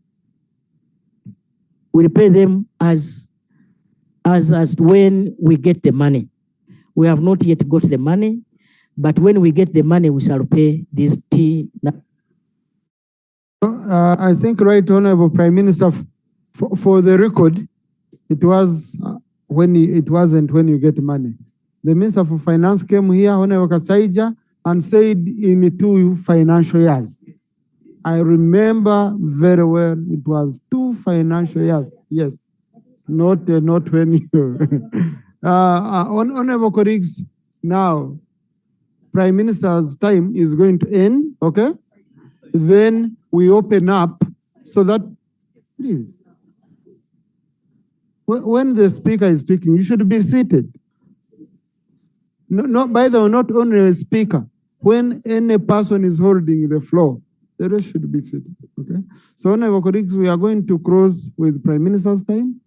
will pay them as when we get the money. We have not yet got the money, but when we get the money, we shall pay this tea. I think, Right Honorable Prime Minister, for the record, it was it wasn't when you get money. The Minister for Finance came here, Honorable Kasaija, and said in 2 financial years. I remember very well, it was 2 financial years. Yes, not when you. Honorable colleagues, now, Prime Minister's time is going to end, okay? Then we open up so that, please, when the speaker is speaking, you should be seated. No, by the way, not only a speaker. When any person is holding the floor, the rest should be seated, okay? So, honorable colleagues, we are going to close with Prime Minister's time,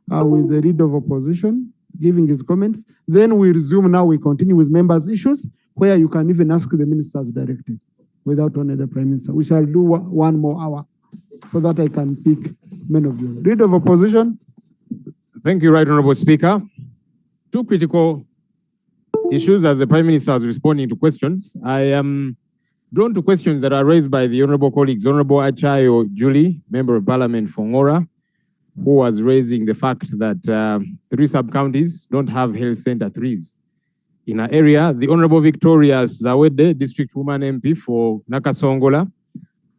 with the Leader of Opposition, giving his comments. Then we resume now, we continue with members' issues, where you can even ask the ministers directly without only the Prime Minister. We shall do 1 more hour so that I can pick many of you. Leader of Opposition. Thank you, Right Honorable Speaker. 2 critical issues as the Prime Minister is responding to questions. I am drawn to questions that are raised by the honorable colleagues. Honorable Achayo Julie, Member of Parliament for Ngora, who was raising the fact that 3 sub-counties don't have health center 3s in our area. The Honorable Victoria Zawede, District Woman MP for Nakasongola,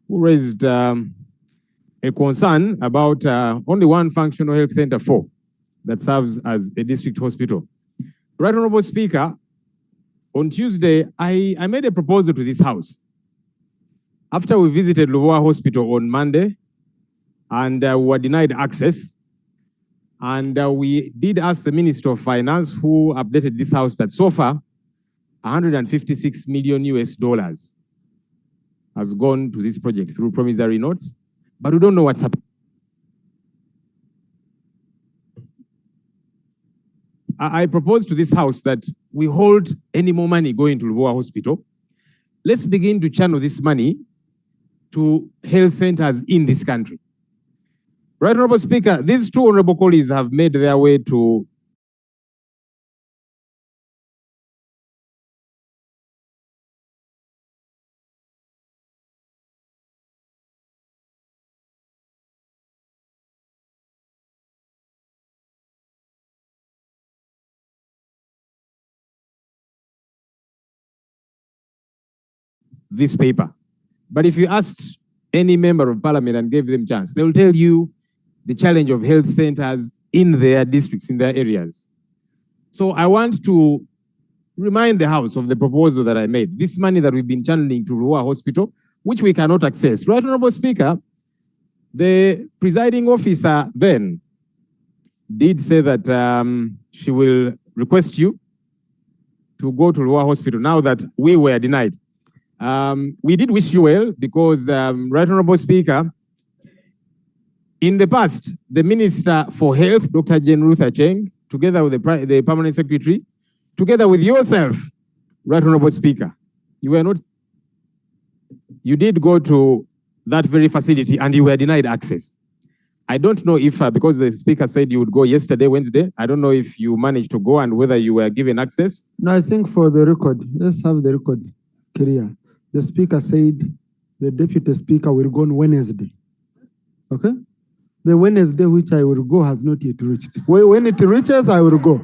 who raised a concern about only 1 functional health center 4 that serves as a district hospital. Right Honorable Speaker, on Tuesday, I made a proposal to this House. After we visited Luvoa Hospital on Monday, and we were denied access, and we did ask the Minister of Finance, who updated this House, that so far, $156 million has gone to this project through promissory notes, but we don't know what's happening. I propose to this House that we hold any more money going to Lubowa Hospital. Let's begin to channel this money to health centers in this country. Right, Honorable Speaker, these two honorable colleagues have made their way to this paper. But if you asked any member of parliament and gave them chance, they will tell you the challenge of health centers in their districts, in their areas. So I want to remind the House of the proposal that I made. This money that we've been channeling to Lubowa Hospital, which we cannot access. Right, Honorable Speaker, the presiding officer then did say that she will request you to go to Lubowa Hospital now that we were denied. We did wish you well because, Right Honorable Speaker, in the past, the Minister for Health, Dr. Jane Ruth Acheng, together with the Permanent Secretary, together with yourself, Right Honorable Speaker, you did go to that very facility and you were denied access. I don't know if, because the Speaker said you would go yesterday, Wednesday, I don't know if you managed to go and whether you were given access. No, I think for the record, let's have the record clear. The Speaker said the Deputy Speaker will go on Wednesday. Okay? The Wednesday which I will go has not yet reached. When it reaches, I will go.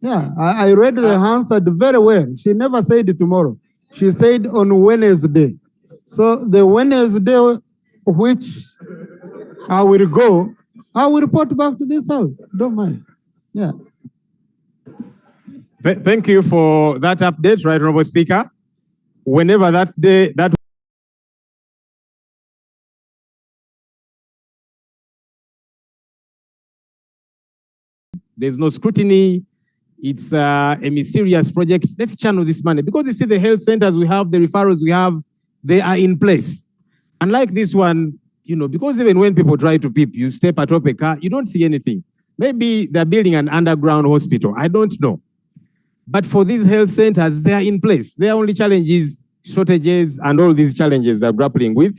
Yeah, I read the answer very well. She never said tomorrow. She said on Wednesday. So the Wednesday which I will go, I will report back to this House. Don't mind. Yeah. Thank you for that update, Right Honorable Speaker. Whenever that day, there's no scrutiny, it's a mysterious project. Let's channel this money because you see the health centers we have, the referrals we have, they are in place. Unlike this one, because even when people try to peep, you step atop a car, you don't see anything. Maybe they're building an underground hospital. I don't know. But for these health centers, they are in place. Their only challenge is shortages and all these challenges they're grappling with.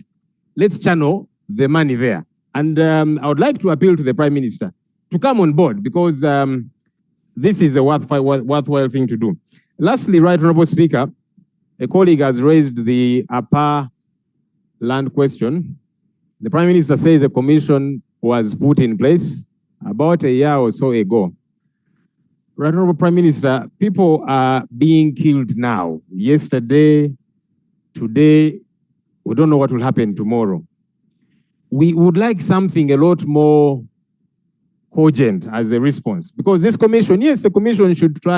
Let's channel the money there. And I would like to appeal to the Prime Minister to come on board because this is a worthwhile thing to do. Lastly, Right Honorable Speaker, a colleague has raised the upper land question. The Prime Minister says a commission was put in place about a year or so ago. Right Honorable Prime Minister, people are being killed now. Yesterday, today, we don't know what will happen tomorrow. We would like something a lot more cogent as a response because this commission, yes, the commission should try